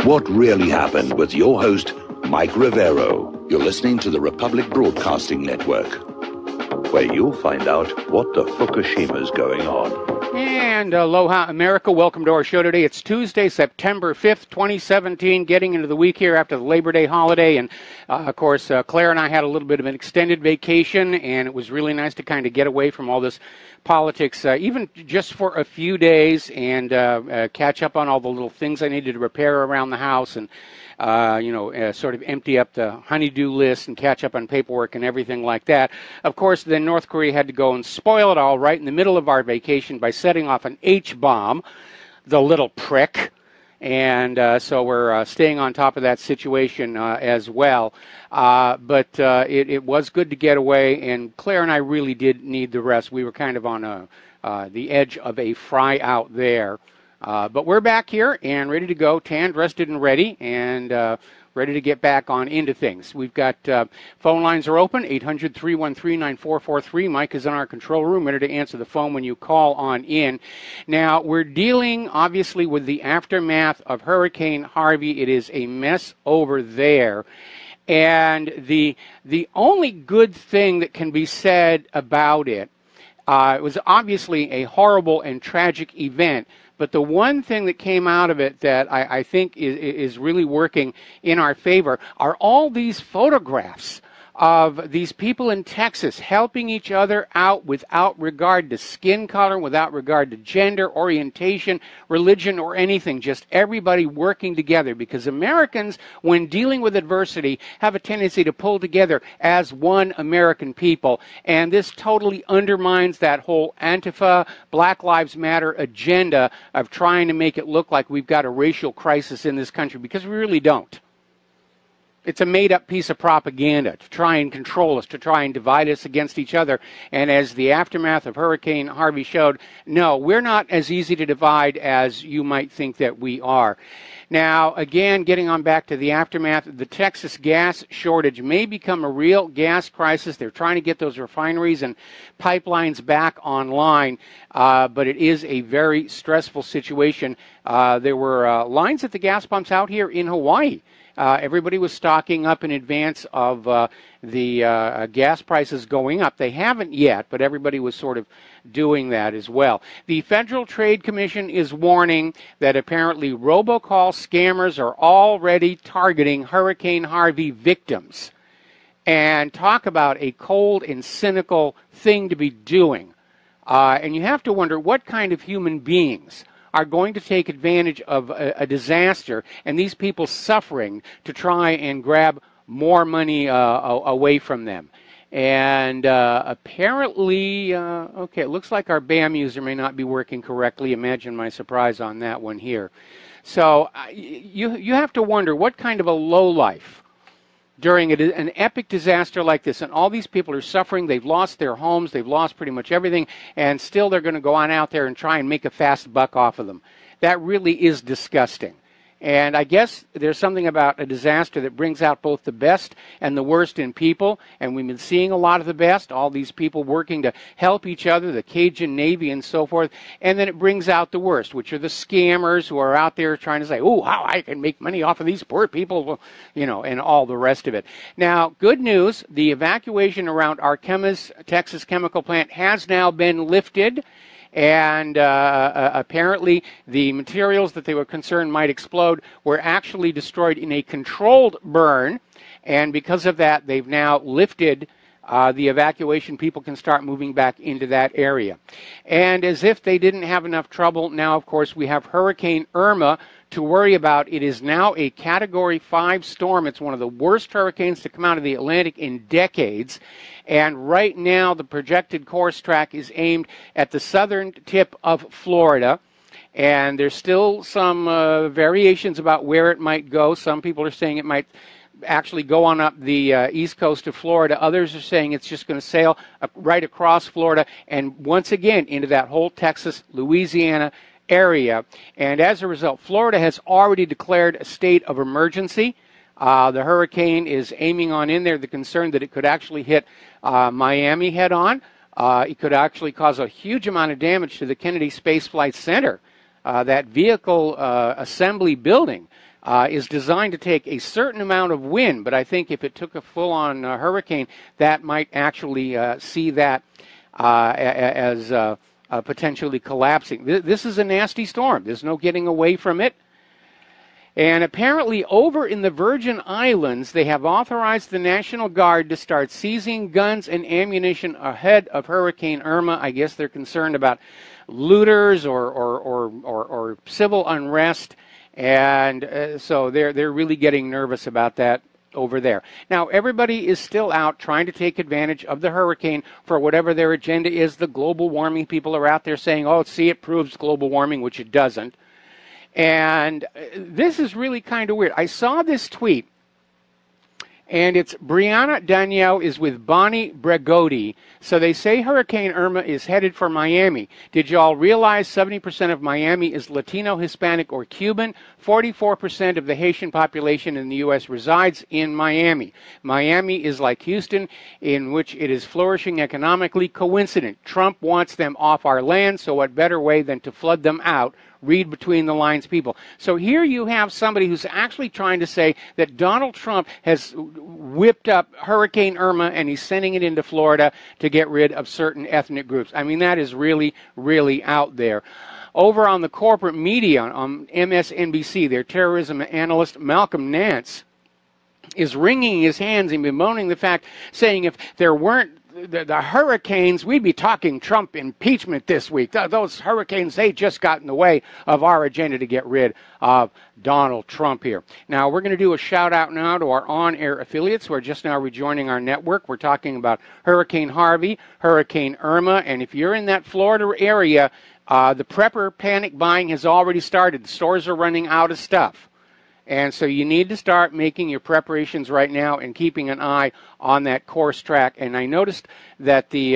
What really happened with your host, Mike Rivero. You're listening to the Republic Broadcasting Network, where you'll find out what the Fukushima's going on. And aloha, America. Welcome to our show today. It's Tuesday, September 5th, 2017, getting into the week here after the Labor Day holiday. And, of course, Claire and I had a little bit of an extended vacation, and it was really nice to kind of get away from all this politics, even just for a few days, and catch up on all the little things I needed to repair around the house, and sort of empty up the honey-do list and catch up on paperwork and everything like that. Of course, then North Korea had to go and spoil it all right in the middle of our vacation by setting off an H-bomb, the little prick. And so we're staying on top of that situation as well. But it was good to get away, and Claire and I really did need the rest. We were kind of on the edge of a fry out there. But we're back here and ready to go, tanned, rested, and ready, and ready to get back on into things. We've got phone lines are open, 800-313-9443. Mike is in our control room, ready to answer the phone when you call on in. Now, we're dealing, obviously, with the aftermath of Hurricane Harvey. It is a mess over there. And the only good thing that can be said about it, it was obviously a horrible and tragic event. But the one thing that came out of it that I think is really working in our favor are all these photographs of these people in Texas helping each other out without regard to skin color, without regard to gender, orientation, religion, or anything. Just everybody working together, because Americans, when dealing with adversity, have a tendency to pull together as one American people. And this totally undermines that whole Antifa, Black Lives Matter agenda of trying to make it look like we've got a racial crisis in this country, because we really don't. It's a made-up piece of propaganda to try and control us, to try and divide us against each other. And as the aftermath of Hurricane Harvey showed, no, we're not as easy to divide as you might think that we are. Now, again, getting on back to the aftermath, the Texas gas shortage may become a real gas crisis. They're trying to get those refineries and pipelines back online, but it is a very stressful situation. There were lines at the gas pumps out here in Hawaii. Everybody was stocking up in advance of the gas prices going up. They haven't yet, but everybody was sort of doing that as well. The Federal Trade Commission is warning that apparently robocall scammers are already targeting Hurricane Harvey victims. And talk about a cold and cynical thing to be doing. And you have to wonder what kind of human beings are going to take advantage of a disaster and these people suffering to try and grab more money away from them. And apparently, okay, it looks like our BAM user may not be working correctly. Imagine my surprise on that one here. So you have to wonder what kind of a lowlife during an epic disaster like this, and all these people are suffering. They've lost their homes, they've lost pretty much everything, and still they're going to go on out there and try and make a fast buck off of them. That really is disgusting. And I guess there's something about a disaster that brings out both the best and the worst in people, and we've been seeing a lot of the best, all these people working to help each other, the Cajun Navy and so forth, and then it brings out the worst, which are the scammers who are out there trying to say, oh, how I can make money off of these poor people, you know, and all the rest of it. Now, good news, the evacuation around Artemis, Texas chemical plant has now been lifted. And apparently the materials that they were concerned might explode were actually destroyed in a controlled burn. And because of that, they've now lifted the evacuation. People can start moving back into that area. And as if they didn't have enough trouble, now, of course, we have Hurricane Irma to worry about. It is now a Category 5 storm. It's one of the worst hurricanes to come out of the Atlantic in decades. And right now, the projected course track is aimed at the southern tip of Florida. And there's still some variations about where it might go. Some people are saying it might actually go on up the east coast of Florida. Others are saying it's just going to sail right across Florida and once again into that whole Texas, Louisiana area. And as a result, Florida has already declared a state of emergency. The hurricane is aiming on in there, the concern that it could actually hit Miami head on. It could actually cause a huge amount of damage to the Kennedy Space Flight Center, that vehicle assembly building. is designed to take a certain amount of wind, but I think if it took a full-on hurricane, that might actually see that as potentially collapsing. This is a nasty storm. There's no getting away from it. And apparently over in the Virgin Islands, they have authorized the National Guard to start seizing guns and ammunition ahead of Hurricane Irma. I guess they're concerned about looters or civil unrest. And so they're really getting nervous about that over there. Now, everybody is still out trying to take advantage of the hurricane for whatever their agenda is. The global warming people are out there saying, oh, see, it proves global warming, which it doesn't. And this is really kind of weird. I saw this tweet, and it's Brianna Danielle is with Bonnie Bregodi. So they say Hurricane Irma is headed for Miami. Did y'all realize 70% of Miami is Latino, Hispanic, or Cuban? 44% of the Haitian population in the U.S. resides in Miami. Miami is like Houston, in which it is flourishing economically. Coincident. Trump wants them off our land, so what better way than to flood them out? Read between the lines, people. So here you have somebody who's actually trying to say that Donald Trump has whipped up Hurricane Irma and he's sending it into Florida to get rid of certain ethnic groups. I mean, that is really, really out there. Over on the corporate media, on MSNBC, their terrorism analyst Malcolm Nance is wringing his hands and bemoaning the fact, saying if there weren't the hurricanes, we'd be talking Trump impeachment this week. Those hurricanes, they just got in the way of our agenda to get rid of Donald Trump here. Now, we're going to do a shout out now to our on-air affiliates who are just now rejoining our network. We're talking about Hurricane Harvey, Hurricane Irma, and if you're in that Florida area, the prepper panic buying has already started. The stores are running out of stuff. And so you need to start making your preparations right now and keeping an eye on that course track. And I noticed that the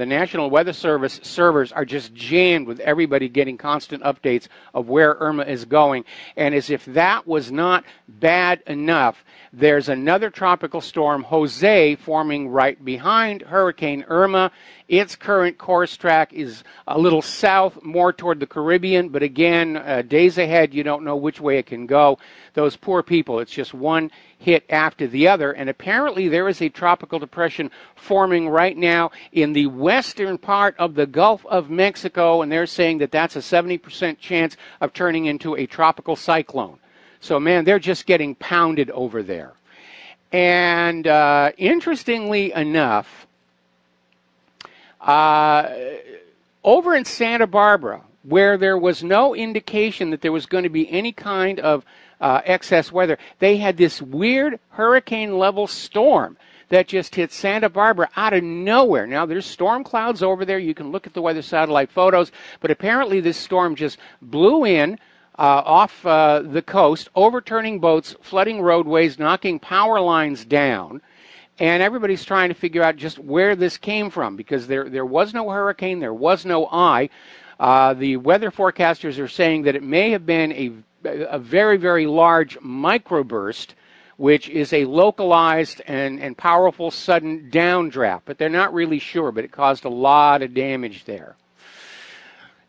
National Weather Service servers are just jammed with everybody getting constant updates of where Irma is going. And as if that was not bad enough, there's another tropical storm, Jose, forming right behind Hurricane Irma. Its current course track is a little south, more toward the Caribbean. But again, days ahead, you don't know which way it can go. Those poor people, it's just one hit after the other. And apparently there is a tropical depression forming right now in the western part of the Gulf of Mexico. And they're saying that that's a 70% chance of turning into a tropical cyclone. So, man, they're just getting pounded over there. And interestingly enough, over in Santa Barbara, where there was no indication that there was going to be any kind of excess weather, they had this weird hurricane-level storm that just hit Santa Barbara out of nowhere. Now, there's storm clouds over there. You can look at the weather satellite photos. But apparently this storm just blew in off the coast, overturning boats, flooding roadways, knocking power lines down. And everybody's trying to figure out just where this came from, because there was no hurricane, there was no eye. The weather forecasters are saying that it may have been a very, very large microburst, which is a localized and powerful sudden downdraft. But they're not really sure, but it caused a lot of damage there.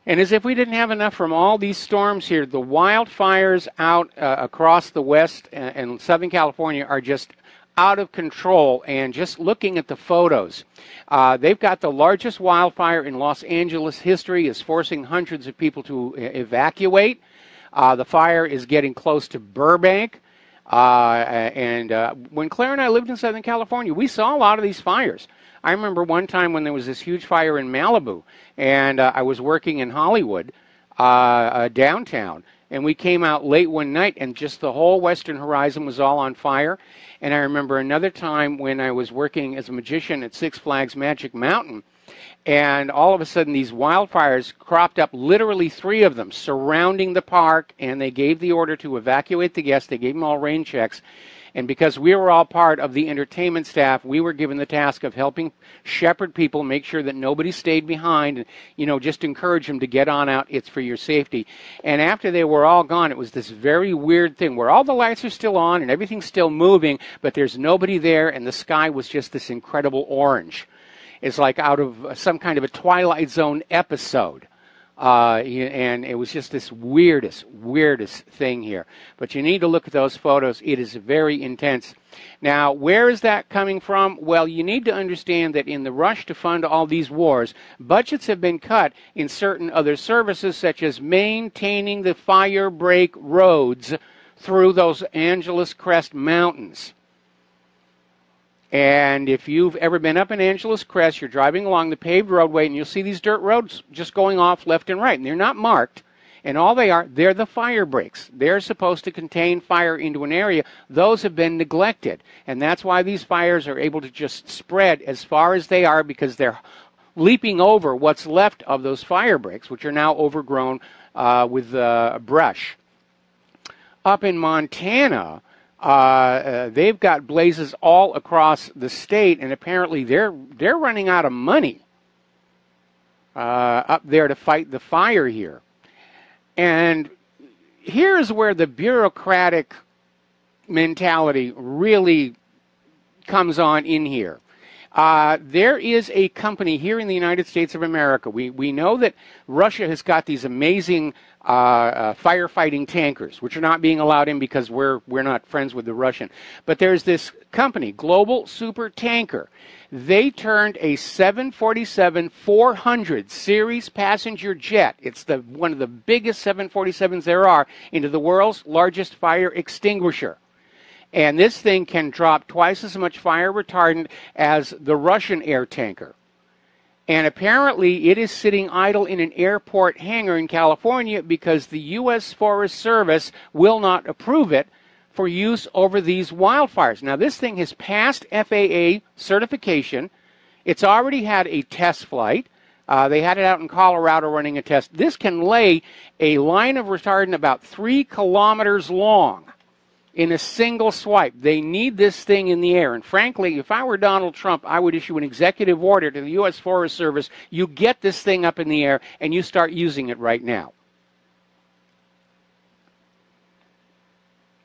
And as if we didn't have enough from all these storms here, the wildfires out across the west and Southern California are just out of control. And just looking at the photos, they've got the largest wildfire in Los Angeles history, is forcing hundreds of people to evacuate. The fire is getting close to Burbank. When Claire and I lived in Southern California, we saw a lot of these fires. I remember one time when there was this huge fire in Malibu, and I was working in Hollywood, downtown, and we came out late one night, and just the whole western horizon was all on fire. And I remember another time when I was working as a magician at Six Flags Magic Mountain, and all of a sudden these wildfires cropped up, literally 3 of them, surrounding the park, and they gave the order to evacuate the guests. They gave them all rain checks. And because we were all part of the entertainment staff, we were given the task of helping shepherd people, make sure that nobody stayed behind, and, you know, just encourage them to get on out. It's for your safety. And after they were all gone, it was this very weird thing where all the lights are still on and everything's still moving, but there's nobody there, and the sky was just this incredible orange. It's like out of some kind of a Twilight Zone episode. And it was just this weirdest thing here. But you need to look at those photos. It is very intense. Now, where is that coming from? Well, you need to understand that in the rush to fund all these wars, budgets have been cut in certain other services, such as maintaining the fire break roads through those Angeles Crest Mountains. And if you've ever been up in Angeles Crest, you're driving along the paved roadway, and you'll see these dirt roads just going off left and right. And they're not marked. And all they are, they're the fire breaks. They're supposed to contain fire into an area. Those have been neglected. And that's why these fires are able to just spread as far as they are, because they're leaping over what's left of those fire breaks, which are now overgrown with brush. Up in Montana, they've got blazes all across the state, and apparently they're running out of money up there to fight the fire here. And here's where the bureaucratic mentality really comes on in here. There is a company here in the United States of America. We know that Russia has got these amazing firefighting tankers, which are not being allowed in because we're not friends with the Russian. But there's this company, Global Super Tanker. They turned a 747-400 series passenger jet. It's one of the biggest 747s there are, into the world's largest fire extinguisher. And this thing can drop twice as much fire retardant as the Russian air tanker. And apparently it is sitting idle in an airport hangar in California because the U.S. Forest Service will not approve it for use over these wildfires. Now, this thing has passed FAA certification. It's already had a test flight. They had it out in Colorado running a test. This can lay a line of retardant about 3 kilometers long in a single swipe. They need this thing in the air. And frankly, if I were Donald Trump, I would issue an executive order to the U.S. Forest Service. You get this thing up in the air and you start using it right now.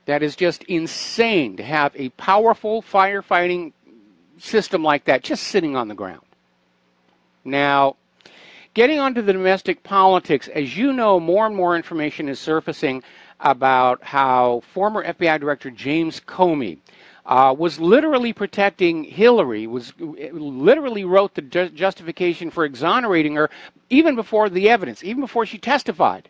That is just insane to have a powerful firefighting system like that just sitting on the ground. Now, getting onto the domestic politics, as you know, more and more information is surfacing about how former FBI Director James Comey was literally protecting Hillary, literally wrote the justification for exonerating her even before the evidence, even before she testified.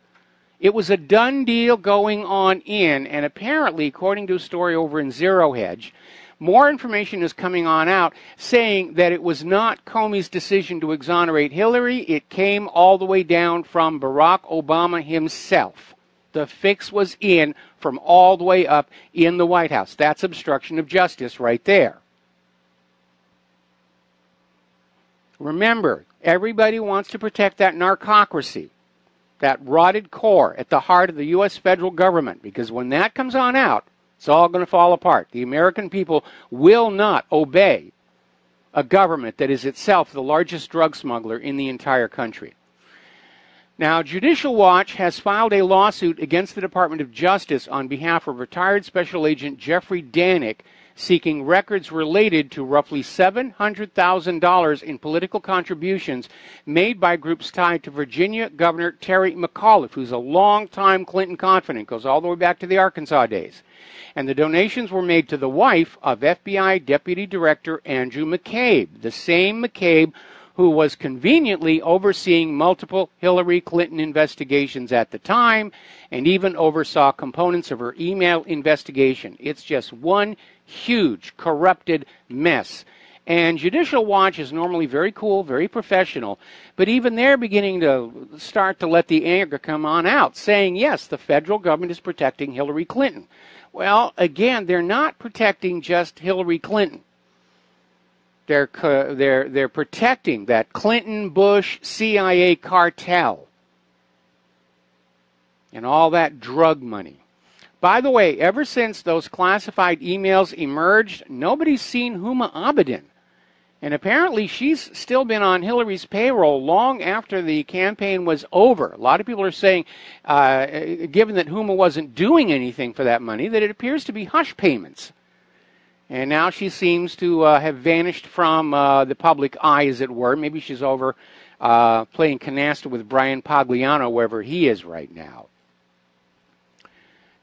It was a done deal going on in, and apparently, according to a story over in Zero Hedge, more information is coming on out saying that it was not Comey's decision to exonerate Hillary. It came all the way down from Barack Obama himself. The fix was in from all the way up in the White House. That's obstruction of justice right there. Remember, everybody wants to protect that narcocracy, that rotted core at the heart of the U.S. federal government, because when that comes on out, it's all going to fall apart. The American people will not obey a government that is itself the largest drug smuggler in the entire country. Now, Judicial Watch has filed a lawsuit against the Department of Justice on behalf of retired Special Agent Jeffrey Danick, seeking records related to roughly $700,000 in political contributions made by groups tied to Virginia Governor Terry McAuliffe, who's a longtime Clinton confidant, goes all the way back to the Arkansas days. And the donations were made to the wife of FBI Deputy Director Andrew McCabe, the same McCabe who was conveniently overseeing multiple Hillary Clinton investigations at the time and even oversaw components of her email investigation. It's just one huge corrupted mess. And Judicial Watch is normally very cool, very professional, but even they're beginning to start to let the anger come on out, saying, yes, the federal government is protecting Hillary Clinton. Well, again, they're not protecting just Hillary Clinton. They're protecting that Clinton-Bush CIA cartel and all that drug money. By the way, ever since those classified emails emerged, nobody's seen Huma Abedin. And apparently she's still been on Hillary's payroll long after the campaign was over. A lot of people are saying, given that Huma wasn't doing anything for that money, that it appears to be hush payments. And now she seems to have vanished from the public eye, as it were. Maybe she's over playing canasta with Brian Pagliano wherever he is right now.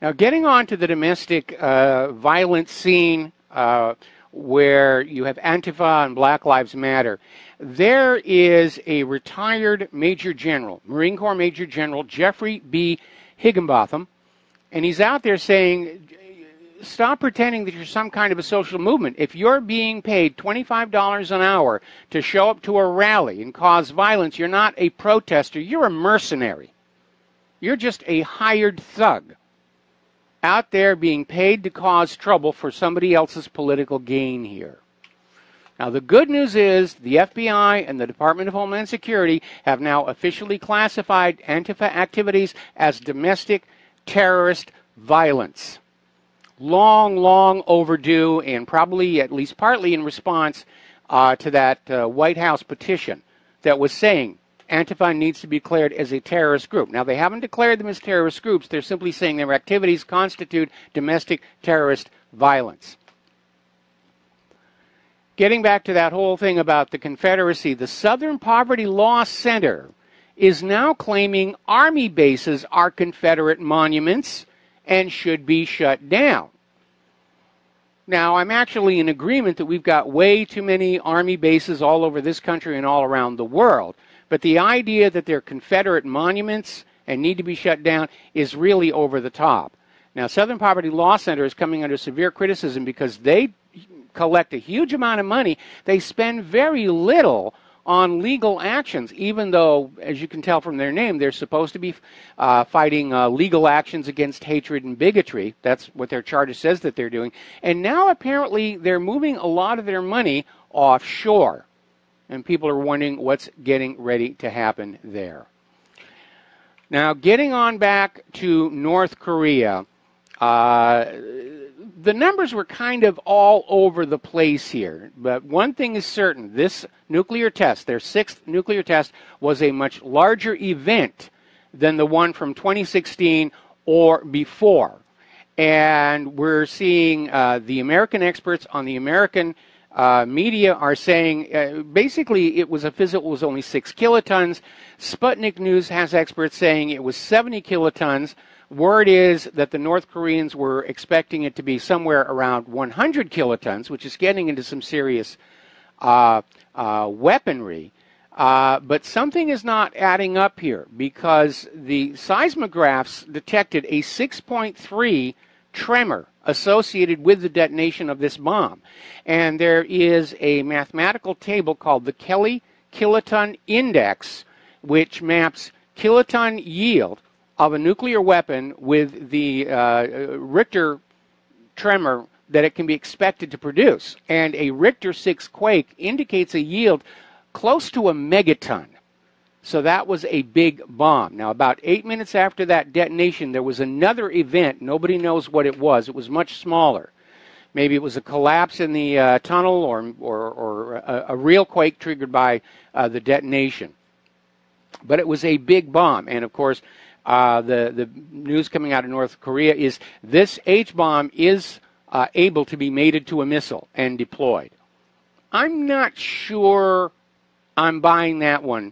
Now, getting on to the domestic violence scene where you have Antifa and Black Lives Matter, there is a retired Major General, Marine Corps Major General Jeffrey B. Higginbotham, and he's out there saying, stop pretending that you're some kind of a social movement. If you're being paid $25 an hour to show up to a rally and cause violence, you're not a protester, you're a mercenary. You're just a hired thug out there being paid to cause trouble for somebody else's political gain here. Now, the good news is the FBI and the Department of Homeland Security have now officially classified Antifa activities as domestic terrorist violence. Long, long overdue, and probably at least partly in response to that White House petition that was saying Antifa needs to be declared as a terrorist group. Now, they haven't declared them as terrorist groups. They're simply saying their activities constitute domestic terrorist violence. Getting back to that whole thing about the Confederacy, the Southern Poverty Law Center is now claiming Army bases are Confederate monuments and should be shut down. Now, I'm actually in agreement that we've got way too many Army bases all over this country and all around the world. But the idea that they're Confederate monuments and need to be shut down is really over the top. Now, Southern Poverty Law Center is coming under severe criticism because they collect a huge amount of money. They spend very little on legal actions, even though, as you can tell from their name, they're supposed to be fighting legal actions against hatred and bigotry. That's what their charter says that they're doing. And now apparently they're moving a lot of their money offshore. And people are wondering what's getting ready to happen there. Now, getting on back to North Korea, the numbers were kind of all over the place here. But one thing is certain, this nuclear test, their 6th nuclear test, was a much larger event than the one from 2016 or before. And we're seeing the American experts on the American media are saying basically it was only 6 kilotons. Sputnik News has experts saying it was 70 kilotons. Word is that the North Koreans were expecting it to be somewhere around 100 kilotons, which is getting into some serious weaponry. But something is not adding up here because the seismographs detected a 6.3 tremor associated with the detonation of this bomb. And there is a mathematical table called the Kelly Kiloton Index, which maps kiloton yield of a nuclear weapon with the Richter tremor that it can be expected to produce. And a Richter 6 quake indicates a yield close to a megaton. So that was a big bomb. Now, about 8 minutes after that detonation, there was another event. Nobody knows what it was. It was much smaller. Maybe it was a collapse in the tunnel or a real quake triggered by the detonation. But it was a big bomb. And, of course, the news coming out of North Korea is this H-bomb is able to be mated to a missile and deployed. I'm not sure I'm buying that one.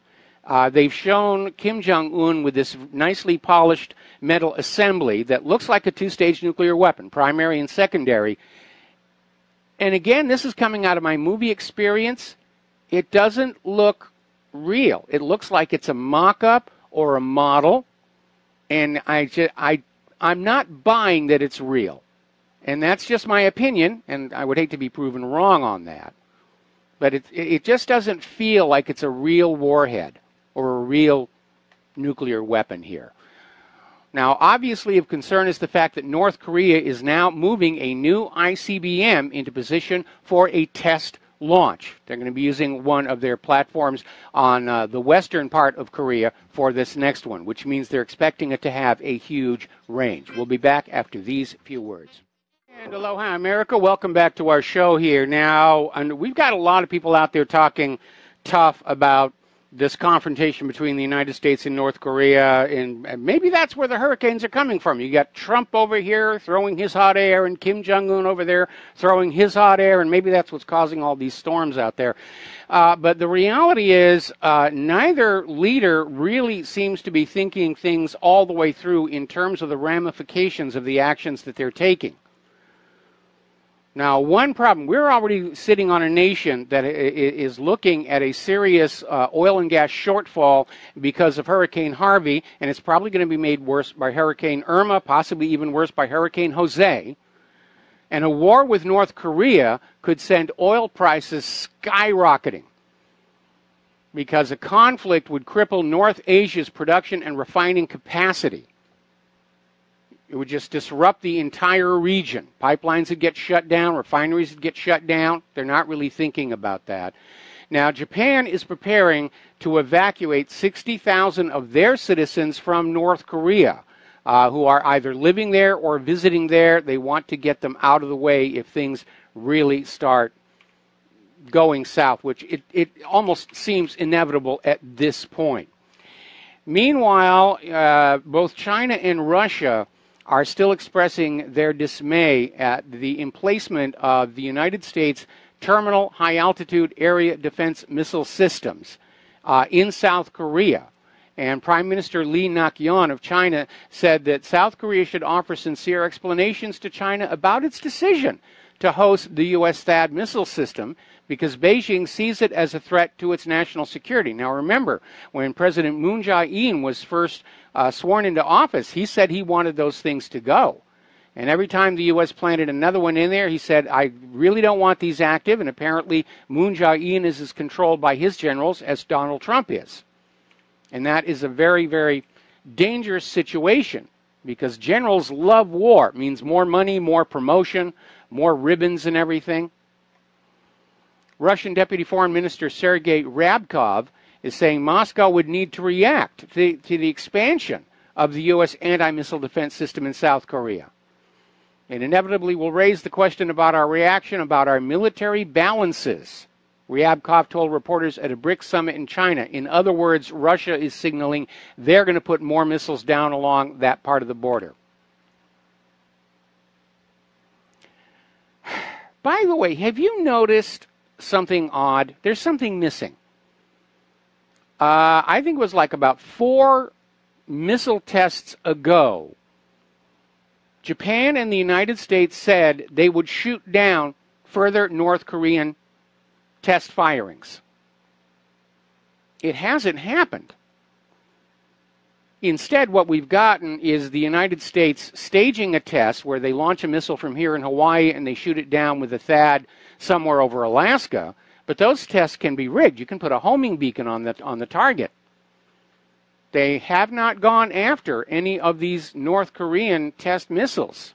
They've shown Kim Jong-un with this nicely polished metal assembly that looks like a 2-stage nuclear weapon, primary and secondary. And again, this is coming out of my movie experience. It doesn't look real. It looks like it's a mock-up or a model. And I'm not buying that it's real. And that's just my opinion, and I would hate to be proven wrong on that. But it just doesn't feel like it's a real warhead or a real nuclear weapon here. Now, obviously of concern is the fact that North Korea is now moving a new ICBM into position for a test launch. They're going to be using one of their platforms on the western part of Korea for this next one, which means they're expecting it to have a huge range. We'll be back after these few words. And aloha, America. Welcome back to our show here. Now, we've got a lot of people out there talking tough about this confrontation between the United States and North Korea, and maybe that's where the hurricanes are coming from. You got Trump over here throwing his hot air, and Kim Jong-un over there throwing his hot air, and maybe that's what's causing all these storms out there. But the reality is neither leader really seems to be thinking things all the way through in terms of the ramifications of the actions that they're taking. Now, one problem, we're already sitting on a nation that is looking at a serious oil and gas shortfall because of Hurricane Harvey, and it's probably going to be made worse by Hurricane Irma, possibly even worse by Hurricane Jose. And a war with North Korea could send oil prices skyrocketing because a conflict would cripple North Asia's production and refining capacity. It would just disrupt the entire region. Pipelines would get shut down, refineries would get shut down. They're not really thinking about that. Now, Japan is preparing to evacuate 60,000 of their citizens from North Korea who are either living there or visiting there. They want to get them out of the way if things really start going south, which it almost seems inevitable at this point. Meanwhile, both China and Russia are still expressing their dismay at the emplacement of the United States terminal high-altitude area defense missile systems in South Korea. And Prime Minister Lee Nak-yeon of China said that South Korea should offer sincere explanations to China about its decision to host the U.S. THAAD missile system because Beijing sees it as a threat to its national security. Now remember, when President Moon Jae-in was first sworn into office, he said he wanted those things to go. And every time the U.S. planted another one in there, he said, I really don't want these active. And apparently Moon Jae-in is as controlled by his generals as Donald Trump is. And that is a very, very dangerous situation because generals love war. It means more money, more promotion, more ribbons and everything. Russian Deputy Foreign Minister Sergei Ryabkov is saying Moscow would need to react to the expansion of the U.S. anti-missile defense system in South Korea. It inevitably will raise the question about our reaction, about our military balances. Ryabkov told reporters at a BRICS summit in China. In other words, Russia is signaling they're going to put more missiles down along that part of the border. By the way, have you noticed something odd? There's something missing. I think it was like about 4 missile tests ago, Japan and the United States said they would shoot down further North Korean test firings. It hasn't happened. Instead, what we've gotten is the United States staging a test where they launch a missile from here in Hawaii and they shoot it down with a THAAD somewhere over Alaska. But those tests can be rigged. You can put a homing beacon on the target. They have not gone after any of these North Korean test missiles.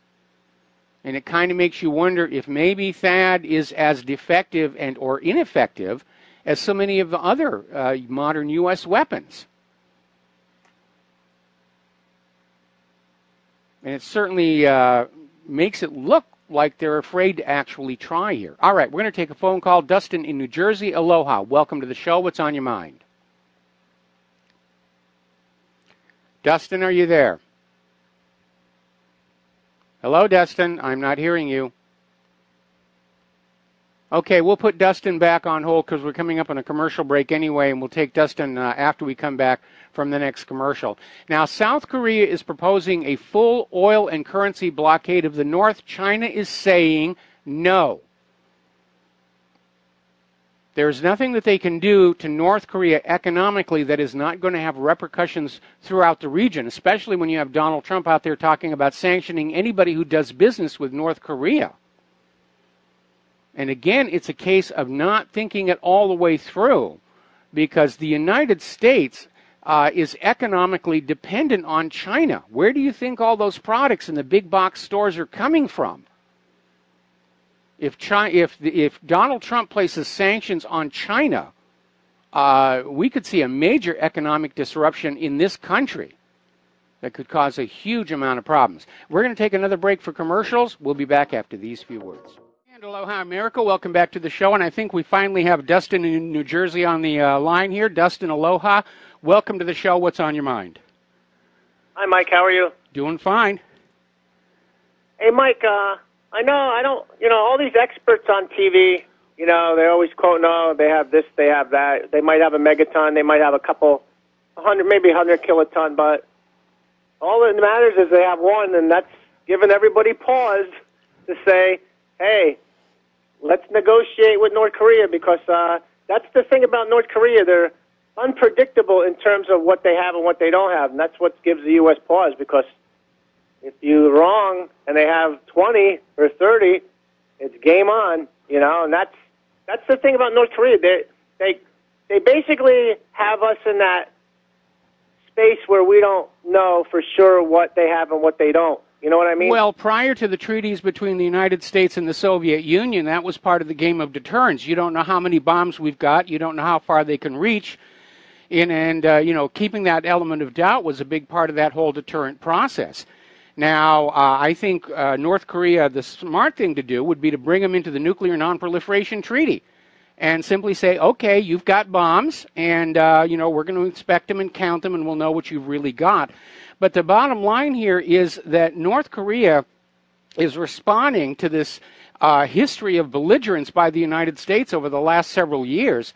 And it kind of makes you wonder if maybe THAAD is as defective and or ineffective as so many of the other modern U.S. weapons. And it certainly makes it look like they're afraid to actually try here. All right, we're going to take a phone call. Dustin in New Jersey, aloha. Welcome to the show. What's on your mind? Dustin, are you there? Hello, Dustin. I'm not hearing you. Okay, we'll put Dustin back on hold because we're coming up on a commercial break anyway, and we'll take Dustin after we come back from the next commercial. Now, South Korea is proposing a full oil and currency blockade of the North. China is saying no. There's nothing that they can do to North Korea economically that is not going to have repercussions throughout the region, especially when you have Donald Trump out there talking about sanctioning anybody who does business with North Korea. And again, it's a case of not thinking it all the way through because the United States is economically dependent on China. Where do you think all those products in the big box stores are coming from? If Donald Trump places sanctions on China, we could see a major economic disruption in this country that could cause a huge amount of problems. We're going to take another break for commercials. We'll be back after these few words. And aloha, America. Welcome back to the show. And I think we finally have Dustin in New Jersey on the line here. Dustin, aloha. Welcome to the show. What's on your mind? Hi, Mike. How are you? Doing fine. Hey, Mike, I know I don't, all these experts on TV, they always quote, no, they have this, they have that. They might have a megaton. They might have a couple, 100, maybe 100 kiloton. But all that matters is they have one, and that's giving everybody pause to say, hey, let's negotiate with North Korea, because that's the thing about North Korea. They're unpredictable in terms of what they have and what they don't have, and that's what gives the U.S. pause, because if you're wrong and they have 20 or 30, it's game on, and that's the thing about North Korea. They basically have us in that space where we don't know for sure what they have and what they don't. You know what I mean? Well, prior to the treaties between the United States and the Soviet Union, that was part of the game of deterrence. You don't know how many bombs we've got. You don't know how far they can reach. And keeping that element of doubt was a big part of that whole deterrent process. Now, I think North Korea, the smart thing to do would be to bring them into the Nuclear Non-Proliferation Treaty and simply say, okay, you've got bombs, and, we're going to inspect them and count them, and we'll know what you've really got. But the bottom line here is that North Korea is responding to this history of belligerence by the United States over the last several years,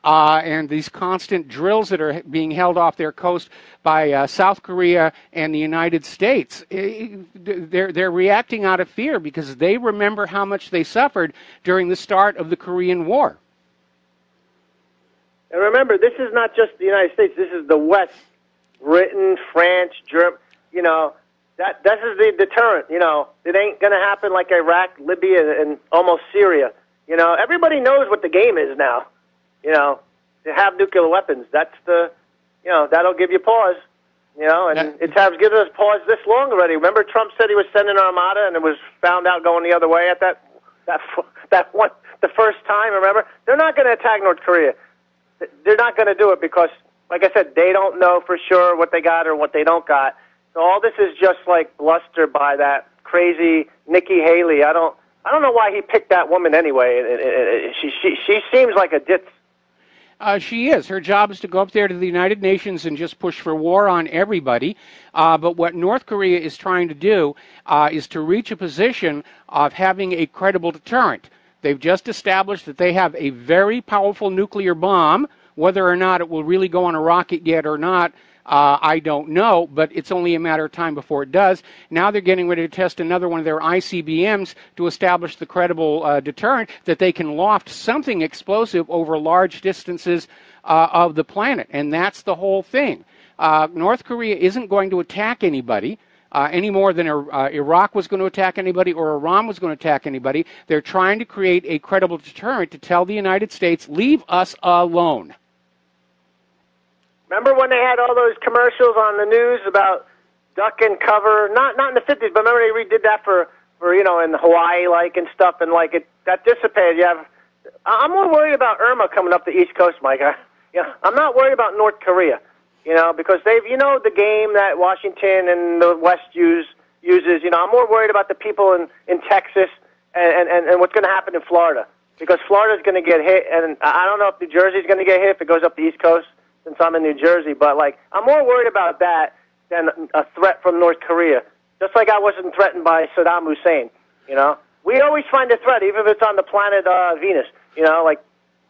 and these constant drills that are being held off their coast by South Korea and the United States. They're reacting out of fear because they remember how much they suffered during the start of the Korean War. And remember, this is not just the United States. This is the West. Britain, France, Germany, this is the deterrent, It ain't going to happen like Iraq, Libya, and almost Syria. Everybody knows what the game is now. To have nuclear weapons, that's that'll give you pause. And it has given us pause this long already. Remember, Trump said he was sending an armada, and it was found out going the other way at that one, the first time. Remember, they're not going to attack North Korea. They're not going to do it because, like I said, they don't know for sure what they got or what they don't got. So all this is just like bluster by that crazy Nikki Haley. I don't know why he picked that woman anyway. She seems like a ditz. She is. Her job is to go up there to the United Nations and just push for war on everybody. But what North Korea is trying to do is to reach a position of having a credible deterrent. They've just established that they have a very powerful nuclear bomb. Whether or not it will really go on a rocket yet or not, I don't know, but it's only a matter of time before it does. Now they're getting ready to test another one of their ICBMs to establish the credible deterrent that they can loft something explosive over large distances of the planet, and that's the whole thing. North Korea isn't going to attack anybody. Any more than Iraq was going to attack anybody or Iran was going to attack anybody. They're trying to create a credible deterrent to tell the United States, leave us alone. Remember when they had all those commercials on the news about duck and cover? Not in the 50s, but remember they redid that for in Hawaii, and stuff, and that dissipated. I'm more worried about Irma coming up the East Coast, Mike. I'm not worried about North Korea, because they've, the game that Washington and the West uses. I'm more worried about the people in Texas and what's going to happen in Florida, because Florida's going to get hit, and I don't know if New Jersey's going to get hit if it goes up the East Coast, since I'm in New Jersey, but I'm more worried about that than a threat from North Korea. Just like I wasn't threatened by Saddam Hussein. We always find a threat, even if it's on the planet Venus.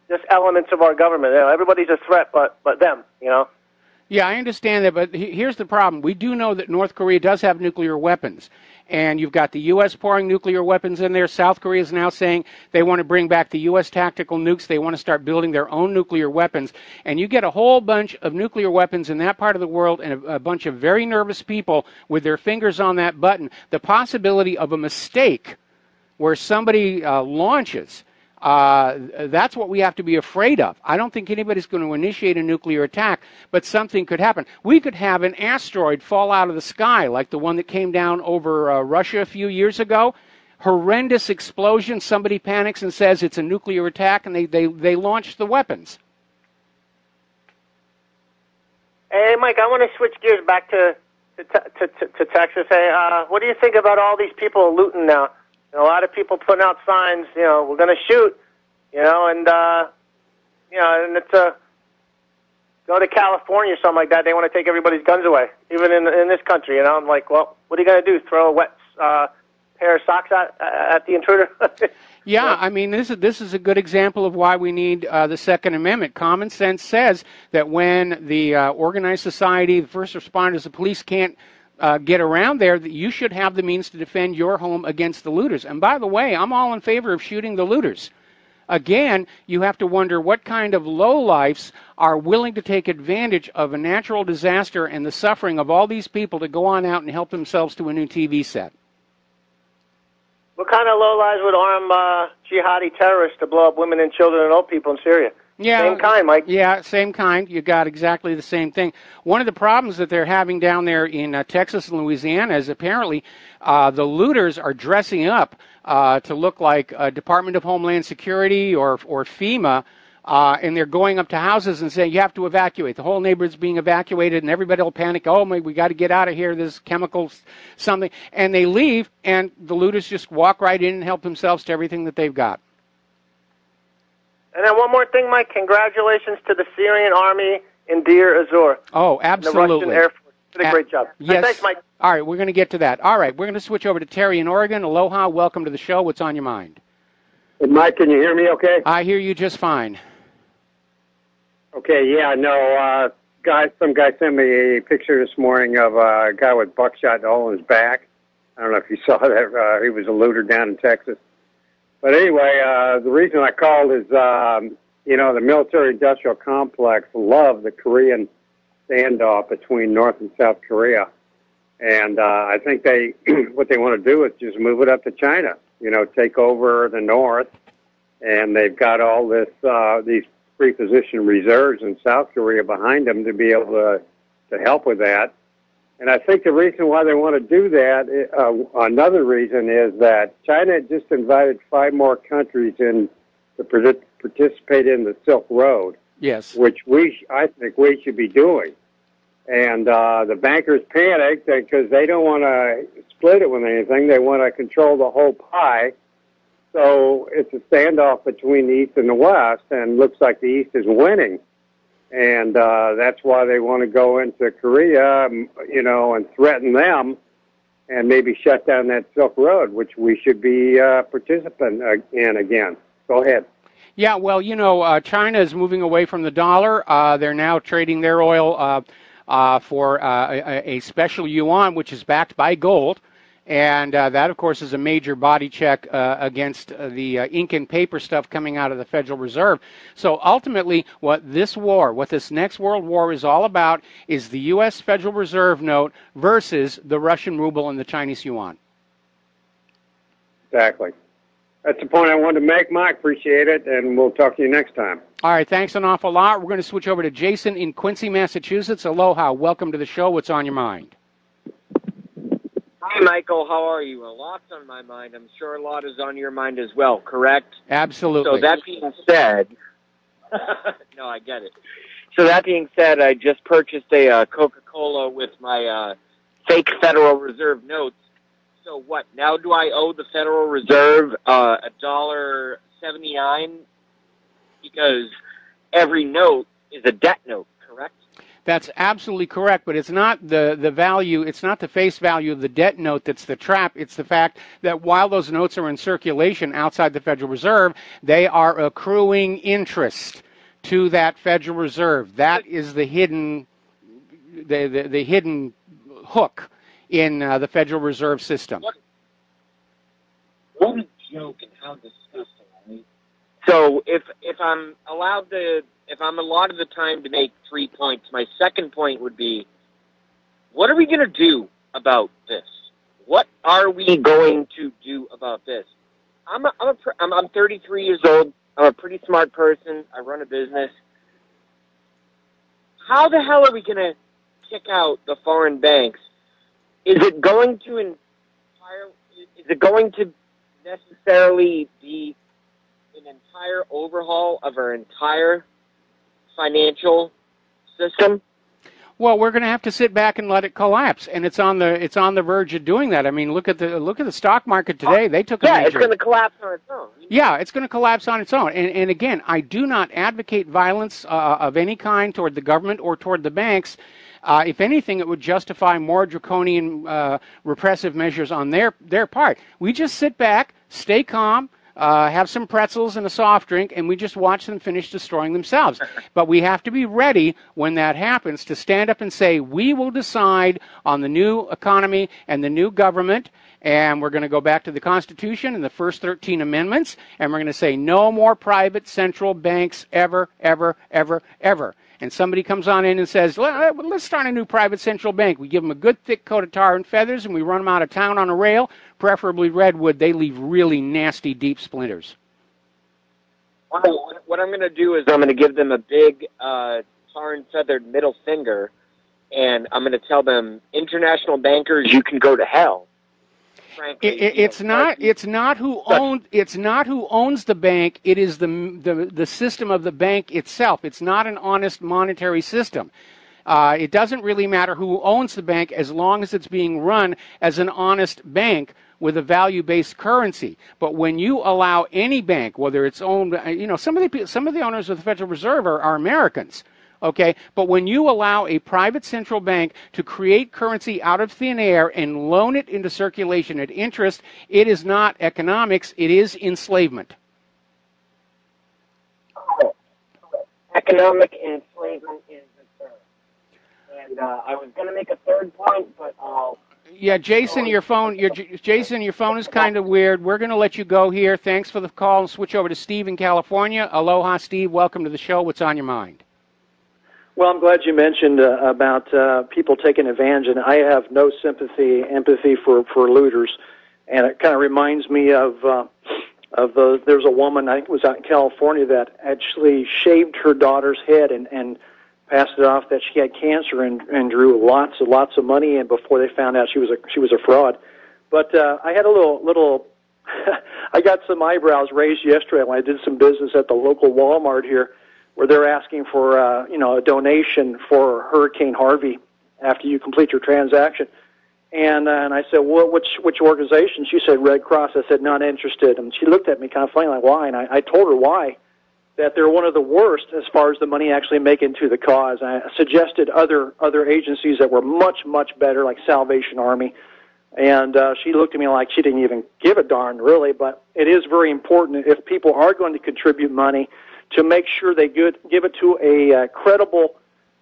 Just elements of our government. Everybody's a threat, but them. Yeah, I understand that, but here's the problem. We do know that North Korea does have nuclear weapons, and you've got the U.S. pouring nuclear weapons in there. South Korea is now saying they want to bring back the U.S. tactical nukes. They want to start building their own nuclear weapons, and you get a whole bunch of nuclear weapons in that part of the world and a bunch of very nervous people with their fingers on that button. The possibility of a mistake where somebody launches, that's what we have to be afraid of. I don't think anybody's going to initiate a nuclear attack, but something could happen. We could have an asteroid fall out of the sky, like the one that came down over Russia a few years ago. Horrendous explosion. Somebody panics and says it's a nuclear attack, and they launch the weapons. Hey, Mike, I want to switch gears back to Texas. Hey, what do you think about all these people looting now? And a lot of people putting out signs, we're going to shoot, and and it's go to California or something like that. They want to take everybody's guns away, even in this country. I'm like, well, what are you going to do? Throw a wet pair of socks at the intruder? Yeah, I mean, this is a good example of why we need the Second Amendment. Common sense says that when the organized society, the first responders, the police can't get around there, that you should have the means to defend your home against the looters. And by the way, I'm all in favor of shooting the looters. Again, you have to wonder what kind of lowlifes are willing to take advantage of a natural disaster and the suffering of all these people to go on out and help themselves to a new TV set. What kind of lowlives would arm jihadi terrorists to blow up women and children and old people in Syria? Yeah, same kind, Mike. Yeah, same kind. You got exactly the same thing. One of the problems that they're having down there in Texas and Louisiana is apparently the looters are dressing up to look like Department of Homeland Security or FEMA, and they're going up to houses and saying, you have to evacuate. The whole neighborhood's being evacuated, and everybody will panic. Oh, we got to get out of here. There's chemicals, something. And they leave, and the looters just walk right in and help themselves to everything that they've got. And then one more thing, Mike. Congratulations to the Syrian Army in Deir ez-Zor. Oh, absolutely. The Russian Air Force did a great job. Yes. Thanks, Mike. All right, we're going to get to that. All right, we're going to switch over to Terry in Oregon. Aloha, welcome to the show. What's on your mind? Hey, Mike, can you hear me okay? I hear you just fine. Okay, yeah, no, some guy sent me a picture this morning of a guy with buckshot hole in his back. I don't know if you saw that. He was a looter down in Texas. But anyway, the reason I called is, the military-industrial complex loved the Korean standoff between North and South Korea. And I think what they want to do is just move it up to China, take over the North. And they've got all these pre-positioned reserves in South Korea behind them to be able to help with that. And I think the reason why they want to do that, another reason is that China just invited 5 more countries in to participate in the Silk Road. Yes. Which I think we should be doing. And the bankers panicked because they don't want to split it with anything. They want to control the whole pie. So it's a standoff between the East and the West, and looks like the East is winning. And that's why they want to go into Korea, and threaten them and maybe shut down that Silk Road, which we should be participant in again. Go ahead. Yeah, well, China is moving away from the dollar. They're now trading their oil for a special yuan, which is backed by gold. And that, of course, is a major body check against the ink and paper stuff coming out of the Federal Reserve. So ultimately, what this next world war is all about is the U.S. Federal Reserve note versus the Russian ruble and the Chinese yuan. Exactly. That's the point I wanted to make, Mike. Appreciate it, and we'll talk to you next time. All right, thanks an awful lot. We're going to switch over to Jason in Quincy, Massachusetts. Aloha. Welcome to the show. What's on your mind? Hi, Michael. How are you? A lot's on my mind. I'm sure a lot is on your mind as well, correct? Absolutely. So that being said, no, I get it. So that being said, I just purchased a Coca-Cola with my fake Federal Reserve notes. So what? Now do I owe the Federal Reserve $1.79 because every note is a debt note, correct? That's absolutely correct, but it's not the value, it's not the face value of the debt note that's the trap. It's the fact that while those notes are in circulation outside the Federal Reserve, they are accruing interest to that Federal Reserve. That is the hidden hook in the Federal Reserve system. What a joke and how disgusting, right? So if I'm allowed the time to make 3 points, my second point would be, what are we going to do about this? What are we going to do about this? I'm 33 years old. I'm a pretty smart person. I run a business. How the hell are we going to kick out the foreign banks? Is it going to necessarily be an entire overhaul of our entire financial system? Well, we're going to have to sit back and let it collapse, and it's on the verge of doing that. I mean, look at the stock market today. They took a major. It's going to collapse on its own. Yeah, it's going to collapse on its own. And again, I do not advocate violence of any kind toward the government or toward the banks. If anything, it would justify more draconian repressive measures on their part. We just sit back, stay calm, have some pretzels and a soft drink, and we just watch them finish destroying themselves. But we have to be ready when that happens to stand up and say, we will decide on the new economy and the new government, and we're going to go back to the Constitution and the first 13 amendments, and we're going to say no more private central banks ever, ever, ever, ever. And somebody comes on in and says, let's start a new private central bank. We give them a good thick coat of tar and feathers, and we run them out of town on a rail, preferably redwood. They leave really nasty, deep splinters. What I'm going to do is I'm going to give them a big tar and feathered middle finger, and I'm going to tell them, international bankers, you can go to hell. Frankly, it's not who owns the bank. It is the system of the bank itself. It's not an honest monetary system. It doesn't really matter who owns the bank as long as it's being run as an honest bank with a value-based currency. But when you allow any bank, whether it's owned, some of the owners of the Federal Reserve are Americans. Okay, but when you allow a private central bank to create currency out of thin air and loan it into circulation at interest, it is not economics, it is enslavement. Economic enslavement is the term. And I was going to make a third point, but I'll... Yeah, Jason, your phone is kind of weird. We're going to let you go here. Thanks for the call, and switch over to Steve in California. Aloha, Steve. Welcome to the show. What's on your mind? Well, I'm glad you mentioned about people taking advantage, and I have no empathy for looters, and it kind of reminds me of there's a woman, I think it was out in California, that actually shaved her daughter's head and passed it off that she had cancer and drew lots of money in before they found out she was a fraud. But I had a little I got some eyebrows raised yesterday when I did some business at the local Walmart here, where they're asking for a donation for Hurricane Harvey after you complete your transaction. And I said, well, which organization? She said Red Cross. I said, not interested. And she looked at me kind of funny, like, why? And I told her why, that they're one of the worst as far as the money actually making to the cause. I suggested other agencies that were much, much better, like Salvation Army. And she looked at me like she didn't even give a darn, really. But it is very important, if people are going to contribute money, to make sure they give it to a credible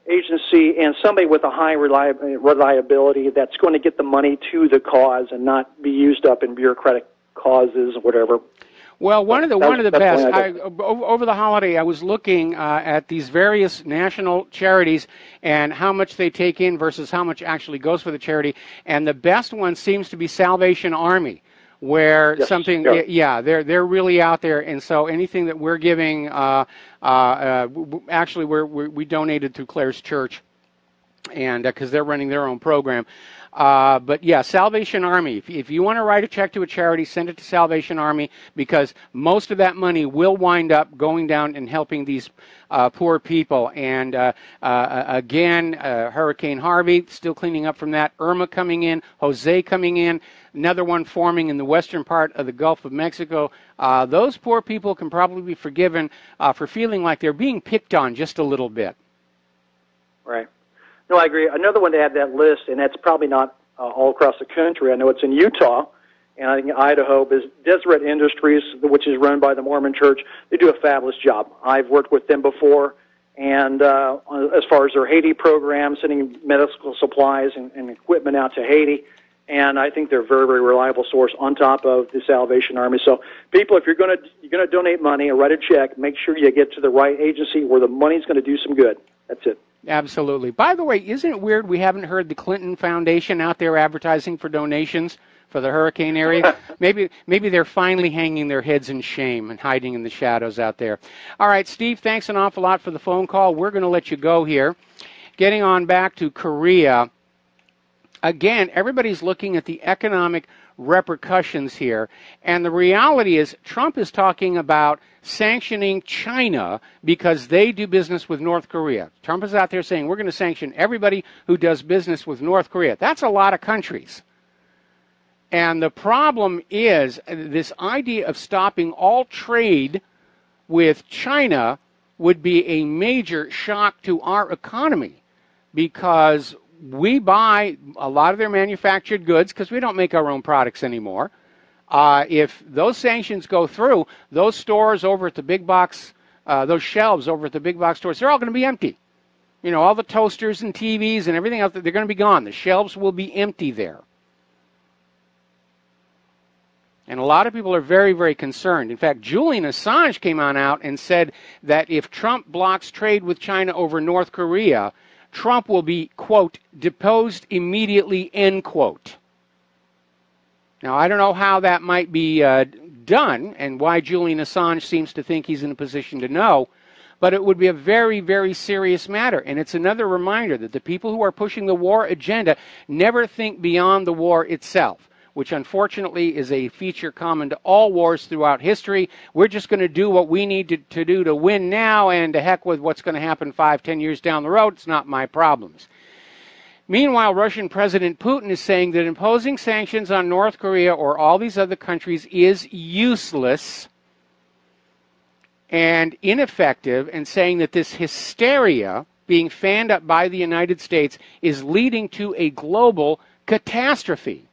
agency and somebody with a high reliability that's going to get the money to the cause and not be used up in bureaucratic causes or whatever. Well, one of the best. Over the holiday, I was looking at these various national charities and how much they take in versus how much actually goes for the charity, and the best one seems to be Salvation Army, where they're really out there, and so anything that we're giving, actually we donated through Claire's Church, and because they're running their own program. But yeah, Salvation Army. If you want to write a check to a charity, send it to Salvation Army, because most of that money will wind up going down and helping these poor people. And again, Hurricane Harvey, still cleaning up from that. Irma coming in, Jose coming in, another one forming in the western part of the Gulf of Mexico. Those poor people can probably be forgiven for feeling like they're being picked on just a little bit. Right. No, I agree. Another one to add that list, and that's probably not all across the country. I know it's in Utah, and I think Idaho, is Deseret Industries, which is run by the Mormon Church. They do a fabulous job. I've worked with them before, and as far as their Haiti program, sending medical supplies and equipment out to Haiti, and I think they're a very, very reliable source on top of the Salvation Army. So, people, if you're going to donate money or write a check, make sure you get to the right agency where the money's going to do some good. That's it. Absolutely. By the way, isn't it weird we haven't heard the Clinton Foundation out there advertising for donations for the hurricane area? Maybe they're finally hanging their heads in shame and hiding in the shadows out there. All right, Steve, thanks an awful lot for the phone call. We're going to let you go here. Getting on back to Korea. Again, everybody's looking at the economic repercussions here. And the reality is Trump is talking about sanctioning China because they do business with North Korea. Trump is out there saying we're going to sanction everybody who does business with North Korea. That's a lot of countries. And the problem is this idea of stopping all trade with China would be a major shock to our economy because we buy a lot of their manufactured goods because we don't make our own products anymore. If those sanctions go through, those stores over at the big box, those shelves over at the big box stores, they're all going to be empty. You know, all the toasters and TVs and everything else, they're going to be gone. The shelves will be empty there. And a lot of people are very, very concerned. In fact, Julian Assange came on out and said that if Trump blocks trade with China over North Korea, Trump will be, quote, deposed immediately, end quote. Now, I don't know how that might be done and why Julian Assange seems to think he's in a position to know, but it would be a very, very serious matter. And it's another reminder that the people who are pushing the war agenda never think beyond the war itself, which unfortunately is a feature common to all wars throughout history. We're just going to do what we need to do to win now, and to heck with what's going to happen 5-10 years down the road. It's not my problems. Meanwhile, Russian President Putin is saying that imposing sanctions on North Korea or all these other countries is useless and ineffective, and saying that this hysteria being fanned up by the United States is leading to a global catastrophe.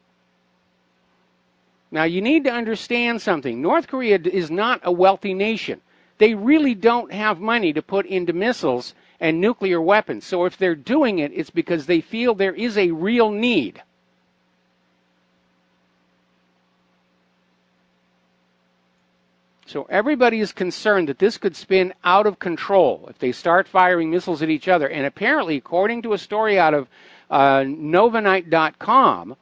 Now, you need to understand something. North Korea is not a wealthy nation. They really don't have money to put into missiles and nuclear weapons. So if they're doing it, it's because they feel there is a real need. So everybody is concerned that this could spin out of control if they start firing missiles at each other. And apparently, according to a story out of Novanight.com,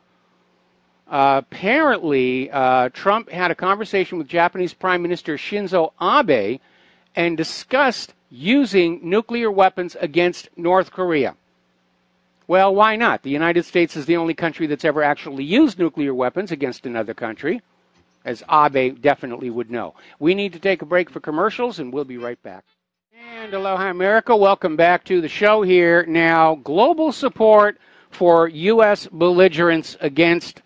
apparently, Trump had a conversation with Japanese Prime Minister Shinzo Abe and discussed using nuclear weapons against North Korea. Well, why not? The United States is the only country that's ever actually used nuclear weapons against another country, as Abe definitely would know. We need to take a break for commercials, and we'll be right back. And aloha, America. Welcome back to the show here. Now, global support for U.S. belligerence against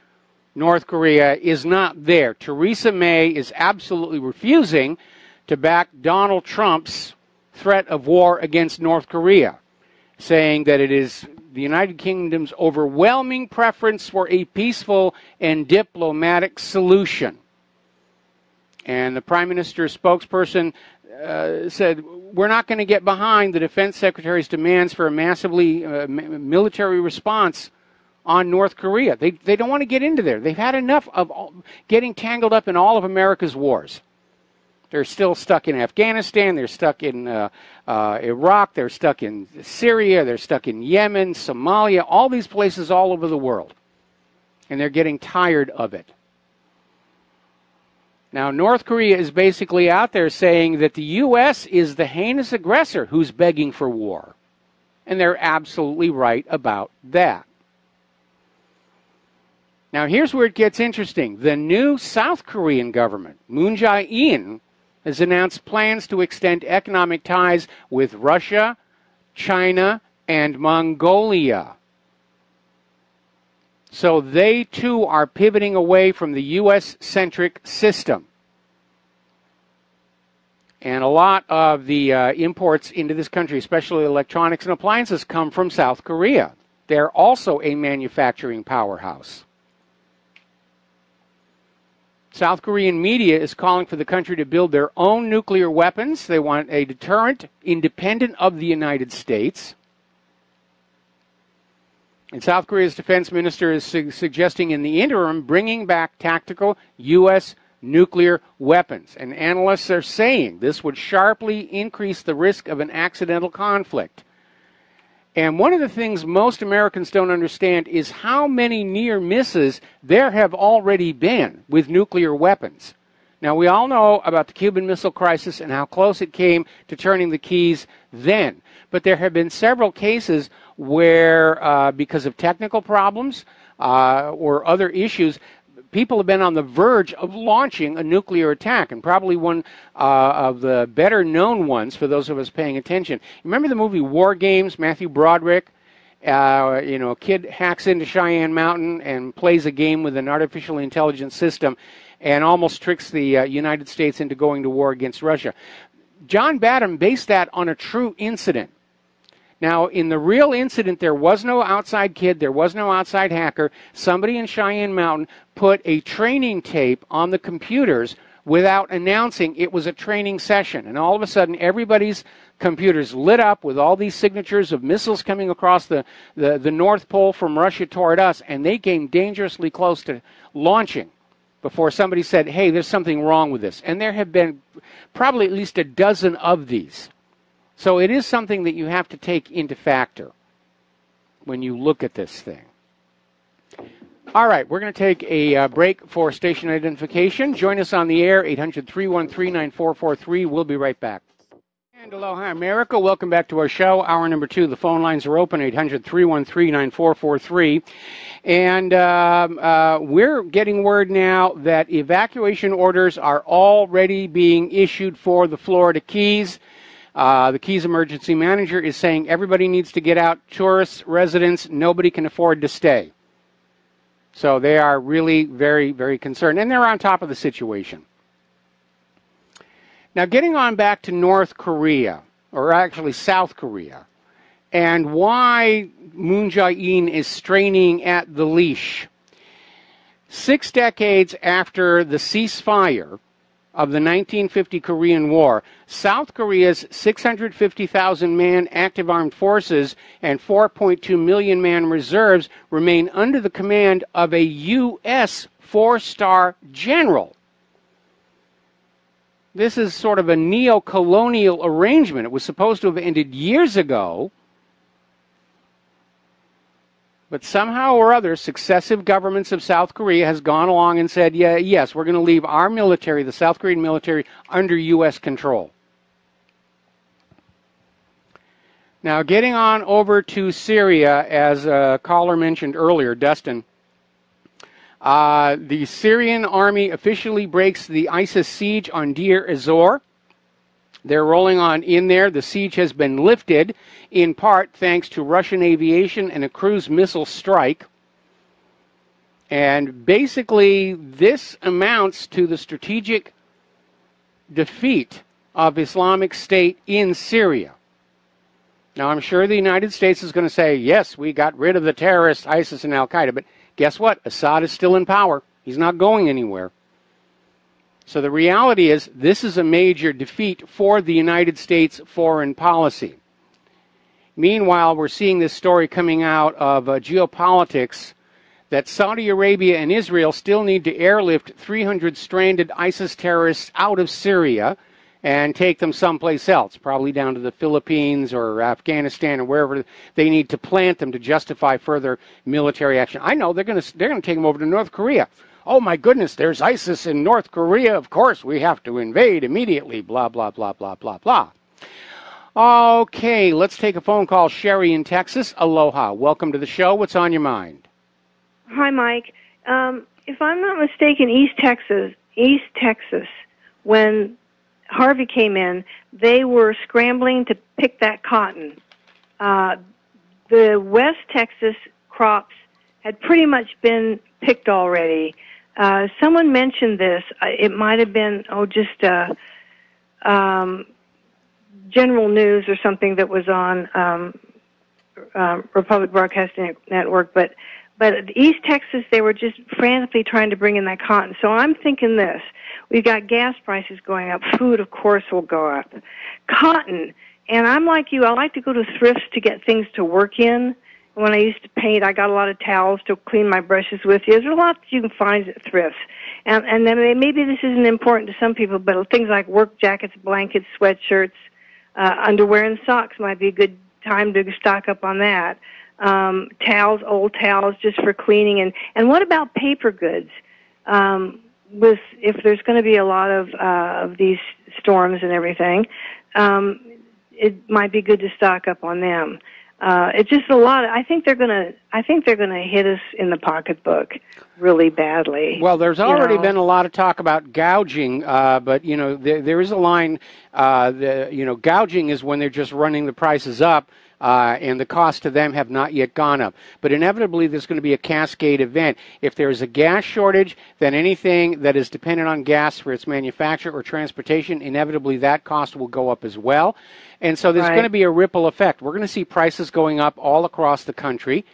North Korea is not there. Theresa May is absolutely refusing to back Donald Trump's threat of war against North Korea, saying that it is the United Kingdom's overwhelming preference for a peaceful and diplomatic solution. And the Prime Minister's spokesperson said, we're not going to get behind the Defense Secretary's demands for a massively military response on North Korea. They don't want to get into there. They've had enough of getting tangled up in all of America's wars. They're still stuck in Afghanistan. They're stuck in Iraq. They're stuck in Syria. They're stuck in Yemen, Somalia, all these places all over the world. And they're getting tired of it. Now, North Korea is basically out there saying that the U.S. is the heinous aggressor who's begging for war. And they're absolutely right about that. Now, here's where it gets interesting. The new South Korean government, Moon Jae-in, has announced plans to extend economic ties with Russia, China, and Mongolia. So they, too, are pivoting away from the U.S.-centric system. And a lot of the imports into this country, especially electronics and appliances, come from South Korea. They're also a manufacturing powerhouse. South Korean media is calling for the country to build their own nuclear weapons. They want a deterrent independent of the United States. And South Korea's defense minister is suggesting in the interim bringing back tactical U.S. nuclear weapons. And analysts are saying this would sharply increase the risk of an accidental conflict. And one of the things most Americans don't understand is how many near misses there have already been with nuclear weapons. Now, we all know about the Cuban Missile Crisis and how close it came to turning the keys then. But there have been several cases where, because of technical problems or other issues, people have been on the verge of launching a nuclear attack, and probably one of the better-known ones for those of us paying attention. Remember the movie War Games, Matthew Broderick? A kid hacks into Cheyenne Mountain and plays a game with an artificially intelligent system and almost tricks the United States into going to war against Russia. John Badham based that on a true incident. Now, in the real incident, there was no outside kid, there was no outside hacker. Somebody in Cheyenne Mountain put a training tape on the computers without announcing it was a training session. And all of a sudden, everybody's computers lit up with all these signatures of missiles coming across the North Pole from Russia toward us, and they came dangerously close to launching before somebody said, hey, there's something wrong with this. And there have been probably at least a dozen of these. So it is something that you have to take into factor when you look at this thing. All right, we're going to take a break for station identification. Join us on the air, 800-313-9443. We'll be right back. And aloha, America. Welcome back to our show. Hour number 2. The phone lines are open, 800-313-9443. And we're getting word now that evacuation orders are already being issued for the Florida Keys. The Keys emergency manager is saying everybody needs to get out. Tourists, residents, nobody can afford to stay. So they are really very, very concerned. And they're on top of the situation. Now, getting on back to North Korea, or actually South Korea, and why Moon Jae-in is straining at the leash. 6 decades after the ceasefire of the 1950 Korean War, South Korea's 650,000-man active armed forces and 4.2 million-man reserves remain under the command of a U.S. 4-star general. This is sort of a neo-colonial arrangement. It was supposed to have ended years ago, but somehow or other, successive governments of South Korea has gone along and said, yes, we're going to leave our military, the South Korean military, under U.S. control. Now, getting on over to Syria, as a caller mentioned earlier, Dustin, the Syrian army officially breaks the ISIS siege on Deir ez-Zor. They're rolling on in there. The siege has been lifted, in part thanks to Russian aviation and a cruise missile strike. And basically, this amounts to the strategic defeat of Islamic State in Syria. Now, I'm sure the United States is going to say, yes, we got rid of the terrorists, ISIS and Al-Qaeda, but guess what? Assad is still in power. He's not going anywhere. So the reality is, this is a major defeat for the United States foreign policy. Meanwhile, we're seeing this story coming out of geopolitics that Saudi Arabia and Israel still need to airlift 300 stranded ISIS terrorists out of Syria and take them someplace else, probably down to the Philippines or Afghanistan or wherever they need to plant them to justify further military action. I know they're going to take them over to North Korea. Oh my goodness, there's ISIS in North Korea. Of course, we have to invade immediately. Blah, blah, blah, blah, blah, blah. Okay, let's take a phone call. Sherry in Texas. Aloha. Welcome to the show. What's on your mind? Hi, Mike. If I'm not mistaken, East Texas, when Harvey came in, they were scrambling to pick that cotton. The West Texas crops had pretty much been picked already. Someone mentioned this. It might have been, just General News or something that was on Republic Broadcasting Network, but East Texas, they were just frantically trying to bring in that cotton. So I'm thinking this. We've got gas prices going up. Food, of course, will go up. Cotton. And I'm like you. I like to go to thrifts to get things to work in. When I used to paint, I got a lot of towels to clean my brushes with. There's a lot that you can find at thrifts. And then maybe this isn't important to some people, but things like work jackets, blankets, sweatshirts, underwear, and socks might be a good time to stock up on that. Towels, old towels, just for cleaning. And what about paper goods? If there's going to be a lot of these storms and everything, it might be good to stock up on them. It's just a lot. I think they're gonna hit us in the pocketbook really badly. Well, there's already been a lot of talk about gouging, but there is a line. Gouging is when they're just running the prices up, and the costs to them have not yet gone up. But inevitably, there's going to be a cascade event. If there's a gas shortage, then anything that is dependent on gas for its manufacture or transportation, inevitably that cost will go up as well. And so there's going to be a ripple effect. We're going to see prices going up all across the country.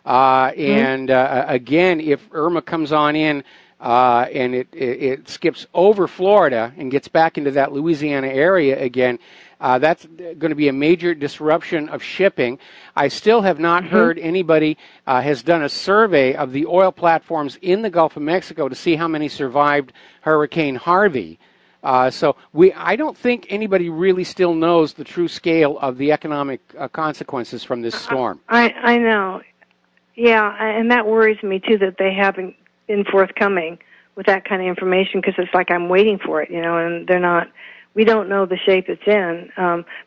And again, if Irma comes on in and it skips over Florida and gets back into that Louisiana area again, that's going to be a major disruption of shipping. I still have not heard anybody has done a survey of the oil platforms in the Gulf of Mexico to see how many survived Hurricane Harvey. So I don't think anybody really still knows the true scale of the economic consequences from this storm. I know. Yeah, and that worries me, too, that they haven't been forthcoming with that kind of information, because it's like I'm waiting for it, and they're not. We don't know the shape it's in.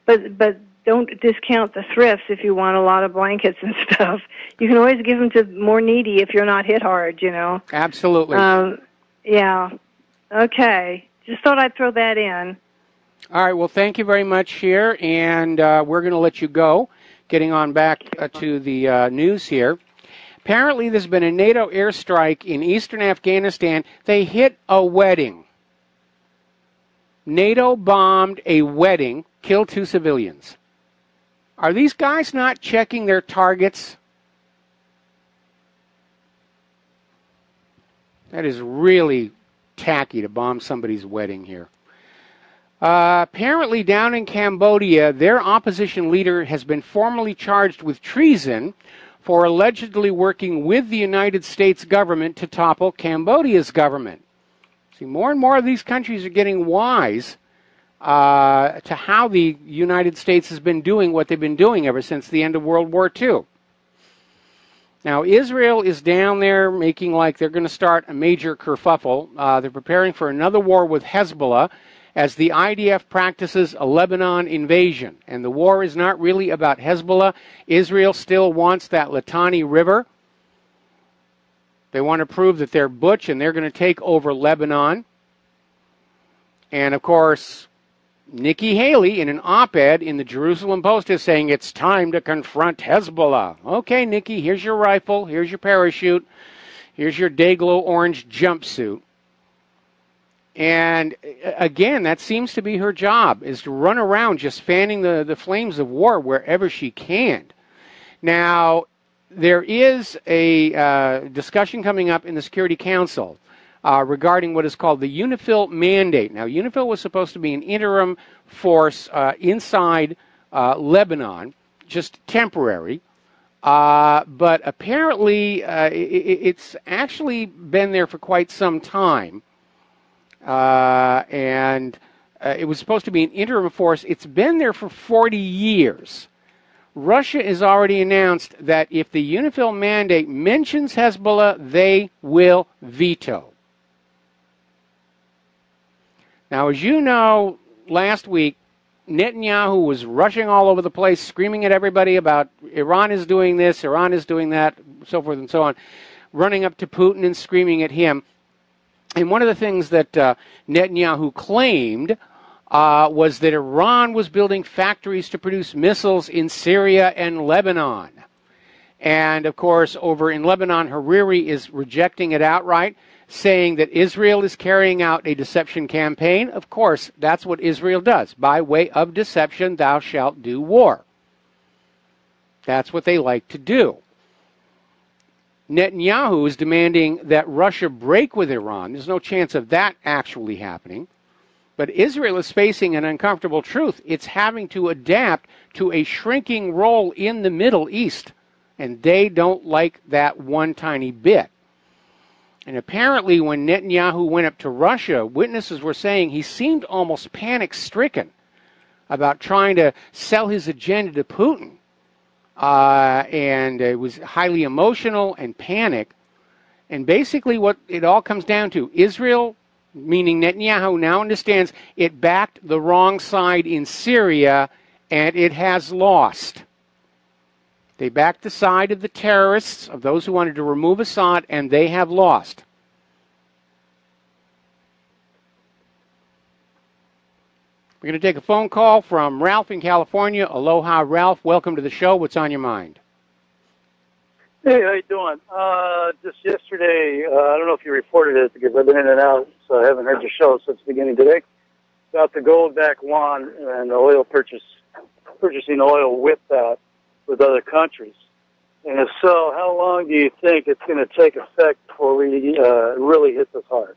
But don't discount the thrifts if you want a lot of blankets and stuff. You can always give them to more needy if you're not hit hard, Absolutely. Yeah. Okay. Just thought I'd throw that in. All right. Well, thank you very much here, and we're going to let you go. Getting on back to the news here. Apparently, there's been a NATO airstrike in eastern Afghanistan. They hit a wedding. NATO bombed a wedding, killed 2 civilians. Are these guys not checking their targets? That is really tacky to bomb somebody's wedding here. Apparently down in Cambodia, their opposition leader has been formally charged with treason for allegedly working with the United States government to topple Cambodia's government. See, more and more of these countries are getting wise to how the United States has been doing what they've been doing ever since the end of World War II. Now, Israel is down there making like they're going to start a major kerfuffle. They're preparing for another war with Hezbollah as the IDF practices a Lebanon invasion. And the war is not really about Hezbollah. Israel still wants that Litani River. They want to prove that they're butch and they're going to take over Lebanon. And, of course, Nikki Haley, in an op-ed in the Jerusalem Post, is saying it's time to confront Hezbollah. Okay, Nikki, here's your rifle, here's your parachute, here's your Dayglow orange jumpsuit. And, again, that seems to be her job, is to run around just fanning the flames of war wherever she can. Now, there is a discussion coming up in the Security Council regarding what is called the UNIFIL mandate. Now, UNIFIL was supposed to be an interim force inside Lebanon, just temporary, but apparently it's actually been there for quite some time, and it was supposed to be an interim force. It's been there for 40 years. Russia has already announced that if the UNIFIL mandate mentions Hezbollah, they will veto. Now, as you know, last week, Netanyahu was rushing all over the place, screaming at everybody about Iran is doing this, Iran is doing that, so forth and so on, running up to Putin and screaming at him. And one of the things that Netanyahu claimed was that Iran was building factories to produce missiles in Syria and Lebanon. And, of course, over in Lebanon, Hariri is rejecting it outright, saying that Israel is carrying out a deception campaign. Of course, that's what Israel does. By way of deception, thou shalt do war. That's what they like to do. Netanyahu is demanding that Russia break with Iran. There's no chance of that actually happening. But Israel is facing an uncomfortable truth. It's having to adapt to a shrinking role in the Middle East. And they don't like that one tiny bit. And apparently when Netanyahu went up to Russia, witnesses were saying he seemed almost panic-stricken about trying to sell his agenda to Putin. And it was highly emotional and panic. And basically what it all comes down to, Israel, meaning Netanyahu, now understands it backed the wrong side in Syria and it has lost. They backed the side of the terrorists, of those who wanted to remove Assad, and they have lost. We're going to take a phone call from Ralph in California. Aloha, Ralph. Welcome to the show. What's on your mind? Hey, how you doing? Just yesterday, I don't know if you reported it because I've been in and out, so I haven't heard your show since the beginning today, about the gold-backed yuan and the oil purchasing oil with that with other countries. And if so, how long do you think it's going to take effect before we really hit this hard?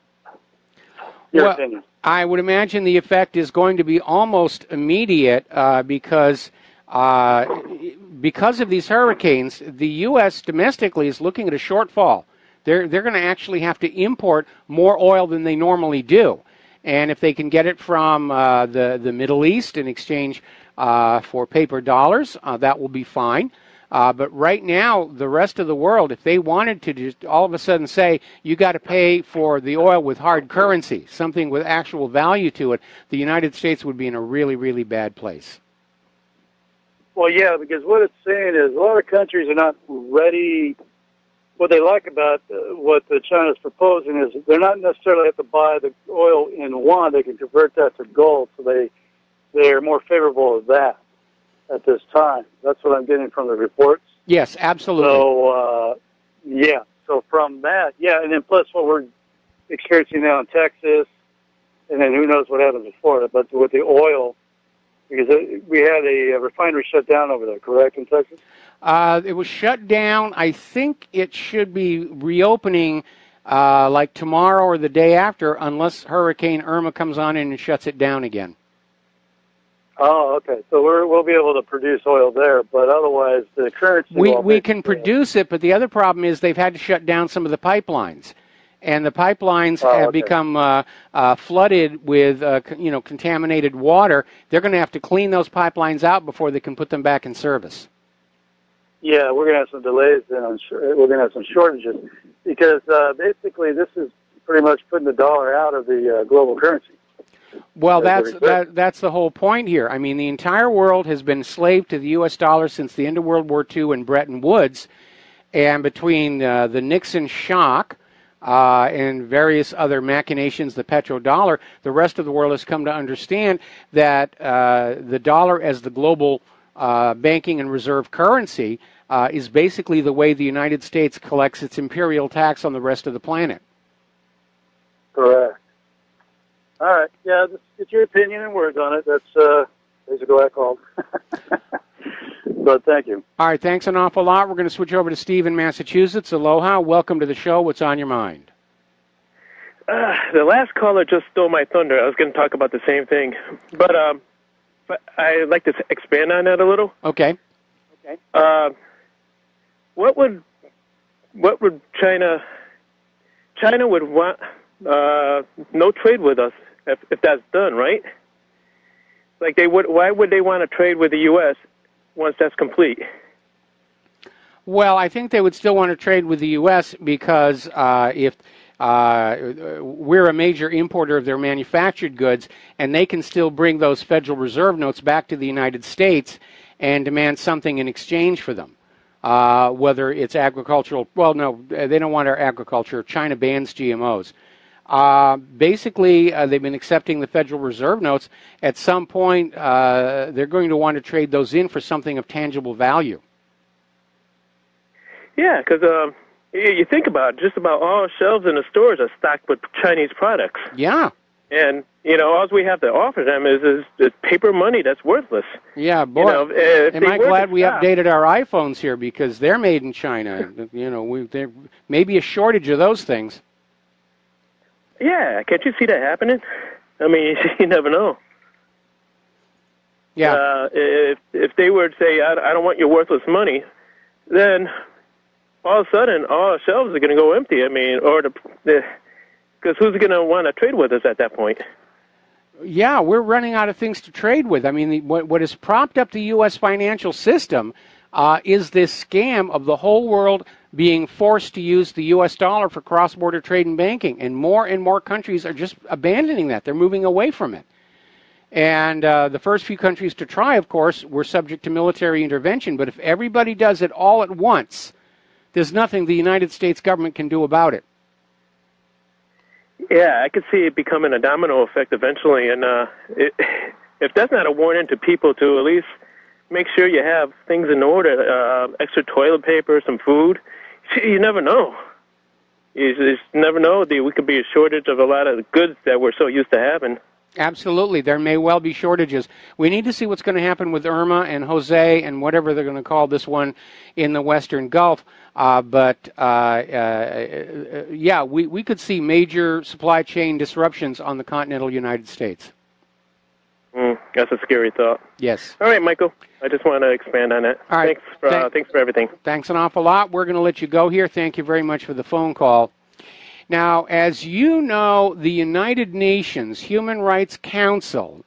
Your opinion. I would imagine the effect is going to be almost immediate because of these hurricanes. The U.S. domestically is looking at a shortfall. They're going to actually have to import more oil than they normally do. And if they can get it from the Middle East in exchange for paper dollars, that will be fine. But right now, the rest of the world, if they wanted to just all of a sudden say, you got to pay for the oil with hard currency, something with actual value to it, the United States would be in a really, really bad place. Well, yeah, because what it's saying is a lot of countries are not ready. What they like about what China's proposing is they're not necessarily have to buy the oil in yuan. They can convert that to gold, so they're more favorable of that at this time. That's what I'm getting from the reports. Yes, absolutely. So, yeah. So from that, yeah, and then plus what we're experiencing now in Texas, and then who knows what happens in Florida, but with the oil, because we had a refinery shut down over there, correct, in Texas? It was shut down. I think it should be reopening like tomorrow or the day after, unless Hurricane Irma comes on in and shuts it down again. Oh, okay. So we'll be able to produce oil there, but otherwise the currency... We can produce it, but the other problem is they've had to shut down some of the pipelines. And the pipelines have become flooded with contaminated water. They're going to have to clean those pipelines out before they can put them back in service. Yeah, we're going to have some delays, and we're going to have some shortages, because basically this is pretty much putting the dollar out of the global currency. Well, that's the whole point here. I mean, the entire world has been slave to the U.S. dollar since the end of World War II and Bretton Woods, and between the Nixon shock and various other machinations, the petrodollar, the rest of the world has come to understand that the dollar as the global banking and reserve currency is basically the way the United States collects its imperial tax on the rest of the planet. Correct. All right. Yeah, just get your opinion and words on it. That's basically what I called. But thank you. All right. Thanks an awful lot. We're going to switch over to Steve in Massachusetts. Aloha. Welcome to the show. What's on your mind? The last caller just stole my thunder. I was going to talk about the same thing. But I'd like to expand on that a little. Okay. What would China would want no trade with us if that's done, right? Like why would they want to trade with the U.S. once that's complete? Well, I think they would still want to trade with the U.S. because if we're a major importer of their manufactured goods, and they can still bring those Federal Reserve notes back to the United States and demand something in exchange for them. Whether it's agricultural, well, no, they don't want our agriculture. China bans GMOs. Basically, they've been accepting the Federal Reserve notes. At some point, they're going to want to trade those in for something of tangible value. Yeah, because you think about it, just about all shelves in the stores are stocked with Chinese products. Yeah. And, all we have to offer them is paper money that's worthless. Yeah, boy. Am I glad we updated our iPhones here, because they're made in China. There may be a shortage of those things. Yeah, can't you see that happening? I mean, you never know. Yeah. If they were to say, I don't want your worthless money, then all of a sudden, all our shelves are going to go empty. I mean, because who's going to want to trade with us at that point? Yeah, we're running out of things to trade with. I mean, what has propped up the U.S. financial system is this scam of the whole world being forced to use the U.S. dollar for cross-border trade and banking. And more countries are just abandoning that. They're moving away from it. And the first few countries to try, of course, were subject to military intervention. But if everybody does it all at once, there's nothing the United States government can do about it. Yeah, I could see it becoming a domino effect eventually. And if that's not a warning to people to at least make sure you have things in order, extra toilet paper, some food, you never know. You just never know. We could be a shortage of a lot of goods that we're so used to having. Absolutely. There may well be shortages. We need to see what's going to happen with Irma and Jose and whatever they're going to call this one in the Western Gulf. Yeah, we could see major supply chain disruptions on the continental United States. That's a scary thought. Yes. All right, Michael. I just want to expand on it. All right. Thanks for everything. Thanks an awful lot. We're going to let you go here. Thank you very much for the phone call. Now, as you know, the United Nations Human Rights Council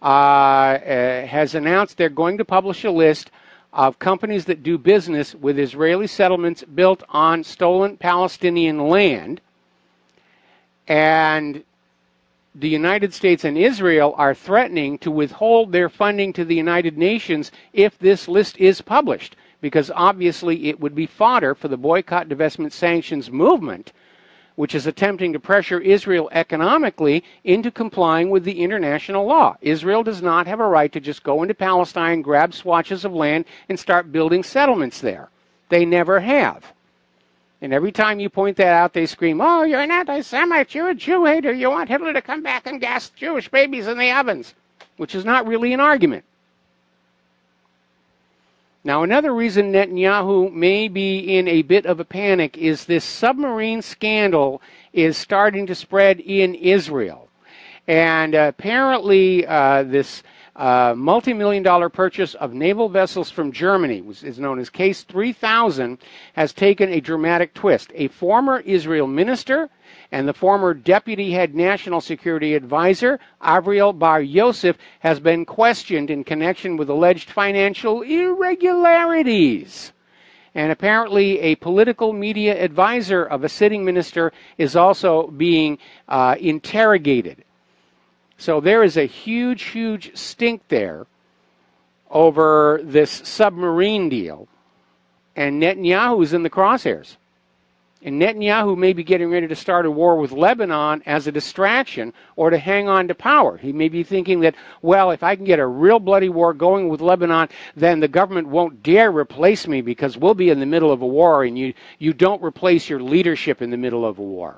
has announced they're going to publish a list of companies that do business with Israeli settlements built on stolen Palestinian land. And the United States and Israel are threatening to withhold their funding to the United Nations if this list is published, because obviously it would be fodder for the boycott, divestment, sanctions movement, which is attempting to pressure Israel economically into complying with the international law. Israel does not have a right to just go into Palestine, grab swatches of land, and start building settlements there. They never have. And every time you point that out, they scream, "Oh, you're an anti-Semite, you're a Jew hater, you want Hitler to come back and gas Jewish babies in the ovens," which is not really an argument. Now, another reason Netanyahu may be in a bit of a panic is this submarine scandal is starting to spread in Israel. And apparently this multi-million-dollar purchase of naval vessels from Germany, which is known as Case 3000, has taken a dramatic twist. A former Israel minister and the former deputy head national security advisor, Avriel Bar Yosef, has been questioned in connection with alleged financial irregularities. And apparently a political media advisor of a sitting minister is also being interrogated. So there is a huge, huge stink there over this submarine deal. And Netanyahu is in the crosshairs. And Netanyahu may be getting ready to start a war with Lebanon as a distraction or to hang on to power. He may be thinking that, well, if I can get a real bloody war going with Lebanon, then the government won't dare replace me because we'll be in the middle of a war, and you don't replace your leadership in the middle of a war.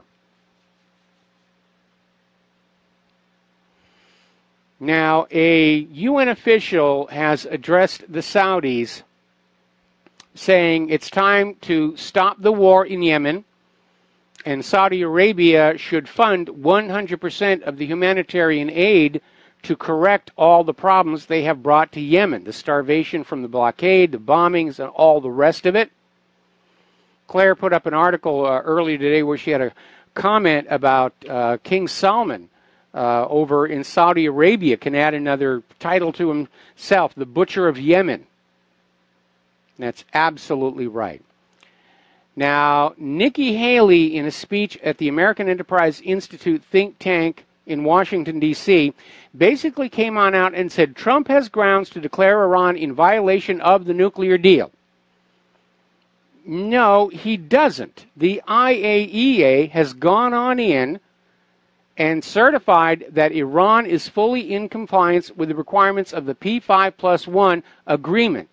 Now, a UN official has addressed the Saudis saying it's time to stop the war in Yemen, and Saudi Arabia should fund 100% of the humanitarian aid to correct all the problems they have brought to Yemen, the starvation from the blockade, the bombings, and all the rest of it. Claire put up an article earlier today where she had a comment about King Salman over in Saudi Arabia can add another title to himself, the Butcher of Yemen. That's absolutely right. Now, Nikki Haley, in a speech at the American Enterprise Institute think tank in Washington, D.C., basically came on out and said Trump has grounds to declare Iran in violation of the nuclear deal. No, he doesn't. The IAEA has gone on in and certified that Iran is fully in compliance with the requirements of the P5+1 agreement.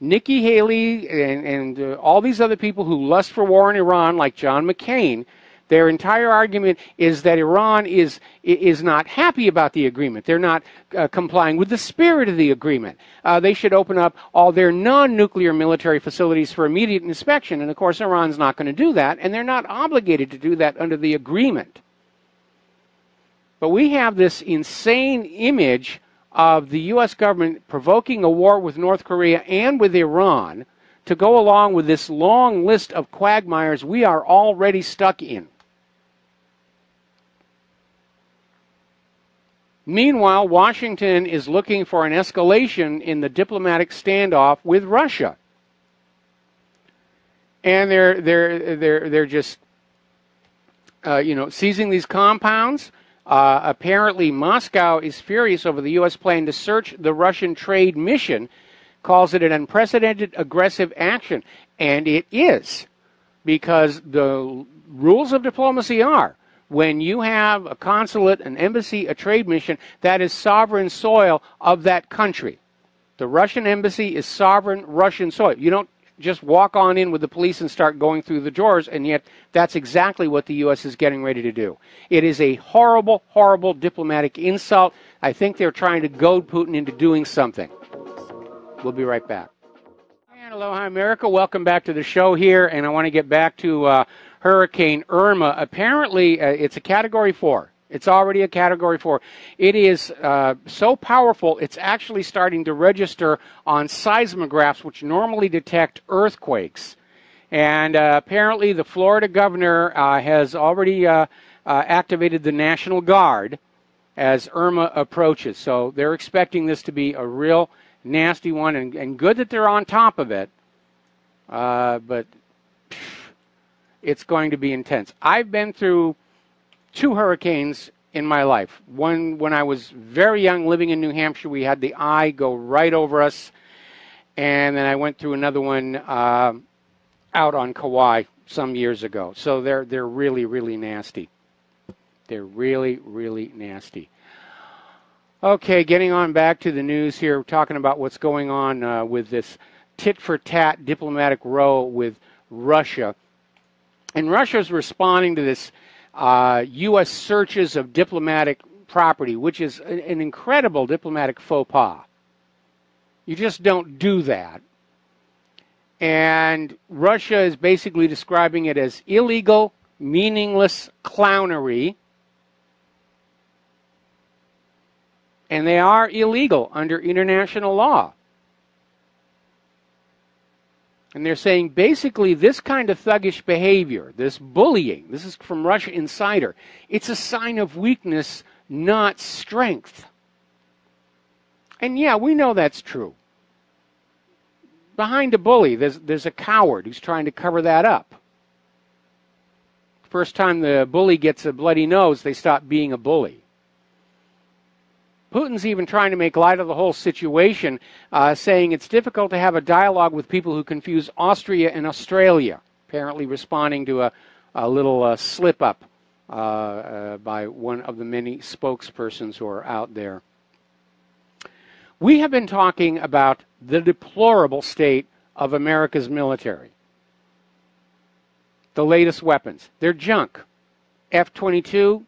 Nikki Haley and all these other people who lust for war in Iran, like John McCain, their entire argument is that Iran is not happy about the agreement. They're not complying with the spirit of the agreement. They should open up all their non-nuclear military facilities for immediate inspection. And, of course, Iran's not going to do that, and they're not obligated to do that under the agreement. But we have this insane image of the U.S. government provoking a war with North Korea and with Iran to go along with this long list of quagmires we are already stuck in. Meanwhile, Washington is looking for an escalation in the diplomatic standoff with Russia. And they're just seizing these compounds. Apparently, Moscow is furious over the U.S. plan to search the Russian trade mission, calls it an unprecedented aggressive action. And it is, because the rules of diplomacy are, when you have a consulate, an embassy, a trade mission, that is sovereign soil of that country. The Russian embassy is sovereign Russian soil. You don't just walk on in with the police and start going through the drawers, and yet that's exactly what the U.S. is getting ready to do. It is a horrible, horrible diplomatic insult. I think they're trying to goad Putin into doing something. We'll be right back. And aloha, America. Welcome back to the show here, and I want to get back to Hurricane Irma. Apparently, it's a Category 4. It's already a Category 4. It is so powerful, it's actually starting to register on seismographs, which normally detect earthquakes. And apparently the Florida governor has already activated the National Guard as Irma approaches. So they're expecting this to be a real nasty one, and good that they're on top of it. But it's going to be intense. I've been through 2 hurricanes in my life. One when I was very young, living in New Hampshire. We had the eye go right over us. And then I went through another one out on Kauai some years ago. So they're really, really nasty. They're really, really nasty. Okay, getting on back to the news here, talking about what's going on with this tit-for-tat diplomatic row with Russia. And Russia's responding to this U.S. searches of diplomatic property, which is an incredible diplomatic faux pas. You just don't do that. And Russia is basically describing it as illegal, meaningless clownery. And they are illegal under international law. And they're saying basically this kind of thuggish behavior, this bullying, this is from Russia Insider, it's a sign of weakness, not strength. And yeah, we know that's true. Behind a bully, there's a coward who's trying to cover that up. First time the bully gets a bloody nose, they stop being a bully. Putin's even trying to make light of the whole situation, saying it's difficult to have a dialogue with people who confuse Austria and Australia, apparently responding to a little slip-up by one of the many spokespersons who are out there. We have been talking about the deplorable state of America's military. The latest weapons. They're junk. F-22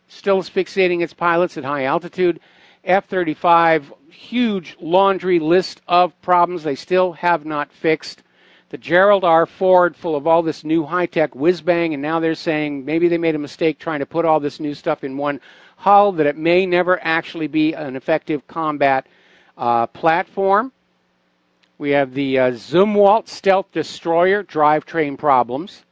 still asphyxiating its pilots at high altitude. F-35, huge laundry list of problems they still have not fixed. The Gerald R. Ford, full of all this new high-tech whiz-bang, and now they're saying maybe they made a mistake trying to put all this new stuff in one hull, that it may never actually be an effective combat platform. We have the Zumwalt stealth destroyer, drivetrain problems.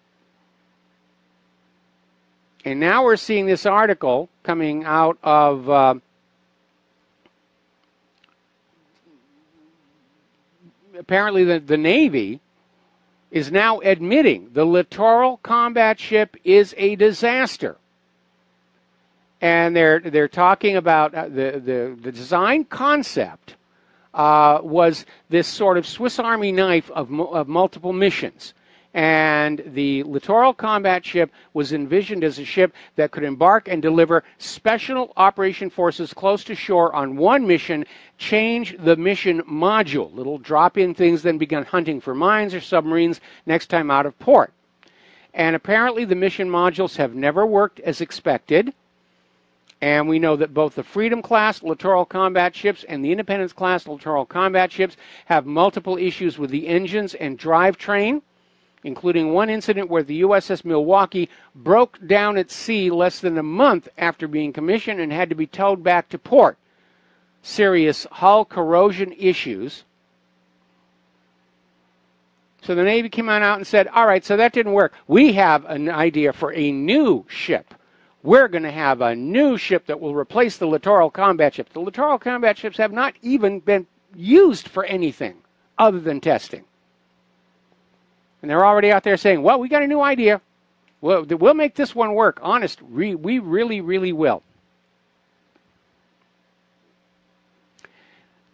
And now we're seeing this article coming out of apparently the Navy is now admitting the littoral combat ship is a disaster. And they're talking about the design concept was this sort of Swiss Army knife of multiple missions. And the littoral combat ship was envisioned as a ship that could embark and deliver special operation forces close to shore on one mission, change the mission module. Little drop-in things, then begun hunting for mines or submarines next time out of port. And apparently the mission modules have never worked as expected. And we know that both the Freedom-class littoral combat ships and the Independence-class littoral combat ships have multiple issues with the engines and drivetrain, including one incident where the USS Milwaukee broke down at sea less than a month after being commissioned and had to be towed back to port. Serious hull corrosion issues. So the Navy came on out and said, all right, so that didn't work. We have an idea for a new ship. We're going to have a new ship that will replace the littoral combat ships. The littoral combat ships have not even been used for anything other than testing. And they're already out there saying, well, we got a new idea. We'll make this one work. Honest, we really, really will.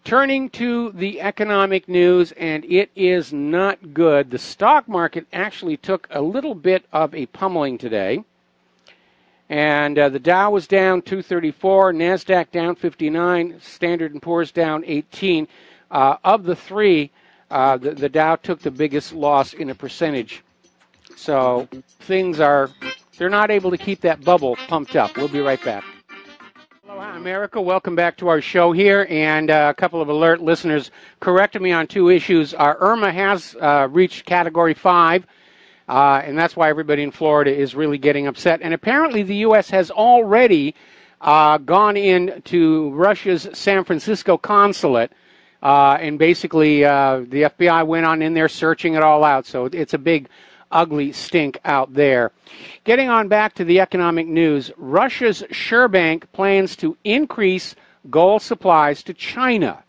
Turning to the economic news, and it is not good. The stock market actually took a little bit of a pummeling today. And the Dow was down 234, NASDAQ down 59, Standard & Poor's down 18. Of the three, the Dow took the biggest loss in a percentage. So they're not able to keep that bubble pumped up. We'll be right back. Aloha, America. Welcome back to our show here. And a couple of alert listeners corrected me on two issues. Irma has reached Category 5. And that's why everybody in Florida is really getting upset. And apparently the U.S. has already gone into Russia's San Francisco consulate. And basically the FBI went on in there searching it all out. So it's a big, ugly stink out there. Getting on back to the economic news, Russia's Sberbank plans to increase gold supplies to China.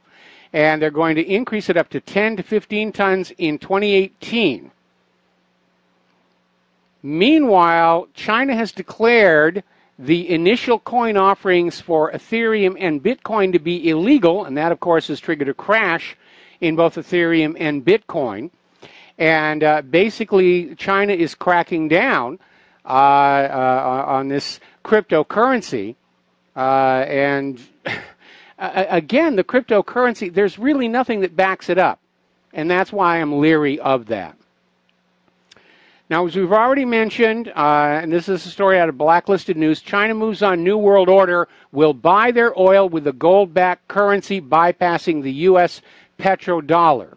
And they're going to increase it up to 10 to 15 tons in 2018. Meanwhile, China has declared the initial coin offerings for Ethereum and Bitcoin to be illegal, and that, of course, has triggered a crash in both Ethereum and Bitcoin. And basically, China is cracking down on this cryptocurrency. And again, the cryptocurrency, there's really nothing that backs it up. And that's why I'm leery of that. Now, as we've already mentioned, and this is a story out of Blacklisted News, China moves on New World Order, will buy their oil with a gold-backed currency, bypassing the U.S. petrodollar.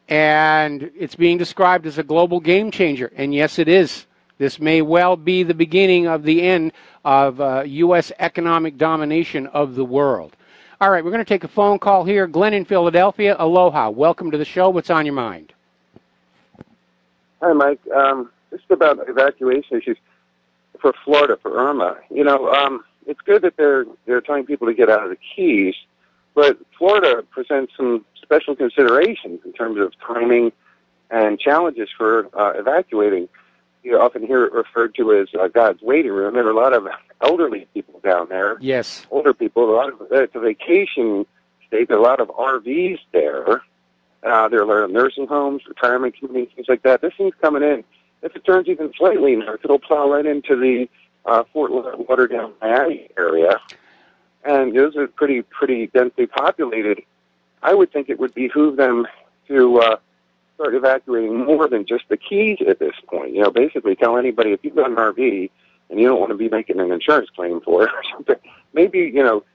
And it's being described as a global game changer. And yes, it is. This may well be the beginning of the end of U.S. economic domination of the world. All right, we're going to take a phone call here. Glenn in Philadelphia. Aloha. Welcome to the show. What's on your mind? Hi, Mike. Just about evacuation issues for Florida, for Irma. You know, it's good that they're telling people to get out of the Keys, but Florida presents some special considerations in terms of timing and challenges for evacuating. You often hear it referred to as God's waiting room. There are a lot of elderly people down there. Yes. Older people. It's a vacation state. There are a lot of RVs there. There are a lot of nursing homes, retirement communities, things like that. This thing's coming in. If it turns even slightly north, it'll plow right into the Fort Lauderdale, Miami area. And those are pretty densely populated. I would think it would behoove them to start evacuating more than just the Keys at this point. You know, basically tell anybody, if you've got an RV and you don't want to be making an insurance claim for it or something, maybe, you know,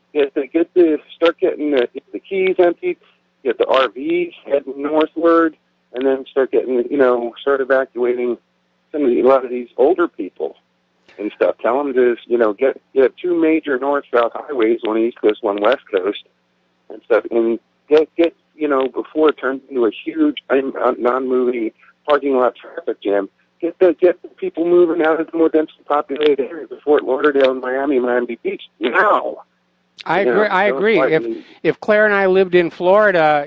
start getting the Keys emptied, get the RVs heading northward, and then start evacuating a lot of these older people and stuff. Tell them to, get two major north-south highways, one east coast, one west coast, and stuff, and get before it turns into a huge non-moving parking lot traffic jam. Get the people moving out of the more densely populated areas of Fort Lauderdale and Miami Beach now. I agree. If Claire and I lived in Florida,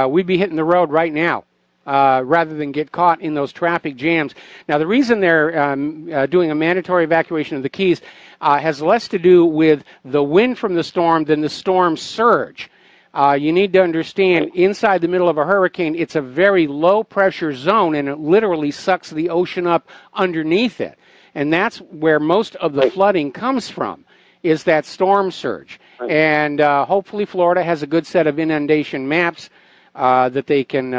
we'd be hitting the road right now, rather than get caught in those traffic jams. Now, the reason they're doing a mandatory evacuation of the Keys has less to do with the wind from the storm than the storm surge. You need to understand, inside the middle of a hurricane, it's a very low-pressure zone, and it literally sucks the ocean up underneath it. And that's where most of the flooding comes from, is that storm surge. And hopefully Florida has a good set of inundation maps that they can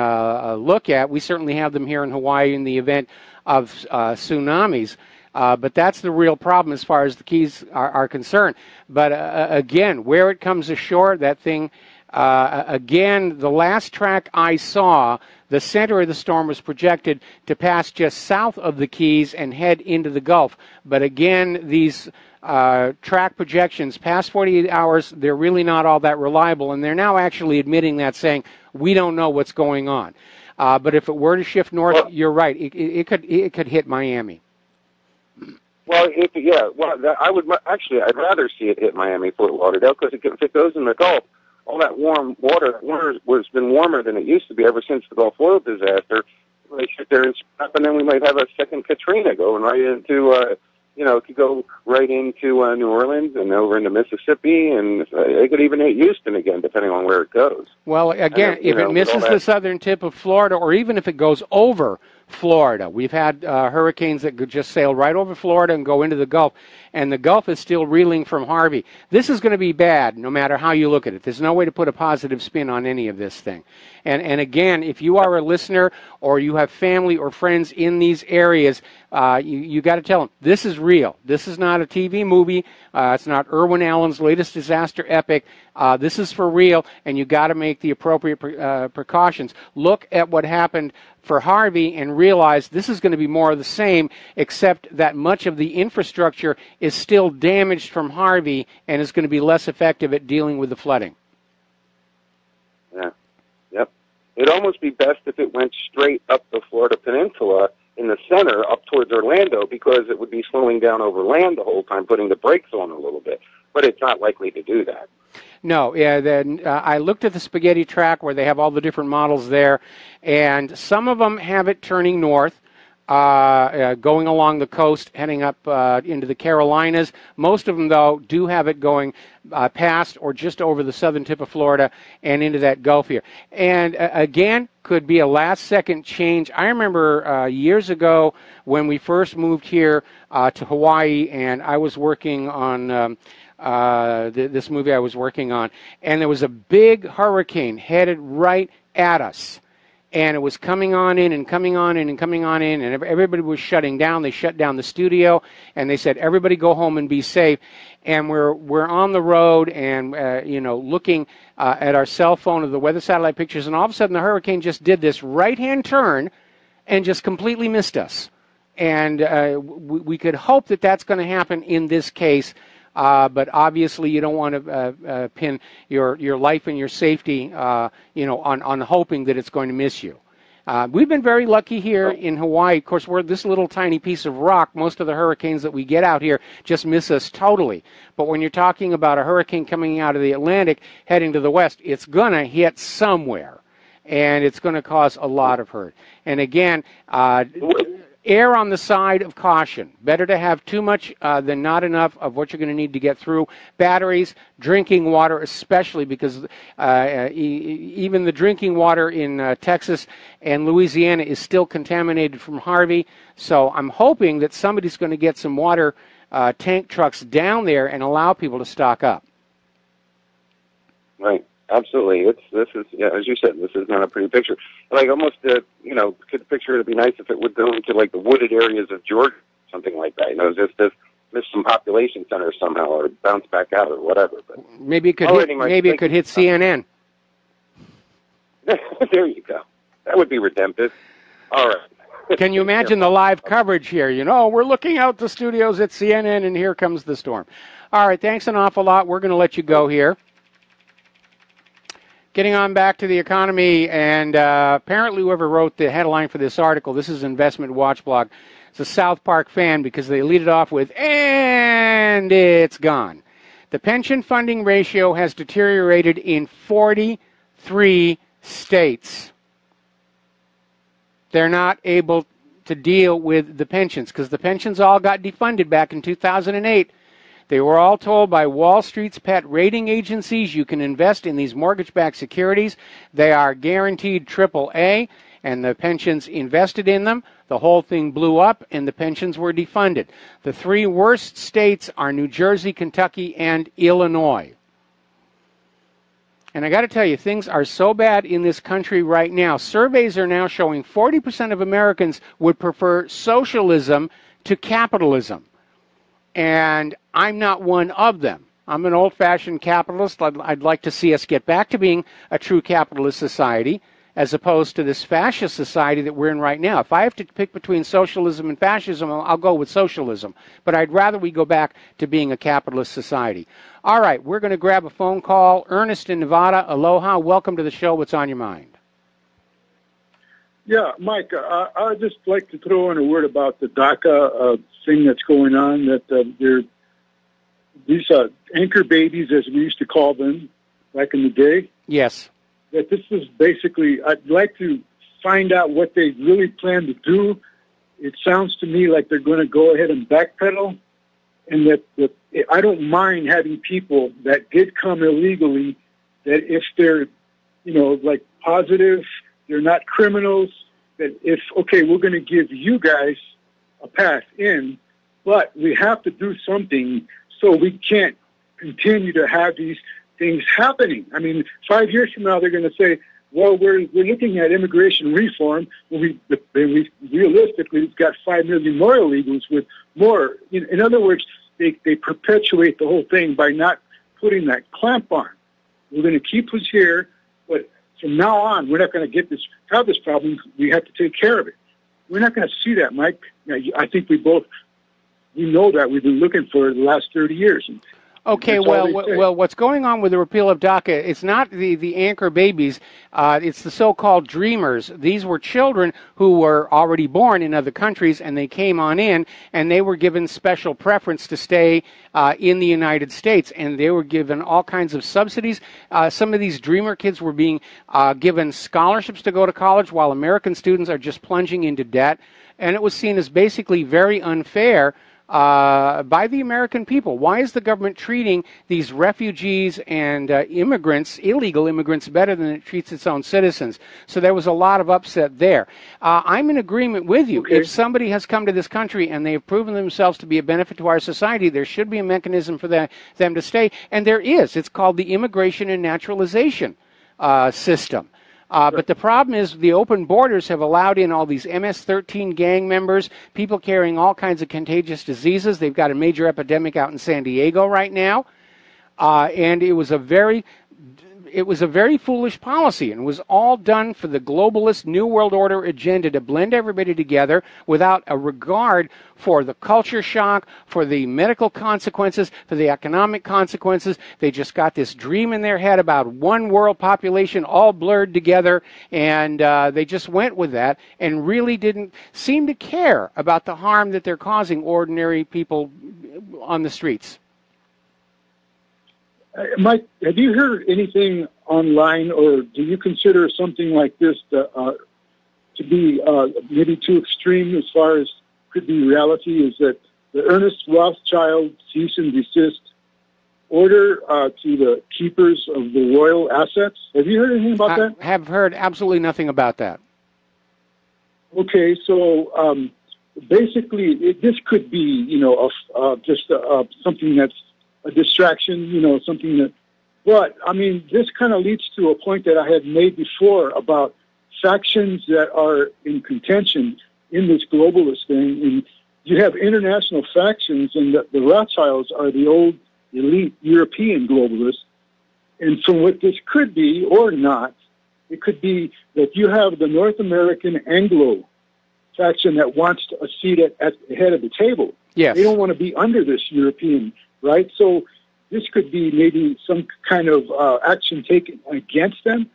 look at. We certainly have them here in Hawaii in the event of tsunamis. But that's the real problem as far as the Keys are concerned. But again, where it comes ashore, that thing, again, the last track I saw, the center of the storm was projected to pass just south of the Keys and head into the Gulf. But again, these track projections past 48 hours, they're really not all that reliable, and they're now actually admitting that, saying we don't know what's going on. But if it were to shift north, you're right, it could hit Miami. Well, I'd rather see it hit Miami, Fort Lauderdale, because if it goes in the Gulf, all that warm water has been warmer than it used to be ever since the Gulf oil disaster. They sit there and stop, and then we might have a second Katrina going right into it could go right into New Orleans and over into Mississippi, and it could even hit Houston again, depending on where it goes. Well, again, if it misses the southern tip of Florida, or even if it goes over Florida, we've had hurricanes that could just sail right over Florida and go into the Gulf, and the Gulf is still reeling from Harvey. This is going to be bad, no matter how you look at it. There's no way to put a positive spin on any of this thing. And again, if you are a listener or you have family or friends in these areas, you got to tell them, this is real. This is not a TV movie. It's not Irwin Allen's latest disaster epic. This is for real, and you got to make the appropriate precautions. Look at what happened for Harvey and realize this is going to be more of the same, except that much of the infrastructure is still damaged from Harvey and is going to be less effective at dealing with the flooding. Yeah. Yep. It'd almost be best if it went straight up the Florida Peninsula in the center up towards Orlando, because it would be slowing down over land the whole time, putting the brakes on a little bit. But it's not likely to do that. No, then I looked at the spaghetti track where they have all the different models there, and some of them have it turning north, going along the coast, heading up into the Carolinas. Most of them, though, do have it going past or just over the southern tip of Florida and into that Gulf here. And again, could be a last-second change. I remember years ago when we first moved here to Hawaii, and I was working on this movie I was working on, and there was a big hurricane headed right at us. And it was coming on in and coming on in and coming on in, and everybody was shutting down. They shut down the studio, and they said, everybody go home and be safe. And we're on the road and, looking at our cell phone of the weather satellite pictures, and all of a sudden the hurricane just did this right-hand turn and just completely missed us. And we could hope that that's going to happen in this case. But obviously, you don't want to pin your life and your safety, on hoping that it's going to miss you. We've been very lucky here in Hawaii. Of course, we're this little tiny piece of rock. Most of the hurricanes that we get out here just miss us totally. But when you're talking about a hurricane coming out of the Atlantic heading to the west, it's going to hit somewhere, and it's going to cause a lot of hurt. And again, err on the side of caution. Better to have too much than not enough of what you're going to need to get through. Batteries, drinking water especially, because even the drinking water in Texas and Louisiana is still contaminated from Harvey. So I'm hoping that somebody's going to get some water tank trucks down there and allow people to stock up. Right. Absolutely. This is as you said, this is not a pretty picture. Like almost, could picture it'd be nice if it would go into like the wooded areas of Georgia, something like that. Just miss some population centers somehow, or bounce back out, or whatever. But maybe it could it could hit CNN. There you go. That would be redemptive. All right. Can you imagine the live coverage here? We're looking out the studios at CNN, and here comes the storm. All right. Thanks an awful lot. We're going to let you go here. Getting on back to the economy, and apparently whoever wrote the headline for this article, this is Investment Watch Blog, it's a South Park fan, because they lead it off with, and it's gone. The pension funding ratio has deteriorated in 43 states. They're not able to deal with the pensions, because the pensions all got defunded back in 2008. They were all told by Wall Street's pet rating agencies, you can invest in these mortgage-backed securities. They are guaranteed AAA, and the pensions invested in them. The whole thing blew up, and the pensions were defunded. The three worst states are New Jersey, Kentucky, and Illinois. And I got to tell you, things are so bad in this country right now. Surveys are now showing 40% of Americans would prefer socialism to capitalism. And I'm not one of them. I'm an old-fashioned capitalist. I'd like to see us get back to being a true capitalist society, as opposed to this fascist society that we're in right now. If I have to pick between socialism and fascism, I'll go with socialism. But I'd rather we go back to being a capitalist society. All right, we're going to grab a phone call. Ernest in Nevada, aloha. Welcome to the show. What's on your mind? Yeah, Mike, I'd just like to throw in a word about the DACA thing that's going on, that these anchor babies, as we used to call them back in the day. Yes. That this is basically, I'd like to find out what they really plan to do it sounds to me like they're going to go ahead and backpedal, and that I don't mind having people that did come illegally, that if they're, like positive, they're not criminals, that if, okay, we're going to give you guys a pass in, but we have to do something so we can't continue to have these things happening. I mean, 5 years from now, they're going to say, well, we're looking at immigration reform. We realistically, we've got 5 million more illegals with more. In other words, they perpetuate the whole thing by not putting that clamp on. We're going to keep us here, but from now on, we're not going to have this problem. We have to take care of it. We're not going to see that, Mike. I think we know that. We've been looking for the last 30 years. Okay, well, what's going on with the repeal of DACA, it's not the anchor babies, it's the so-called dreamers. These were children who were already born in other countries, and they came on in, and they were given special preference to stay in the United States, and they were given all kinds of subsidies. Some of these dreamer kids were being given scholarships to go to college, while American students are just plunging into debt, and it was seen as basically very unfair by the American people. Why is the government treating these refugees and immigrants, illegal immigrants, better than it treats its own citizens? So there was a lot of upset there. I'm in agreement with you. Okay. If somebody has come to this country and they have proven themselves to be a benefit to our society, there should be a mechanism for them to stay, and there is. It's called the Immigration and Naturalization System. But the problem is the open borders have allowed in all these MS-13 gang members, people carrying all kinds of contagious diseases. They've got a major epidemic out in San Diego right now. And it was a very foolish policy, and it was all done for the globalist New World Order agenda to blend everybody together without a regard for the culture shock, for the medical consequences, for the economic consequences. They just got this dream in their head about one world population all blurred together, and they just went with that and really didn't seem to care about the harm that they're causing ordinary people on the streets. Mike, have you heard anything online, or do you consider something like this to be maybe too extreme as far as could be reality? Is that the Ernest Rothschild cease and desist order to the keepers of the royal assets? Have you heard anything about that? I have heard absolutely nothing about that. Okay, so basically, this could be, just something that's a distraction, something that, but I mean, this kind of leads to a point that I had made before about factions that are in contention in this globalist thing. And you have international factions, and the Rothschilds are the old elite European globalists. And so what this could be, or not, it could be that you have the North American Anglo faction that wants a seat at the head of the table. Yes. They don't want to be under this European, right? So this could be maybe some kind of action taken against them,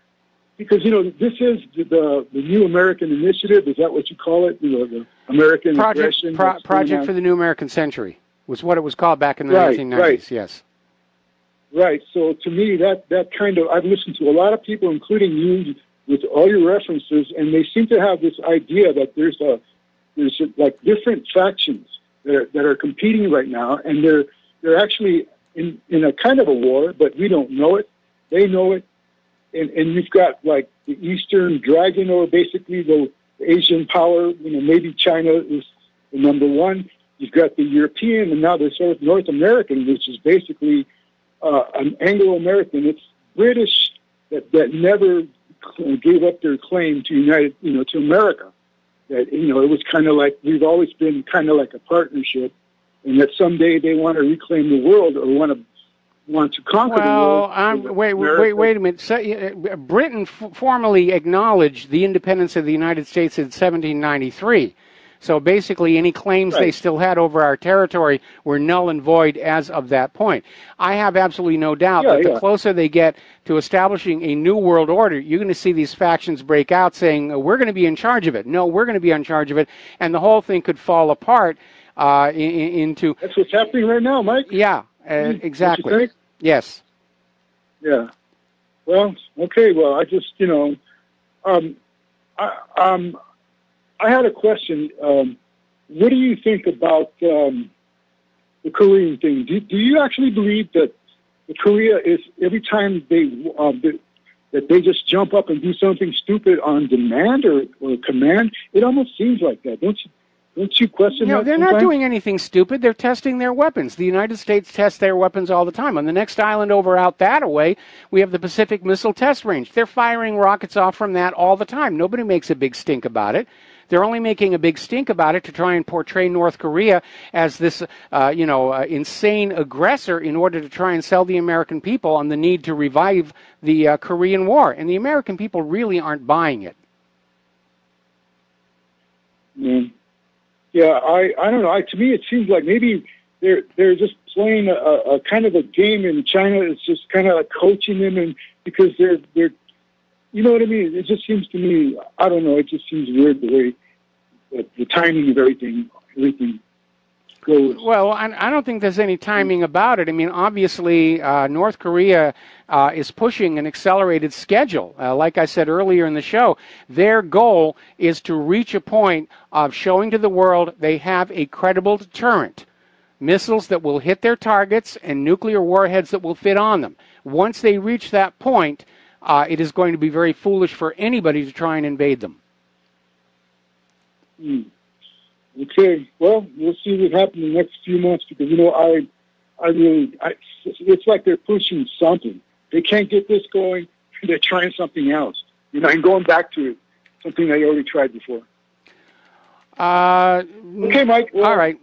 because this is the new American initiative. Is that what you call it? The American Project for the New American Century was what it was called back in the 1990s. Right. Yes. Right. So to me, that kind of, I've listened to a lot of people, including you, with all your references, and they seem to have this idea that there's like different factions that are competing right now, and they're actually in a kind of a war, but we don't know it. They know it. And you've got like the Eastern Dragon, or basically the Asian power, maybe China is the number one. You've got the European, and now there's North American, which is basically an Anglo-American. It's British that never gave up their claim to to America. That, it was kind of like, we've always been kind of like a partnership, and that someday they want to reclaim the world, or want to conquer the world. Wait a minute. So, Britain formally acknowledged the independence of the United States in 1793. So basically, any claims they still had over our territory were null and void as of that point. I have absolutely no doubt that the closer they get to establishing a new world order, you're going to see these factions break out saying, we're going to be in charge of it. No, we're going to be in charge of it. And the whole thing could fall apart into... That's what's happening right now, Mike. Yeah, exactly. Yes. Yeah. Well, okay. Well, I just, I had a question. what do you think about the Korean thing? Do you actually believe that Korea is every time that they just jump up and do something stupid on demand or command? It almost seems like that. Don't you question that? No, they're sometimes? not doing anything stupid. They're testing their weapons. The United States tests their weapons all the time. On the next island over out that way, we have the Pacific Missile Test Range. They're firing rockets off from that all the time. Nobody makes a big stink about it. They're only making a big stink about it to try and portray North Korea as this, insane aggressor in order to try and sell the American people on the need to revive the Korean War. And the American people really aren't buying it. Yeah, I don't know. To me, it seems like maybe they're just playing a kind of a game, and China is just kind of like coaching them, and because they're you know what I mean? It just seems to me, I don't know, it just seems weird the way the timing of everything goes. Well, I don't think there's any timing about it. I mean, obviously, North Korea is pushing an accelerated schedule. Like I said earlier in the show, their goal is to reach a point of showing to the world they have a credible deterrent. Missiles that will hit their targets and nuclear warheads that will fit on them. Once they reach that point, it is going to be very foolish for anybody to try and invade them. Okay, well, we'll see what happens in the next few months because, it's like they're pushing something. They can't get this going, they're trying something else. And going back to it, something they already tried before. Okay, Mike. Well, all right.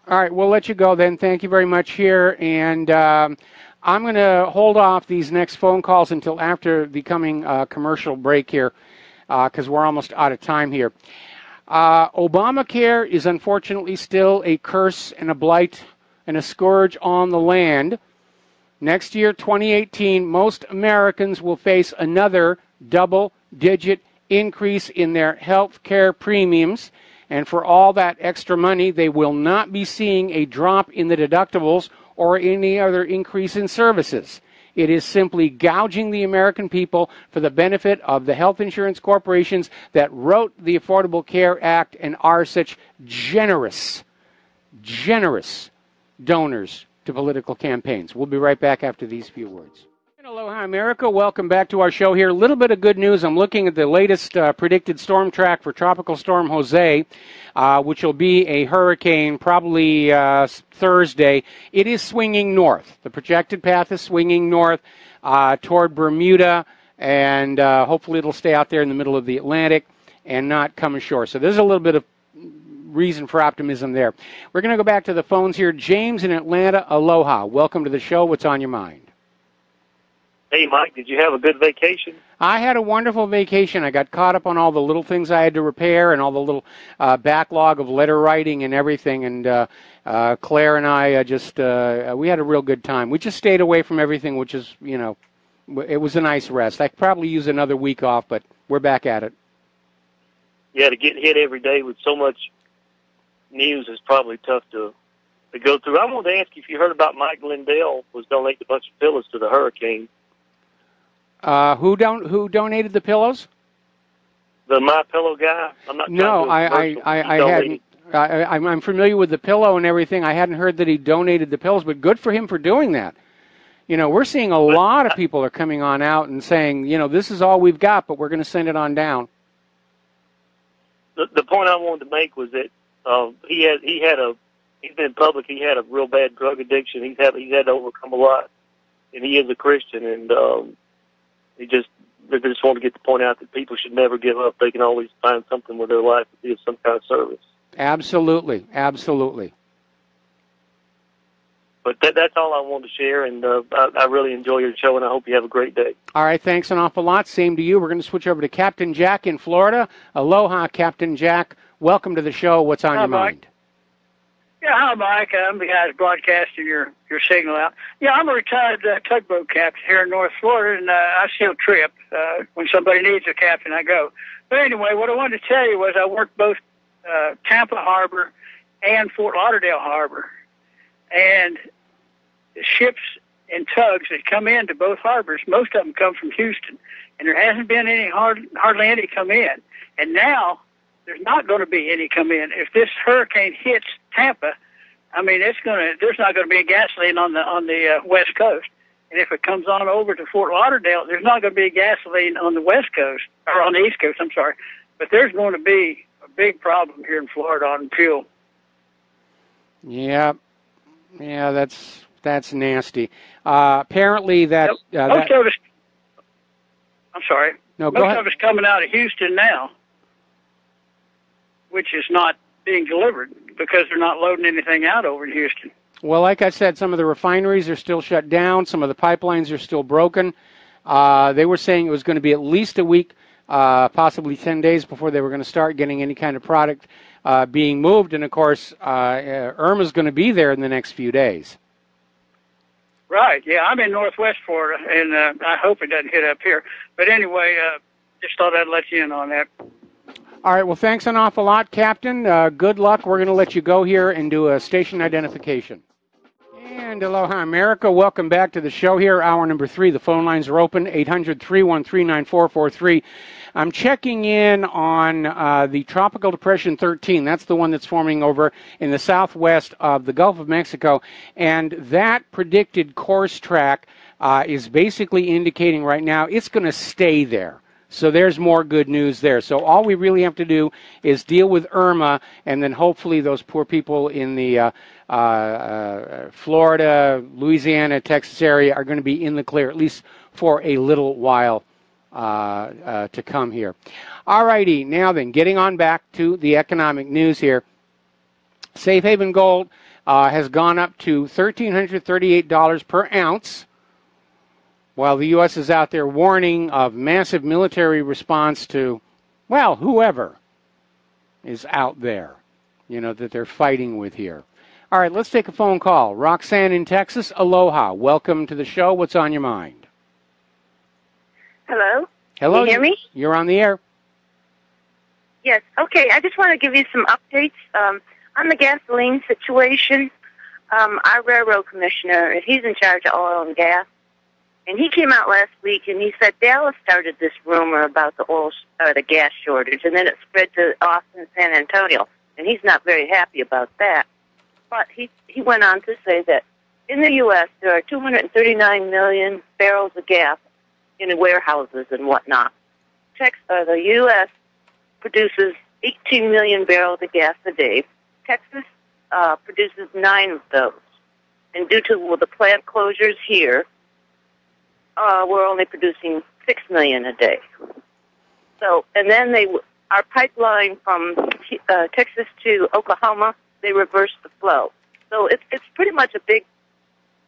All right, we'll let you go then. Thank you very much here. And I'm going to hold off these next phone calls until after the coming commercial break here because we're almost out of time here. Obamacare is unfortunately still a curse and a blight and a scourge on the land. Next year, 2018, most Americans will face another double-digit increase in their health care premiums. And for all that extra money, they will not be seeing a drop in the deductibles or any other increase in services. It is simply gouging the American people for the benefit of the health insurance corporations that wrote the Affordable Care Act and are such generous donors to political campaigns. We'll be right back after these few words. Aloha, America. Welcome back to our show here. A little bit of good news. I'm looking at the latest predicted storm track for Tropical Storm Jose, which will be a hurricane probably Thursday. It is swinging north. The projected path is swinging north toward Bermuda, and hopefully it'll stay out there in the middle of the Atlantic and not come ashore. So there's a little bit of reason for optimism there. We're going to go back to the phones here. James in Atlanta, aloha. Welcome to the show. What's on your mind? Hey, Mike, did you have a good vacation? I had a wonderful vacation. I got caught up on all the little things I had to repair and all the little backlog of letter writing and everything. And Claire and I we had a real good time. We just stayed away from everything, which is, it was a nice rest. I could probably use another week off, but we're back at it. Yeah, to get hit every day with so much news is probably tough to go through. I wanted to ask you if you heard about Mike Lindell was donating a bunch of pillows to the hurricane. Who donated the pillows? The My Pillow guy. No, I hadn't. I'm familiar with the pillow and everything. I hadn't heard that he donated the pillows, but good for him for doing that. We're seeing a lot of people are coming on out and saying, this is all we've got, but we're going to send it on down. The point I wanted to make was that he's been public. He had a real bad drug addiction. He's had to overcome a lot, and he is a Christian, and they just want to get the point out that people should never give up. They can always find something with their life to be of some kind of service. Absolutely. But that's all I wanted to share, and I really enjoy your show, and I hope you have a great day. All right, thanks an awful lot. Same to you. We're going to switch over to Captain Jack in Florida. Aloha, Captain Jack. Welcome to the show. What's on your mind? Yeah, hi, Mike. I'm the guy broadcasting your signal out. Yeah, I'm a retired tugboat captain here in North Florida, and I still trip. When somebody needs a captain, I go. But anyway, what I wanted to tell you was I worked both Tampa Harbor and Fort Lauderdale Harbor. And the ships and tugs that come into both harbors, most of them come from Houston. And there hasn't been hardly any come in. And now there's not going to be any come in. If this hurricane hits Tampa, I mean, there's not going to be gasoline on the West Coast. And if it comes on over to Fort Lauderdale, there's not going to be gasoline on the West Coast, or on the East Coast, I'm sorry. But there's going to be a big problem here in Florida on fuel. Yeah, that's nasty. Apparently that... Most of us... I'm sorry. No, go ahead. Most of it's coming out of Houston now, which is not being delivered because they're not loading anything out over in Houston. Well, like I said, some of the refineries are still shut down. Some of the pipelines are still broken. They were saying it was going to be at least a week, possibly 10 days before they were going to start getting any kind of product being moved. And, of course, Irma's going to be there in the next few days. Right, yeah. I'm in Northwest Florida, and I hope it doesn't hit up here. But anyway, just thought I'd let you in on that. All right, well, thanks an awful lot, Captain. Good luck. We're going to let you go here and do a station identification. And aloha, America. Welcome back to the show here, hour number 3. The phone lines are open, 800-313-9443. I'm checking in on the Tropical Depression 13. That's the one that's forming over in the southwest of the Gulf of Mexico. And that predicted course track is basically indicating right now it's going to stay there. So there's more good news there. So all we really have to do is deal with Irma, and then hopefully those poor people in the Florida, Louisiana, Texas area are going to be in the clear, at least for a little while to come here. All righty, now then, getting on back to the economic news here. Safe Haven Gold has gone up to $1,338 per ounce, while the U.S. is out there warning of massive military response to, well, whoever is out there, that they're fighting with here. All right, let's take a phone call. Roxanne in Texas, aloha. Welcome to the show. What's on your mind? Hello? Hello. Can you hear me? You're on the air. Yes. Okay, I just want to give you some updates on the gasoline situation. Our railroad commissioner, he's in charge of oil and gas, and he came out last week and he said Dallas started this rumor about the gas shortage, and then it spread to Austin, San Antonio, and he's not very happy about that. But he went on to say that in the U.S. there are 239 million barrels of gas in warehouses and whatnot. The U.S. produces 18 million barrels of gas a day. Texas produces 9 of those. And due to the plant closures here, we're only producing 6 million a day. So, and then our pipeline from Texas to Oklahoma, they reverse the flow. So it's pretty much a big,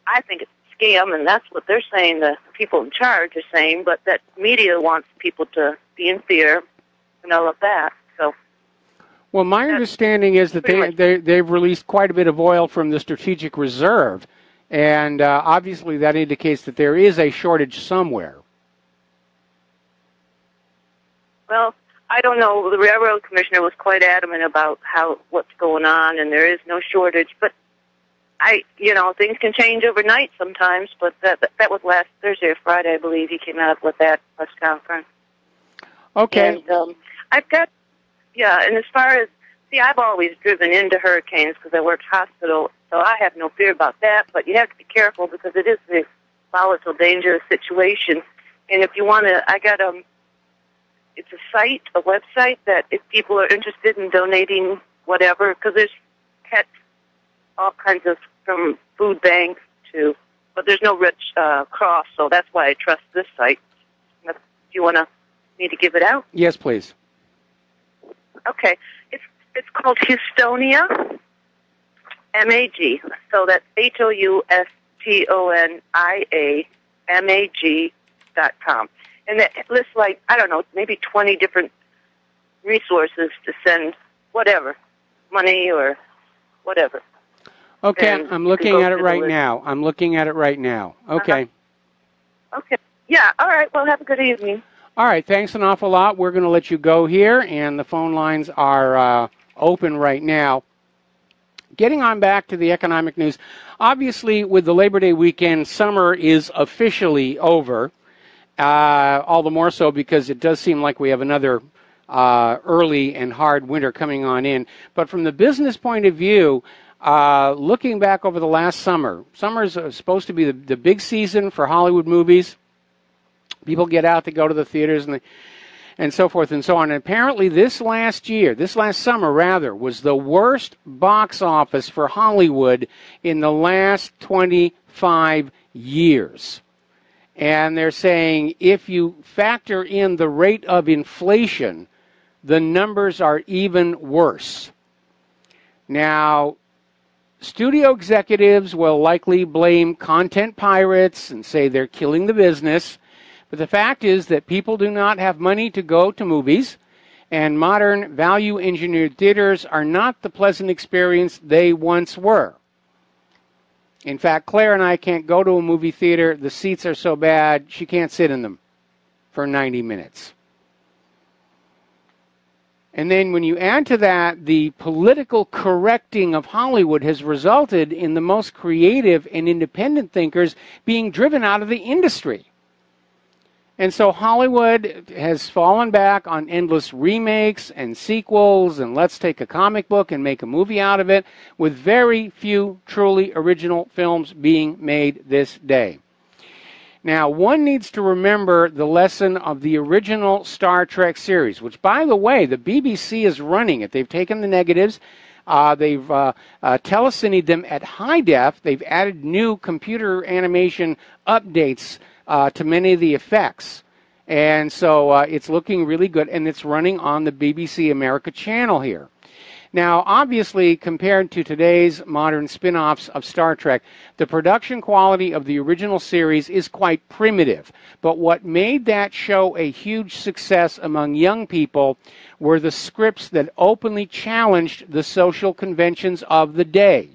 I think it's a scam, and that's what they're saying, the people in charge are saying, but that media wants people to be in fear and all of that. So. Well, my understanding is that they've released quite a bit of oil from the strategic reserve, and obviously that indicates that there is a shortage somewhere. Well, I don't know. The railroad commissioner was quite adamant about what's going on, and there is no shortage. But things can change overnight sometimes. But that was last Thursday or Friday, I believe. He came out with that press conference. Okay. And I've got, and as far as, I've always driven into hurricanes because I worked hospital, so I have no fear about that. But you have to be careful because it is a volatile, dangerous situation. And if you want to, I got it's a website that if people are interested in donating whatever, because there's pets, all kinds of, from food banks but there's no Red Cross, so that's why I trust this site. Do you want me to give it out? Yes, please. Okay. It's called Houstonia, MAG. So that's HOUSTONIAMAG.com. And that lists maybe 20 different resources to send whatever, money or whatever. Okay, and I'm looking at it right now. Okay. Okay. Yeah, all right. Well, have a good evening. All right, thanks an awful lot. We're going to let you go here, and the phone lines are open right now. Getting on back to the economic news, obviously with the Labor Day weekend, summer is officially over. All the more so because it does seem like we have another early and hard winter coming on in. But from the business point of view, looking back over the last summer, summer's supposed to be the big season for Hollywood movies. People get out to go to the theaters and so forth and so on. And apparently this last summer rather, was the worst box office for Hollywood in the last 25 years. And they're saying if you factor in the rate of inflation, the numbers are even worse. Now, studio executives will likely blame content pirates and say they're killing the business. But the fact is that people do not have money to go to movies, and modern value-engineered theaters are not the pleasant experience they once were. In fact, Claire and I can't go to a movie theater. The seats are so bad, she can't sit in them for 90 minutes. And then when you add to that, the political correcting of Hollywood has resulted in the most creative and independent thinkers being driven out of the industry. And so Hollywood has fallen back on endless remakes and sequels, and let's take a comic book and make a movie out of it, with very few truly original films being made this day. Now, one needs to remember the lesson of the original Star Trek series, which, by the way, the BBC is running it. They've taken the negatives. They've telecinied them at high def. They've added new computer animation updates to many of the effects. And so it's looking really good, and it's running on the BBC America channel here. Now, obviously, compared to today's modern spin-offs of Star Trek, the production quality of the original series is quite primitive. But what made that show a huge success among young people were the scripts that openly challenged the social conventions of the day.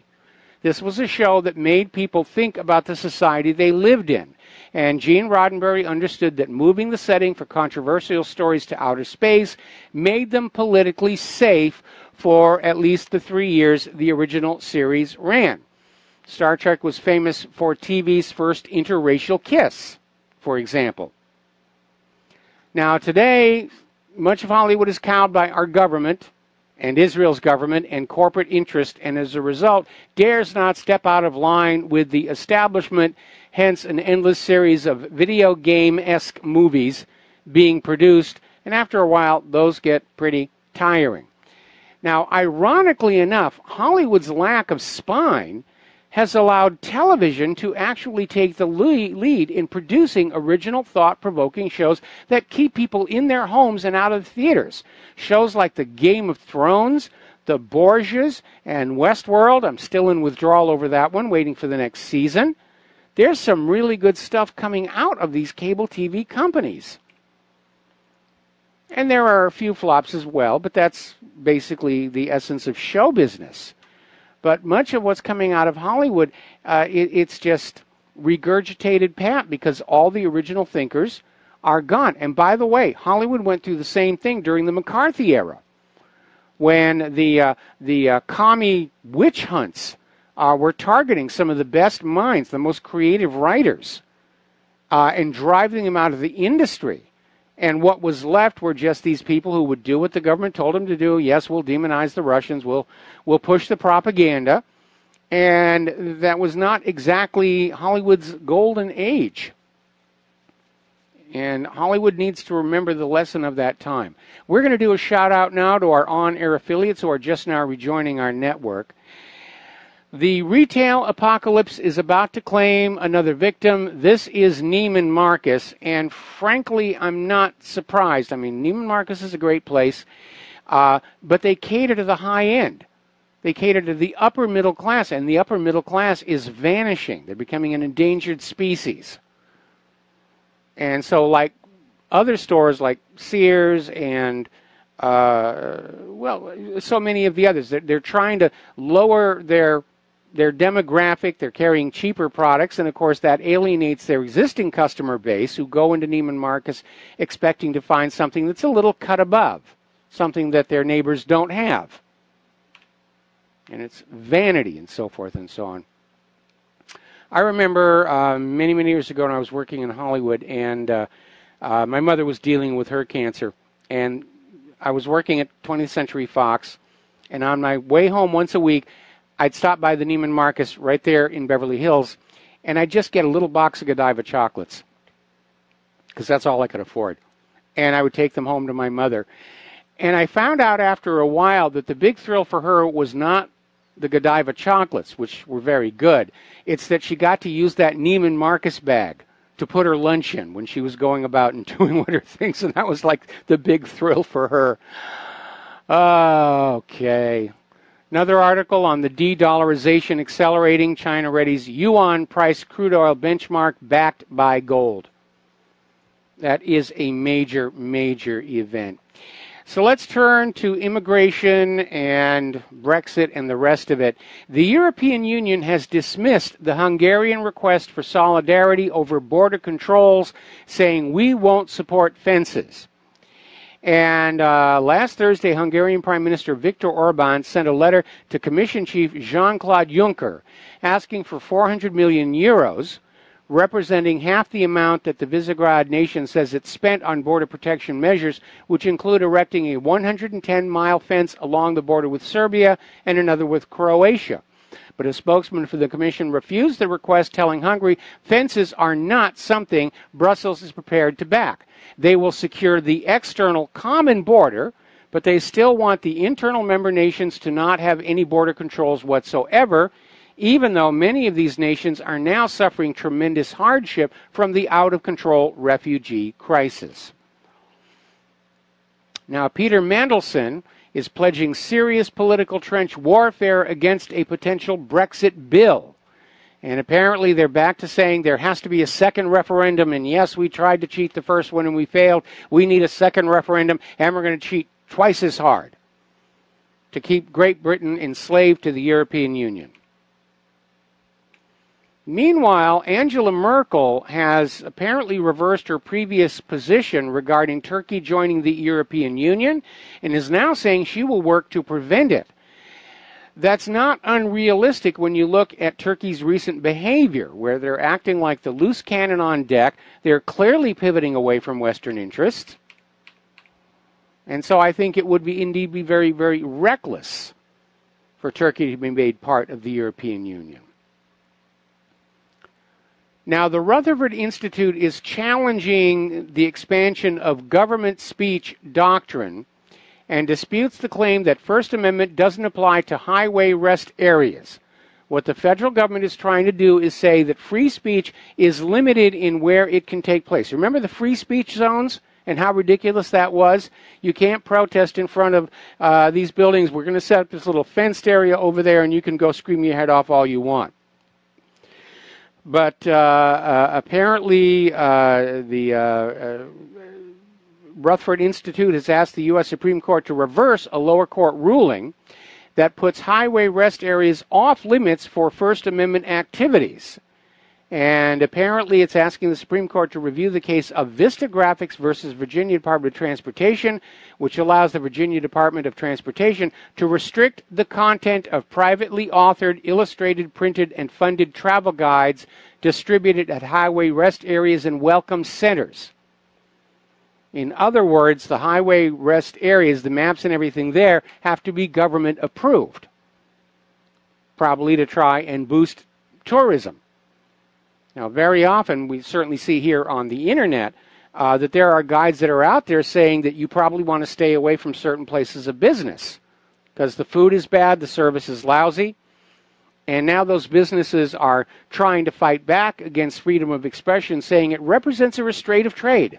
This was a show that made people think about the society they lived in. And Gene Roddenberry understood that moving the setting for controversial stories to outer space made them politically safe for at least the 3 years the original series ran. Star Trek was famous for TV's first interracial kiss, for example. Now today, much of Hollywood is cowed by our government and Israel's government and corporate interest, and as a result, dares not step out of line with the establishment, hence an endless series of video game-esque movies being produced, and after a while, those get pretty tiring. Now, ironically enough, Hollywood's lack of spine has allowed television to actually take the lead in producing original, thought-provoking shows that keep people in their homes and out of theaters. Shows like The Game of Thrones, The Borgias, and Westworld. I'm still in withdrawal over that one, waiting for the next season. There's some really good stuff coming out of these cable TV companies. And there are a few flops as well, but that's basically the essence of show business. But much of what's coming out of Hollywood, it's just regurgitated pap because all the original thinkers are gone. And by the way, Hollywood went through the same thing during the McCarthy era, when the commie witch hunts were targeting some of the best minds, the most creative writers, and driving them out of the industry. And what was left were just these people who would do what the government told them to do. Yes, we'll demonize the Russians. We'll push the propaganda. And that was not exactly Hollywood's golden age. And Hollywood needs to remember the lesson of that time. We're going to do a shout out now to our on-air affiliates who are just now rejoining our network. The retail apocalypse is about to claim another victim. This is Neiman Marcus, and frankly, I'm not surprised. I mean, Neiman Marcus is a great place, but they cater to the high end. They cater to the upper middle class, and the upper middle class is vanishing. They're becoming an endangered species. And so, like other stores like Sears and so many of the others, they're trying to lower their demographic. They're carrying cheaper products, and of course that alienates their existing customer base who go into Neiman Marcus expecting to find something that's a little cut above, something that their neighbors don't have. And it's vanity and so forth and so on. I remember many, many years ago when I was working in Hollywood, and my mother was dealing with her cancer, and I was working at 20th Century Fox, and on my way home once a week, I'd stop by the Neiman Marcus right there in Beverly Hills, and I'd just get a little box of Godiva chocolates, because that's all I could afford. And I would take them home to my mother. And I found out after a while that the big thrill for her was not the Godiva chocolates, which were very good. It's that she got to use that Neiman Marcus bag to put her lunch in when she was going about and doing what her things, and that was like the big thrill for her. Okay. Another article on the de-dollarization accelerating. China readies yuan price crude oil benchmark backed by gold. That is a major, major event. So let's turn to immigration and Brexit and the rest of it. The European Union has dismissed the Hungarian request for solidarity over border controls, saying we won't support fences. And last Thursday, Hungarian Prime Minister Viktor Orban sent a letter to Commission Chief Jean-Claude Juncker asking for 400 million euros, representing half the amount that the Visegrad nation says it spent on border protection measures, which include erecting a 110-mile fence along the border with Serbia and another with Croatia. But a spokesman for the Commission refused the request, telling Hungary fences are not something Brussels is prepared to back. They will secure the external common border, but they still want the internal member nations to not have any border controls whatsoever, even though many of these nations are now suffering tremendous hardship from the out-of-control refugee crisis. Now, Peter Mandelson is pledging serious political trench warfare against a potential Brexit bill. And apparently they're back to saying there has to be a second referendum, and yes, we tried to cheat the first one and we failed. We need a second referendum, and we're going to cheat twice as hard to keep Great Britain enslaved to the European Union. Meanwhile, Angela Merkel has apparently reversed her previous position regarding Turkey joining the European Union and is now saying she will work to prevent it. That's not unrealistic when you look at Turkey's recent behavior, where they're acting like the loose cannon on deck. They're clearly pivoting away from Western interests. And so I think it would be indeed be very, very reckless for Turkey to be made part of the European Union. Now, the Rutherford Institute is challenging the expansion of government speech doctrine and disputes the claim that First Amendment doesn't apply to highway rest areas. What the federal government is trying to do is say that free speech is limited in where it can take place. Remember the free speech zones and how ridiculous that was? You can't protest in front of these buildings. We're going to set up this little fenced area over there, and you can go scream your head off all you want. But apparently the Rutherford Institute has asked the U.S. Supreme Court to reverse a lower court ruling that puts highway rest areas off limits for First Amendment activities. And apparently it's asking the Supreme Court to review the case of Vista Graphics versus Virginia Department of Transportation, which allows the Virginia Department of Transportation to restrict the content of privately authored, illustrated, printed, and funded travel guides distributed at highway rest areas and welcome centers. In other words, the highway rest areas, the maps and everything there, have to be government approved, probably to try and boost tourism. Now, very often, we certainly see here on the internet that there are guides that are out there saying that you probably want to stay away from certain places of business because the food is bad, the service is lousy, and now those businesses are trying to fight back against freedom of expression, saying it represents a restraint of trade,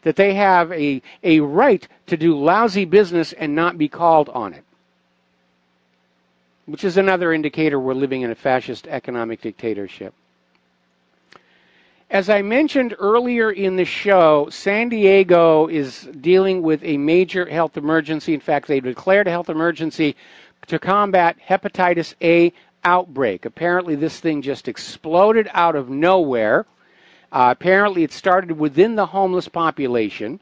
that they have a right to do lousy business and not be called on it, which is another indicator we're living in a fascist economic dictatorship. As I mentioned earlier in the show, San Diego is dealing with a major health emergency. In fact, they declared a health emergency to combat hepatitis A outbreak. Apparently, this thing just exploded out of nowhere. Apparently, it started within the homeless population,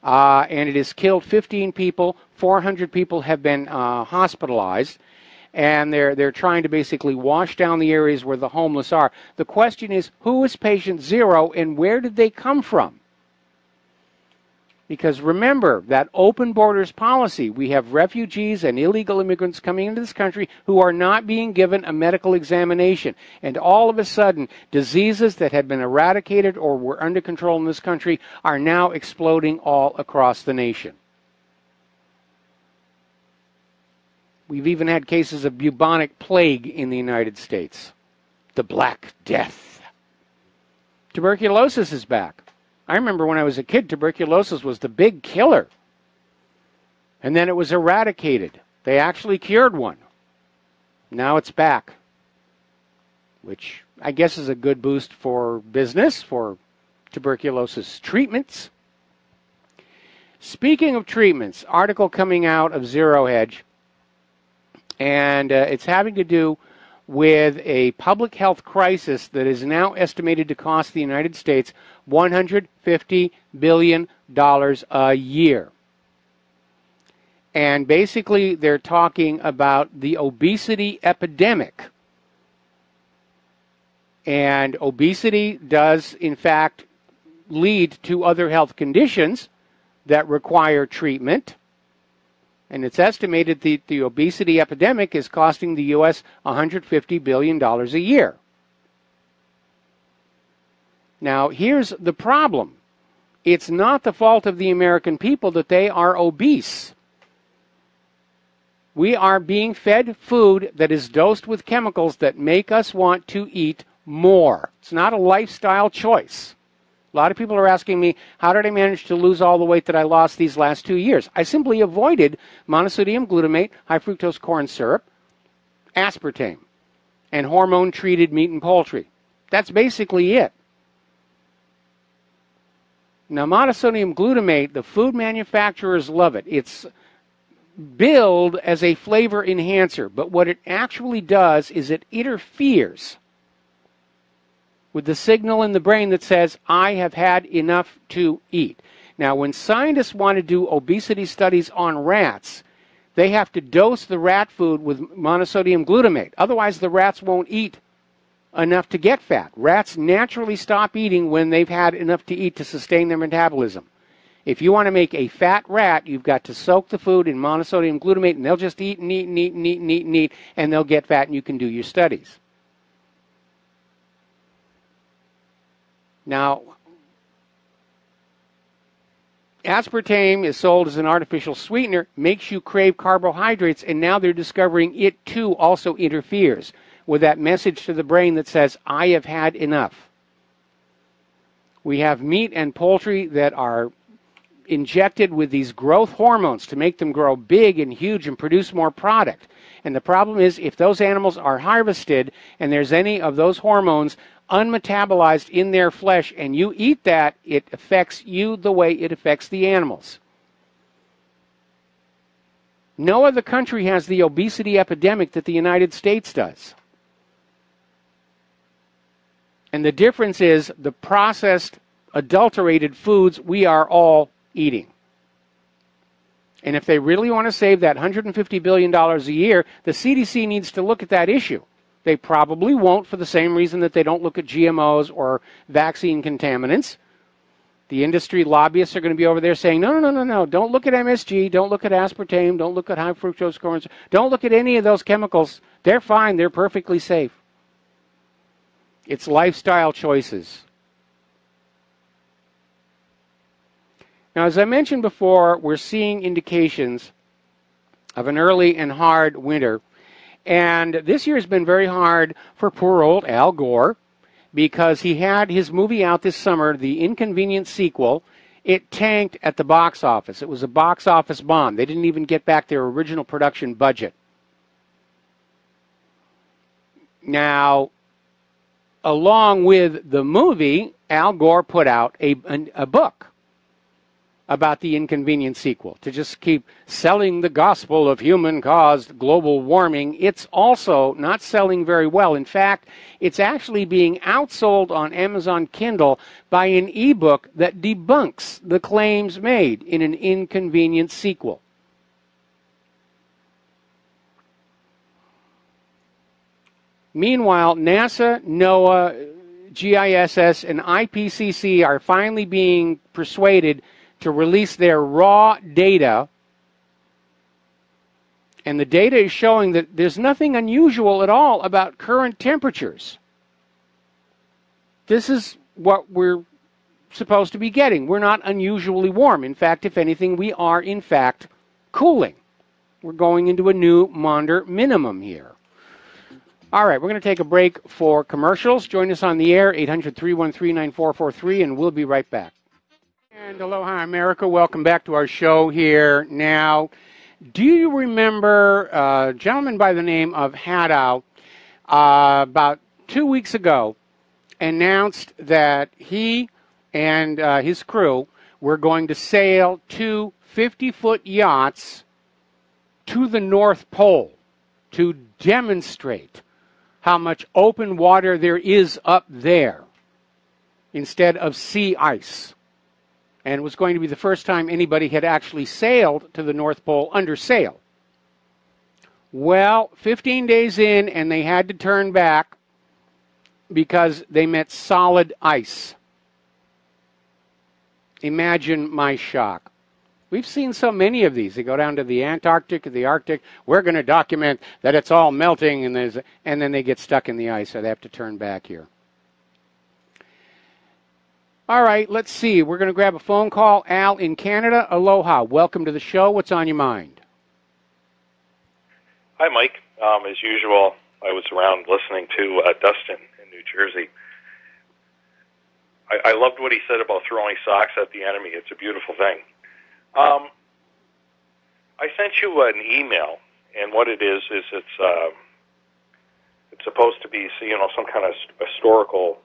and it has killed 15 people. 400 people have been hospitalized. And they're trying to basically wash down the areas where the homeless are. The question is, who is patient zero and where did they come from? Because remember, that open borders policy, we have refugees and illegal immigrants coming into this country who are not being given a medical examination. And all of a sudden, diseases that had been eradicated or were under control in this country are now exploding all across the nation. We've even had cases of bubonic plague in the United States. The Black Death. Tuberculosis is back. I remember when I was a kid, tuberculosis was the big killer. And then it was eradicated. They actually cured one. Now it's back. Which I guess is a good boost for business, for tuberculosis treatments. Speaking of treatments, article coming out of Zero Hedge, and it's having to do with a public health crisis that is now estimated to cost the United States $150 billion a year. And basically they're talking about the obesity epidemic. And obesity does, in fact, lead to other health conditions that require treatment. And it's estimated that the obesity epidemic is costing the U.S. $150 billion a year. Now, here's the problem. It's not the fault of the American people that they are obese. We are being fed food that is dosed with chemicals that make us want to eat more. It's not a lifestyle choice. A lot of people are asking me, how did I manage to lose all the weight that I lost these last 2 years? I simply avoided monosodium glutamate, high fructose corn syrup, aspartame, and hormone-treated meat and poultry. That's basically it. Now, monosodium glutamate, the food manufacturers love it. It's billed as a flavor enhancer, but what it actually does is it interferes with the signal in the brain that says, I have had enough to eat. Now, when scientists want to do obesity studies on rats, they have to dose the rat food with monosodium glutamate. Otherwise, the rats won't eat enough to get fat. Rats naturally stop eating when they've had enough to eat to sustain their metabolism. If you want to make a fat rat, you've got to soak the food in monosodium glutamate, and they'll just eat and eat and eat and eat and eat and eat, and they'll get fat, and you can do your studies. Now, aspartame is sold as an artificial sweetener, makes you crave carbohydrates, and now they're discovering it too also interferes with that message to the brain that says, I have had enough. We have meat and poultry that are injected with these growth hormones to make them grow big and huge and produce more product. And the problem is, if those animals are harvested and there's any of those hormones unmetabolized in their flesh and you eat that, it affects you the way it affects the animals. No other country has the obesity epidemic that the United States does. And the difference is the processed, adulterated foods we are all eating. And if they really want to save that $150 billion a year, the CDC needs to look at that issue. They probably won't, for the same reason that they don't look at GMOs or vaccine contaminants. The industry lobbyists are going to be over there saying, no, don't look at MSG, don't look at aspartame, don't look at high fructose corn syrup, don't look at any of those chemicals. They're fine, they're perfectly safe. It's lifestyle choices. Now, as I mentioned before, we're seeing indications of an early and hard winter. And this year has been very hard for poor old Al Gore because he had his movie out this summer, The Inconvenient Sequel. It tanked at the box office. It was a box office bomb. They didn't even get back their original production budget. Now, along with the movie, Al Gore put out a book about the Inconvenient Sequel to just keep selling the gospel of human-caused global warming. It's also not selling very well. In fact, it's actually being outsold on Amazon Kindle by an ebook that debunks the claims made in an Inconvenient Sequel. Meanwhile, NASA, NOAA, GISS, and IPCC are finally being persuaded to release their raw data. And the data is showing that there's nothing unusual at all about current temperatures. This is what we're supposed to be getting. We're not unusually warm. In fact, if anything, we are, in fact, cooling. We're going into a new Maunder minimum here. All right, we're going to take a break for commercials. Join us on the air, 800-313-9443, and we'll be right back. And aloha, America. Welcome back to our show here. Now, do you remember a gentleman by the name of Haddow about 2 weeks ago announced that he and his crew were going to sail 2 50-foot yachts to the North Pole to demonstrate how much open water there is up there instead of sea ice. And it was going to be the first time anybody had actually sailed to the North Pole under sail. Well, 15 days in, and they had to turn back because they met solid ice. Imagine my shock. We've seen so many of these. They go down to the Antarctic or the Arctic. We're going to document that it's all melting, and then they get stuck in the ice, so they have to turn back here. All right, let's see. We're going to grab a phone call. Al in Canada. Aloha. Welcome to the show. What's on your mind? Hi, Mike. As usual, I was around listening to Dustin in New Jersey. I loved what he said about throwing socks at the enemy. It's a beautiful thing. I sent you an email, and what it is it's supposed to be, some kind of historical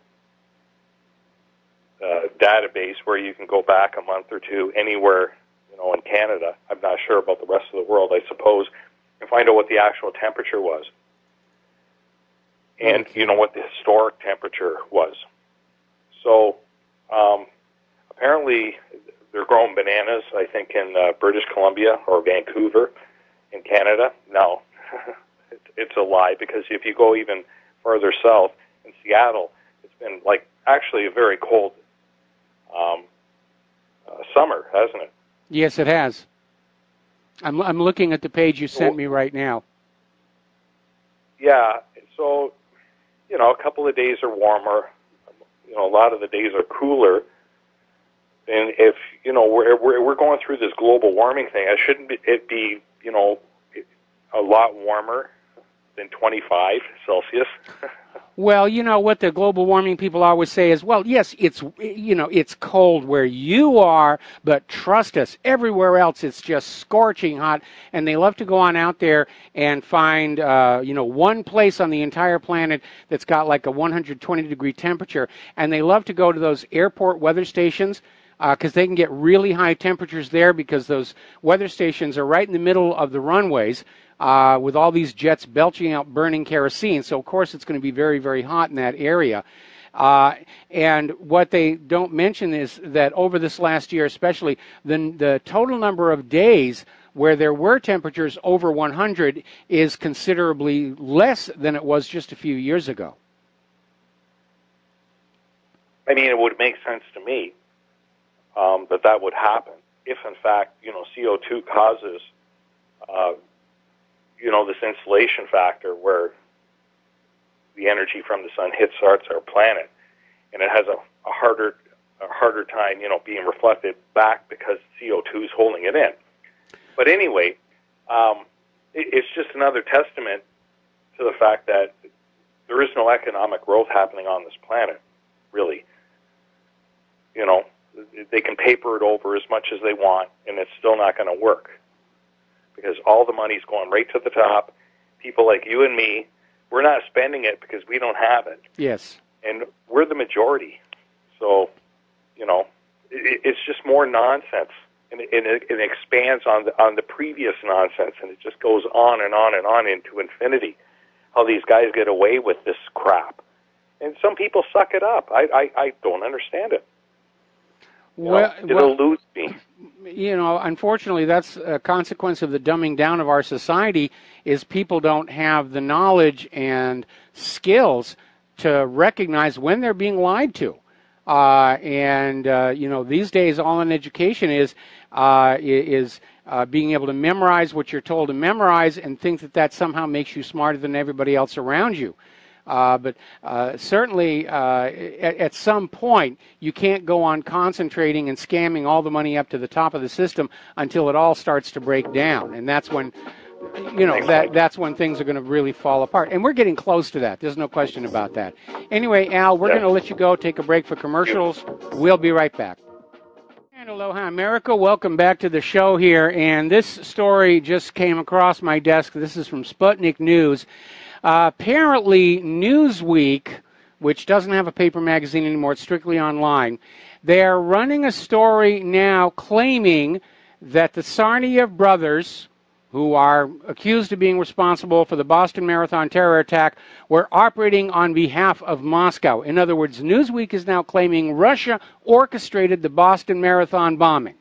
database where you can go back a month or two anywhere, in Canada. I'm not sure about the rest of the world, I suppose, and find out what the actual temperature was. And, what the historic temperature was. So, apparently, they're growing bananas, I think, in British Columbia or Vancouver in Canada. No, it's a lie, because if you go even further south in Seattle, it's been, actually a very cold summer, hasn't it? Yes, it has. I'm looking at the page you sent me right now. Yeah, so, a couple of days are warmer. A lot of the days are cooler. And if, we're going through this global warming thing, shouldn't it be, a lot warmer than 25 Celsius? Well, what the global warming people always say is, well, yes, it's cold where you are, but trust us, everywhere else it's just scorching hot, and they love to go on out there and find, one place on the entire planet that's got like a 120-degree temperature, and they love to go to those airport weather stations because they can get really high temperatures there because those weather stations are right in the middle of the runways, with all these jets belching out burning kerosene. So, of course, it's going to be very, very hot in that area. And what they don't mention is that over this last year especially, the total number of days where there were temperatures over 100 is considerably less than it was just a few years ago. I mean, it would make sense to me that would happen if, in fact, CO2 causes this insulation factor where the energy from the sun hits our planet, and it has a harder time, being reflected back because CO2 is holding it in. But anyway, it's just another testament to the fact that there is no economic growth happening on this planet, really. They can paper it over as much as they want, and it's still not going to work, because all the money's going right to the top. People like you and me, we're not spending it because we don't have it. Yes. And we're the majority. So, it's just more nonsense. And it expands on the previous nonsense, and it just goes on and on and on into infinity, how these guys get away with this crap. And some people suck it up. I don't understand it. It eludes me. Unfortunately, that's a consequence of the dumbing down of our society, is people don't have the knowledge and skills to recognize when they're being lied to. These days, all in education is being able to memorize what you're told to memorize and think that that somehow makes you smarter than everybody else around you. But certainly, at some point, you can't go on concentrating and scamming all the money up to the top of the system until it all starts to break down. And that's when, that's when things are going to really fall apart. And we're getting close to that. There's no question about that. Anyway, Al, we're going to let you go, take a break for commercials. We'll be right back. And aloha, America. Welcome back to the show here. And this story just came across my desk. This is from Sputnik News. Apparently, Newsweek, which doesn't have a paper magazine anymore, it's strictly online, they're running a story now claiming that the Tsarnaev brothers, who are accused of being responsible for the Boston Marathon terror attack, were operating on behalf of Moscow. In other words, Newsweek is now claiming Russia orchestrated the Boston Marathon bombing,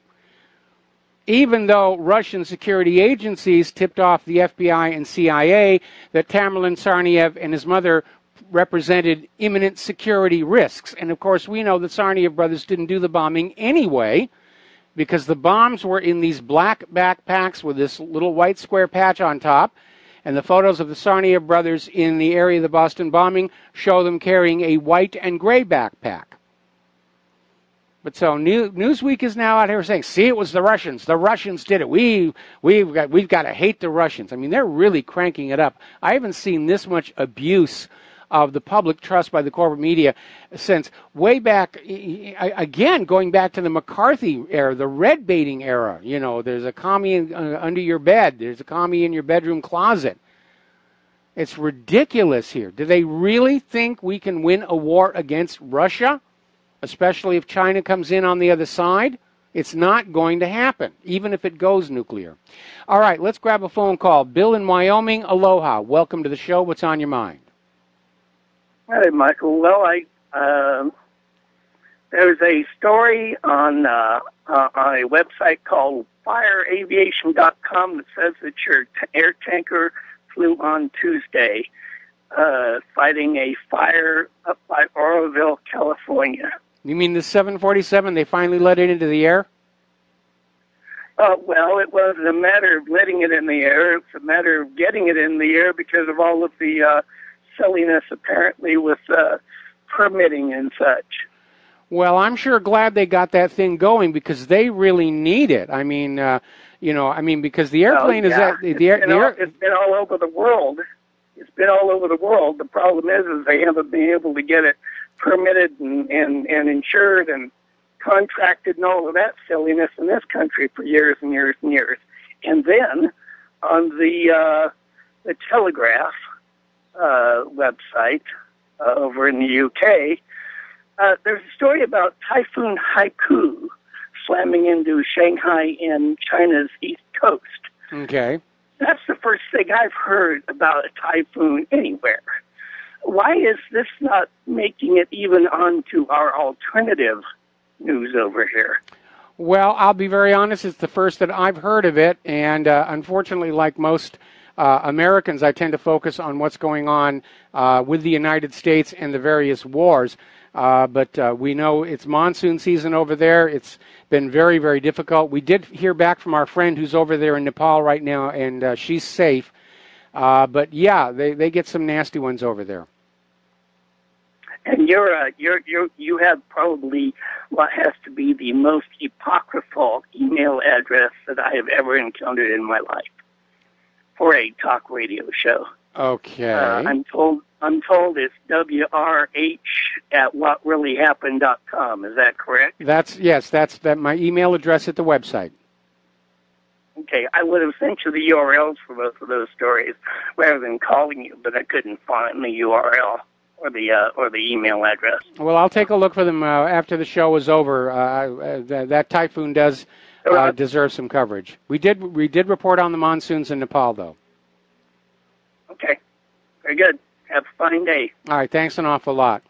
even though Russian security agencies tipped off the FBI and CIA that Tamerlan Tsarnaev and his mother represented imminent security risks. And of course, we know the Tsarnaev brothers didn't do the bombing anyway, because the bombs were in these black backpacks with this little white square patch on top. And the photos of the Tsarnaev brothers in the area of the Boston bombing show them carrying a white and gray backpack. But so Newsweek is now out here saying, see, it was the Russians. The Russians did it. We've got to hate the Russians. I mean, they're really cranking it up. I haven't seen this much abuse of the public trust by the corporate media since way back, again, going back to the McCarthy era, the red baiting era. You know, there's a commie under your bed. There's a commie in your bedroom closet. It's ridiculous here. Do they really think we can win a war against Russia? Especially if China comes in on the other side? It's not going to happen, even if it goes nuclear. All right, let's grab a phone call. Bill in Wyoming, aloha. Welcome to the show. What's on your mind? Hey, Michael. Well, there's a story on a website called fireaviation.com that says that your air tanker flew on Tuesday, fighting a fire up by Oroville, California. You mean the 747, they finally let it into the air? Well, it wasn't a matter of letting it in the air. It's a matter of getting it in the air because of all of the silliness, apparently, with permitting and such. Well, I'm sure glad they got that thing going because they really need it. I mean, because the airplane is at it's been all over the world. It's been all over the world. The problem is they haven't been able to get it permitted and insured and contracted and all of that silliness in this country for years and years and years. And then on the Telegraph website over in the UK, there's a story about Typhoon Haiku slamming into Shanghai and China's east coast. Okay. That's the first thing I've heard about a typhoon anywhere. Why is this not making it even onto our alternative news over here? Well, I'll be very honest, it's the first that I've heard of it, and unfortunately, like most Americans, I tend to focus on what's going on with the United States and the various wars. But we know it's monsoon season over there. It's been very, very difficult. We did hear back from our friend who's over there in Nepal right now, and she's safe. But yeah, they get some nasty ones over there. And you have probably what has to be the most apocryphal email address that I have ever encountered in my life for a talk radio show. Okay. I'm told it's WRH@whatreallyhappened.com. Is that correct? That's my email address at the website. Okay, I would have sent you the URLs for both of those stories rather than calling you, but I couldn't find the URL or the email address. Well, I'll take a look for them after the show is over. That typhoon does deserve some coverage. We did report on the monsoons in Nepal, though. Okay, very good. Have a fine day. All right, thanks an awful lot.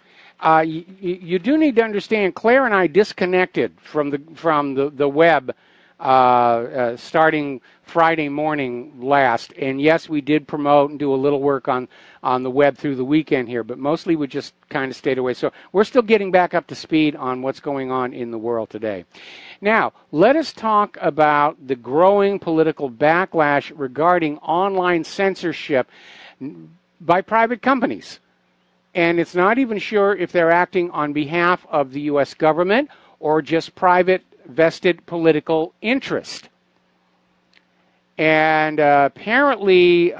You do need to understand, Claire and I disconnected from the web starting Friday morning last. And yes, we did promote and do a little work on the web through the weekend here, but mostly we just kind of stayed away. So we're still getting back up to speed on what's going on in the world today. Now, let us talk about the growing political backlash regarding online censorship by private companies. And it's not even sure if they're acting on behalf of the U.S. government or just private vested political interest. And apparently,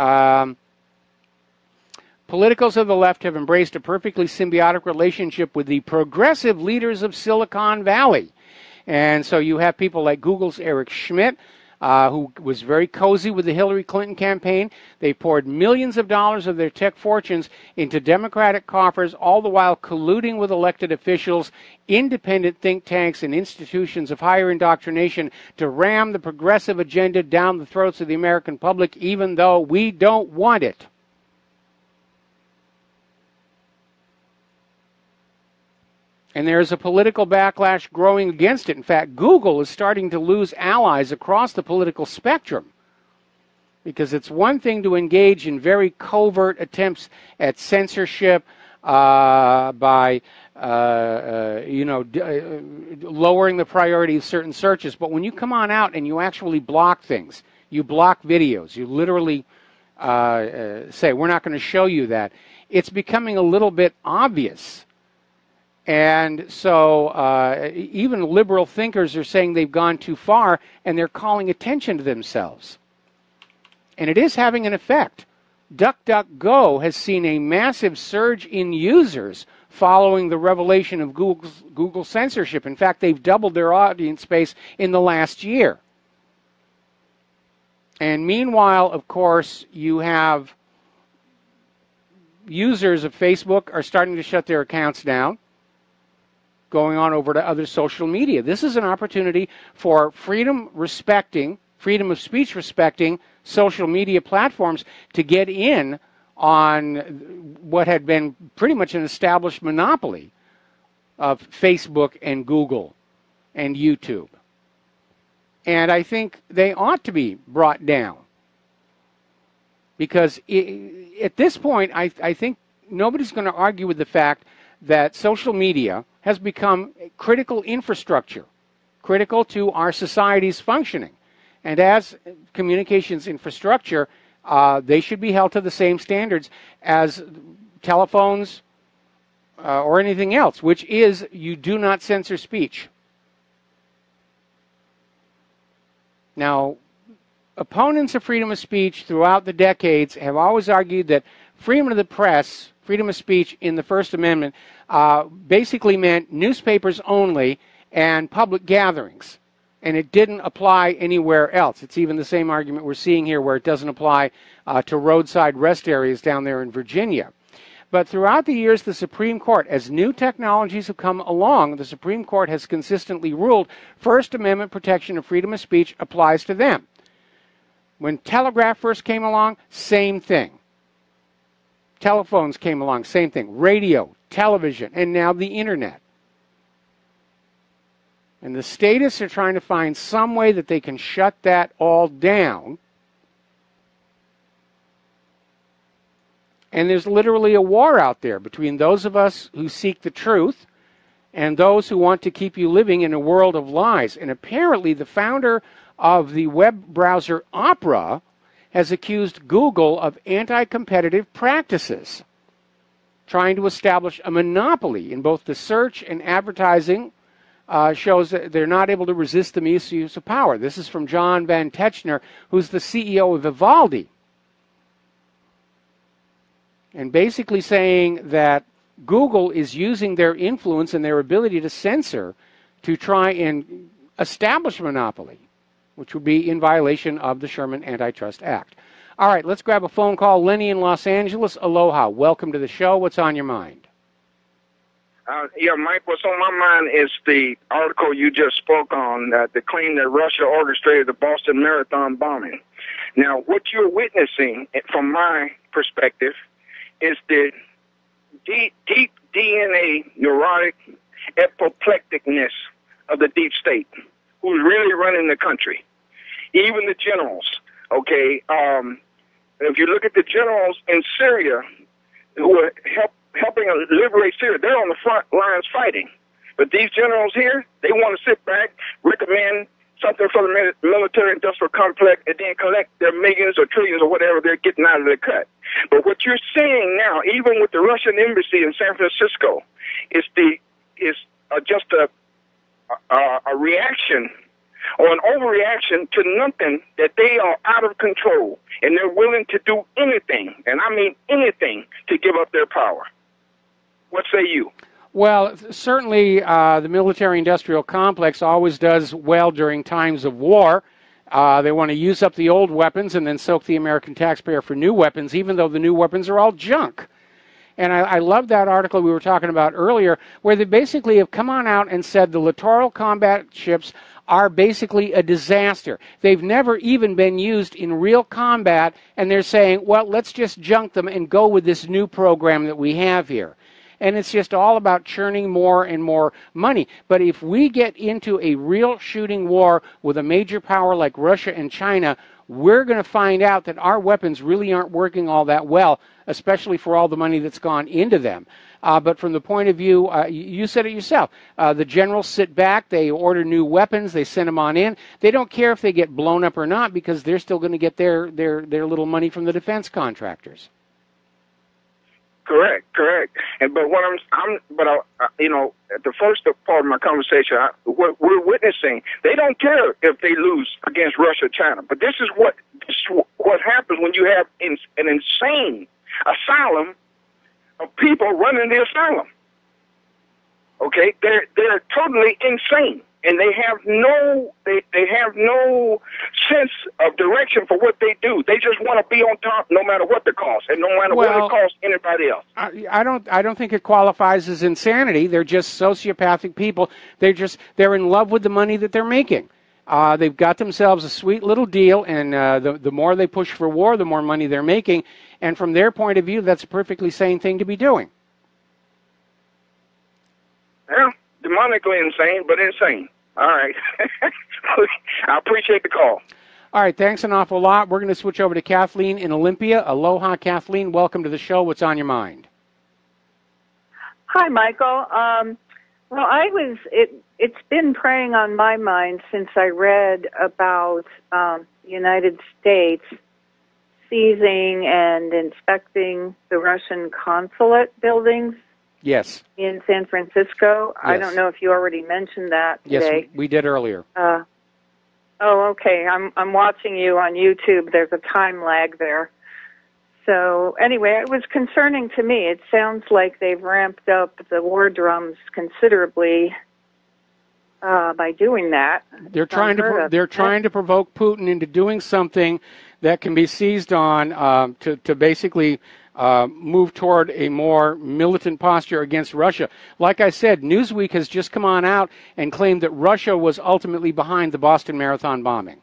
politicals of the left have embraced a perfectly symbiotic relationship with the progressive leaders of Silicon Valley. And so you have people like Google's Eric Schmidt, who was very cozy with the Hillary Clinton campaign. They poured millions of dollars of their tech fortunes into Democratic coffers, all the while colluding with elected officials, independent think tanks, and institutions of higher indoctrination to ram the progressive agenda down the throats of the American public, even though we don't want it. And there's a political backlash growing against it. In fact, Google is starting to lose allies across the political spectrum, because it's one thing to engage in very covert attempts at censorship by lowering the priority of certain searches. But when you come on out and you actually block things, you block videos, you literally say, we're not going to show you that, it's becoming a little bit obvious. And so even liberal thinkers are saying they've gone too far, and they're calling attention to themselves. And it is having an effect. DuckDuckGo has seen a massive surge in users following the revelation of Google censorship. In fact, they've doubled their audience base in the last year. And meanwhile, of course, you have users of Facebook are starting to shut their accounts down, going on over to other social media. This is an opportunity for freedom of speech respecting social media platforms to get in on what had been pretty much an established monopoly of Facebook and Google and YouTube. And I think they ought to be brought down, because at this point, I think nobody's going to argue with the fact that social media has become critical infrastructure, critical to our society's functioning. And as communications infrastructure, they should be held to the same standards as telephones or anything else, which is you do not censor speech. Now, opponents of freedom of speech throughout the decades have always argued that freedom of the press, freedom of speech in the First Amendment basically meant newspapers only and public gatherings. And it didn't apply anywhere else. It's even the same argument we're seeing here, where it doesn't apply to roadside rest areas down there in Virginia. But throughout the years, the Supreme Court, as new technologies have come along, the Supreme Court has consistently ruled First Amendment protection of freedom of speech applies to them. When telegraph first came along, same thing. Telephones came along, same thing. Radio, television, and now the internet. And the statists are trying to find some way that they can shut that all down. And there's literally a war out there between those of us who seek the truth and those who want to keep you living in a world of lies. And apparently the founder of the web browser Opera has accused Google of anti-competitive practices, trying to establish a monopoly in both the search and advertising. Shows that they're not able to resist the misuse of power. This is from John Van Techner, who's the CEO of Vivaldi. And basically saying that Google is using their influence and their ability to censor to try and establish a monopoly, which would be in violation of the Sherman Antitrust Act. All right, let's grab a phone call. Lenny in Los Angeles, aloha. Welcome to the show. What's on your mind? Mike, what's on my mind is the article you just spoke on, the claim that Russia orchestrated the Boston Marathon bombing. Now, what you're witnessing, from my perspective, is the deep DNA neurotic apoplecticness of the deep state, who's really running the country. Even the generals, okay? If you look at the generals in Syria who are helping liberate Syria, they're on the front lines fighting. But these generals here, they want to sit back, recommend something for the military-industrial complex, and then collect their millions or trillions or whatever they're getting out of the cut. But what you're seeing now, even with the Russian embassy in San Francisco, is just a reaction or an overreaction to nothing, that they are out of control, and they're willing to do anything, and I mean anything, to give up their power. What say you? Well, certainly the military-industrial complex always does well during times of war. They want to use up the old weapons and then soak the American taxpayer for new weapons, even though the new weapons are all junk. And I love that article we were talking about earlier, where they basically have come on out and said the littoral combat ships are basically a disaster. They've never even been used in real combat, and they're saying, well, let's just junk them and go with this new program that we have here. And it's just all about churning more and more money. But if we get into a real shooting war with a major power like Russia and China, we're going to find out that our weapons really aren't working all that well, especially for all the money that's gone into them. But from the point of view, you said it yourself, the generals sit back, they order new weapons, they send them on in. They don't care if they get blown up or not, because they're still going to get their little money from the defense contractors. Correct. And but what at the first part of my conversation, what we're witnessing, they don't care if they lose against Russia, China. But this is what happens when you have an insane asylum of people running the asylum. Okay, they're totally insane, and they have no sense of direction for what they do. They just want to be on top, no matter what the cost, and no matter what it costs anybody else. I don't think it qualifies as insanity. They're just sociopathic people. They're in love with the money that they're making. They've got themselves a sweet little deal, and the more they push for war, the more money they're making. And from their point of view, that's a perfectly sane thing to be doing. Yeah, demonically insane, but insane. All right. I appreciate the call. All right, thanks an awful lot. We're going to switch over to Kathleen in Olympia. Aloha, Kathleen. Welcome to the show. What's on your mind? Hi, Michael. Well, it's been preying on my mind since I read about the United States seizing and inspecting the Russian consulate buildings. Yes. In San Francisco. Yes. I don't know if you already mentioned that today. Yes, we did earlier. Oh, okay. I'm watching you on YouTube. There's a time lag there. So anyway, it was concerning to me. It sounds like they've ramped up the war drums considerably by doing that. They're trying to provoke Putin into doing something that can be seized on to basically move toward a more militant posture against Russia. Like I said, Newsweek has just come on out and claimed that Russia was ultimately behind the Boston Marathon bombing.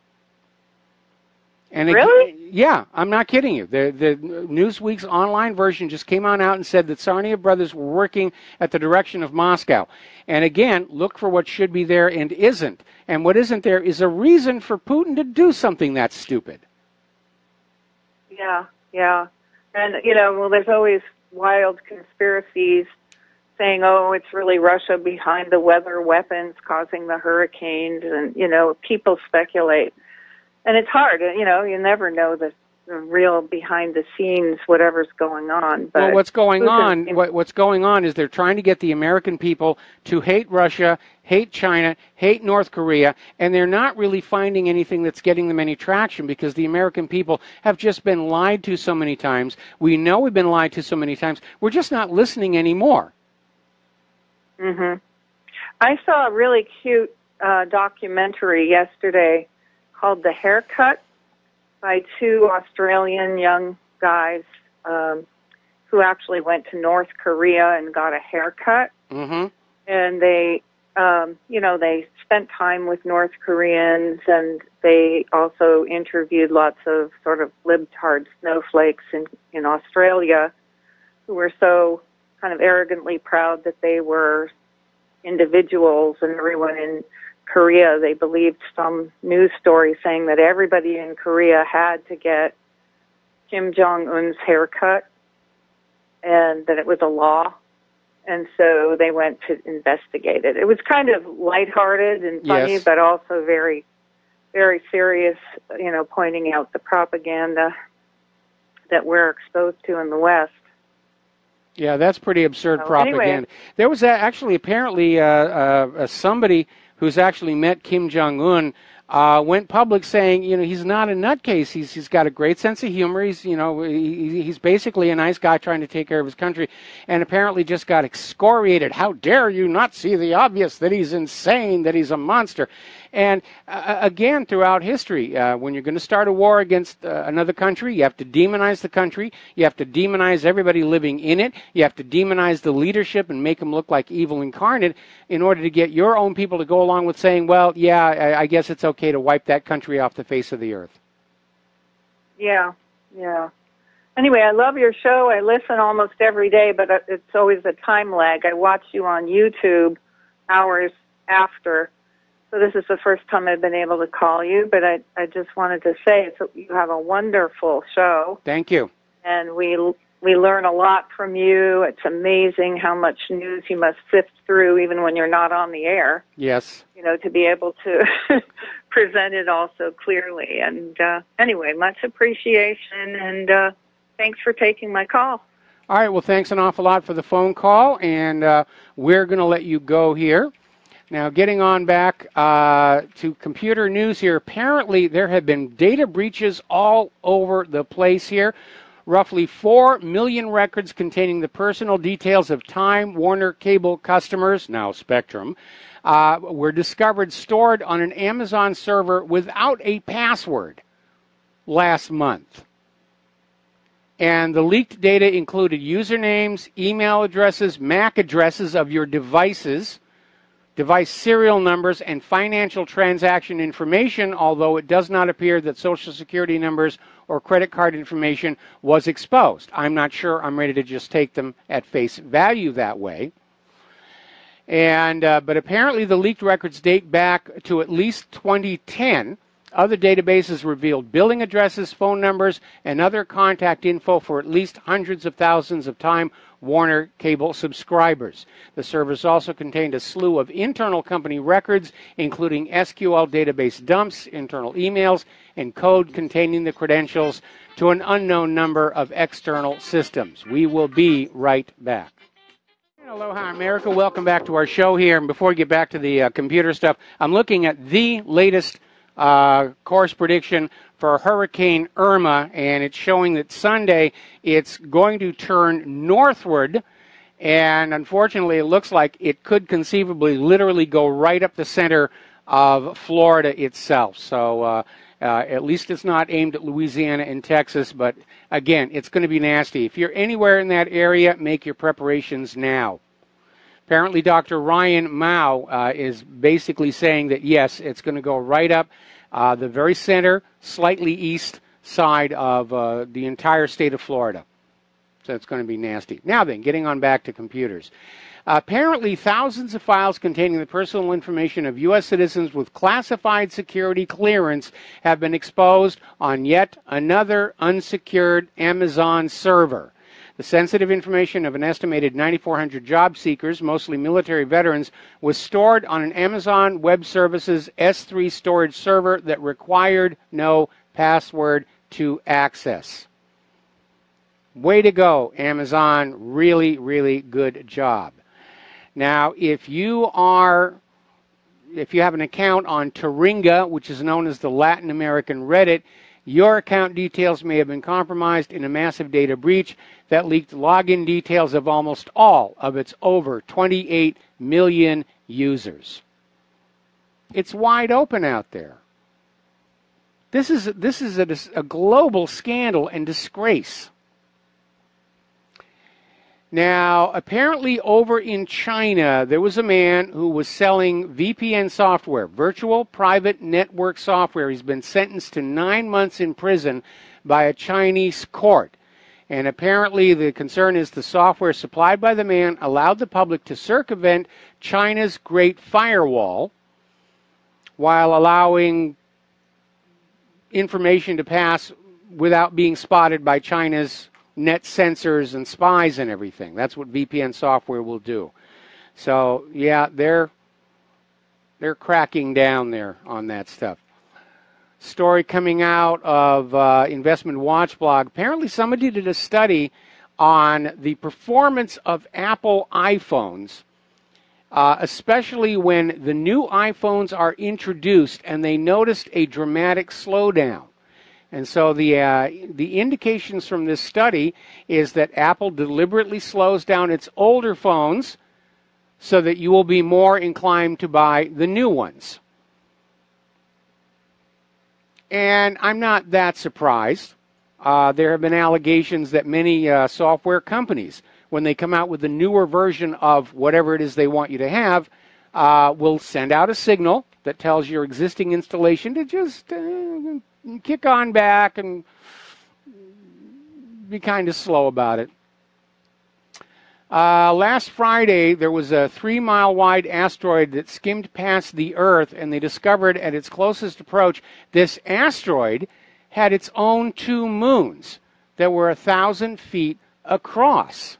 And really? Yeah, I'm not kidding you. The Newsweek's online version just came on out and said that Tsarnaev brothers were working at the direction of Moscow. And again, look for what should be there and isn't. And what isn't there is a reason for Putin to do something that's stupid. Yeah. And, there's always wild conspiracies saying, it's really Russia behind the weather weapons causing the hurricanes. And, people speculate. And it's hard, you never know the real behind the scenes, whatever's going on. But well, what's going on is they're trying to get the American people to hate Russia, hate China, hate North Korea, and they're not really finding anything that's getting them any traction because the American people have just been lied to so many times. We know we've been lied to so many times. We're just not listening anymore. Mm-hmm. I saw a really cute documentary yesterday called The Haircut by two Australian young guys who actually went to North Korea and got a haircut. Mm-hmm. And they, they spent time with North Koreans, and they also interviewed lots of sort of libtard snowflakes in Australia who were so kind of arrogantly proud that they were individuals, and everyone in Korea. They believed some news story saying that everybody in Korea had to get Kim Jong-un's haircut and that it was a law. And so they went to investigate it. It was kind of lighthearted and funny, Yes. but also very, very serious, pointing out the propaganda that we're exposed to in the West. Yeah, that's pretty absurd So, propaganda. anyway. There was actually apparently somebody who's actually met Kim Jong-un went public saying, he's not a nutcase. He's got a great sense of humor. He's basically a nice guy trying to take care of his country, and apparently just got excoriated. How dare you not see the obvious, that he's insane, that he's a monster. And again, throughout history, when you're going to start a war against another country, you have to demonize the country. You have to demonize everybody living in it. You have to demonize the leadership and make them look like evil incarnate in order to get your own people to go along with saying, well, yeah, I guess it's okay to wipe that country off the face of the earth. Yeah. Anyway, I love your show. I listen almost every day, but it's always a time lag. I watch you on YouTube hours after. So this is the first time I've been able to call you, but I just wanted to say you have a wonderful show. Thank you. And we learn a lot from you. It's amazing how much news you must sift through even when you're not on the air. Yes. To be able to present it all so clearly. And anyway, much appreciation, and thanks for taking my call. All right, well, thanks an awful lot for the phone call, and we're going to let you go here. Now, getting on back to computer news here, apparently there have been data breaches all over the place here. Roughly 4 million records containing the personal details of Time Warner Cable customers, now Spectrum, were discovered stored on an Amazon server without a password last month. And the leaked data included usernames, email addresses, MAC addresses of your devices, device serial numbers, and financial transaction information, although it does not appear that Social Security numbers or credit card information was exposed. I'm not sure I'm ready to just take them at face value that way. And but apparently the leaked records date back to at least 2010. Other databases revealed billing addresses, phone numbers, and other contact info for at least hundreds of thousands of Time Warner Cable subscribers. The servers also contained a slew of internal company records, including SQL database dumps, internal emails, and code containing the credentials to an unknown number of external systems. We will be right back. Aloha, America. Welcome back to our show here. And before we get back to the computer stuff, I'm looking at the latest course prediction for Hurricane Irma, and it's showing that Sunday it's going to turn northward, and unfortunately it looks like it could conceivably literally go right up the center of Florida itself. So at least it's not aimed at Louisiana and Texas, but again, it's going to be nasty. If you're anywhere in that area, make your preparations now. Apparently, Dr. Ryan Mao is basically saying that, yes, it's going to go right up the very center, slightly east side of the entire state of Florida. So it's going to be nasty. Now then, getting on back to computers. Apparently, thousands of files containing the personal information of U.S. citizens with classified security clearance have been exposed on yet another unsecured Amazon server. The sensitive information of an estimated 9,400 job seekers, mostly military veterans, was stored on an Amazon Web Services S3 storage server that required no password to access. Way to go, Amazon. Really, really good job. Now, if you have an account on Taringa, which is known as the Latin American Reddit, your account details may have been compromised in a massive data breach that leaked login details of almost all of its over 28 million users. It's wide open out there. This is a global scandal and disgrace. Now, apparently over in China, there was a man who was selling VPN software, virtual private network software. He's been sentenced to 9 months in prison by a Chinese court. And apparently the concern is the software supplied by the man allowed the public to circumvent China's Great Firewall while allowing information to pass without being spotted by China's net sensors and spies and everything. That's what VPN software will do. So, yeah, they're cracking down there on that stuff. Story coming out of Investment Watch blog. Apparently somebody did a study on the performance of Apple iPhones, especially when the new iPhones are introduced, and they noticed a dramatic slowdown. And so the indications from this study is that Apple deliberately slows down its older phones so that you will be more inclined to buy the new ones. And I'm not that surprised. There have been allegations that many software companies, when they come out with the newer version of whatever it is they want you to have, will send out a signal that tells your existing installation to just kick on back and be kind of slow about it. Last Friday, there was a 3-mile-wide asteroid that skimmed past the Earth, and they discovered at its closest approach, this asteroid had its own 2 moons that were 1,000 feet across.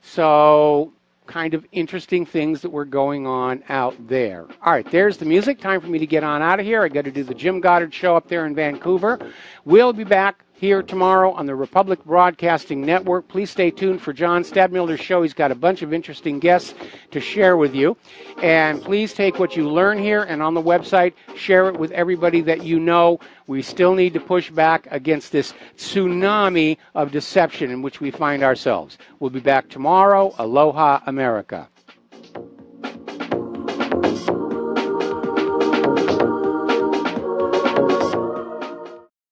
So, kind of interesting things that were going on out there. All right, there's the music. Time for me to get on out of here. I got to do the Jim Goddard show up there in Vancouver. We'll be back here tomorrow on the Republic Broadcasting Network. Please stay tuned for John Stadmiller's show. He's got a bunch of interesting guests to share with you. And please take what you learn here and on the website, share it with everybody that you know. We still need to push back against this tsunami of deception in which we find ourselves. We'll be back tomorrow. Aloha, America.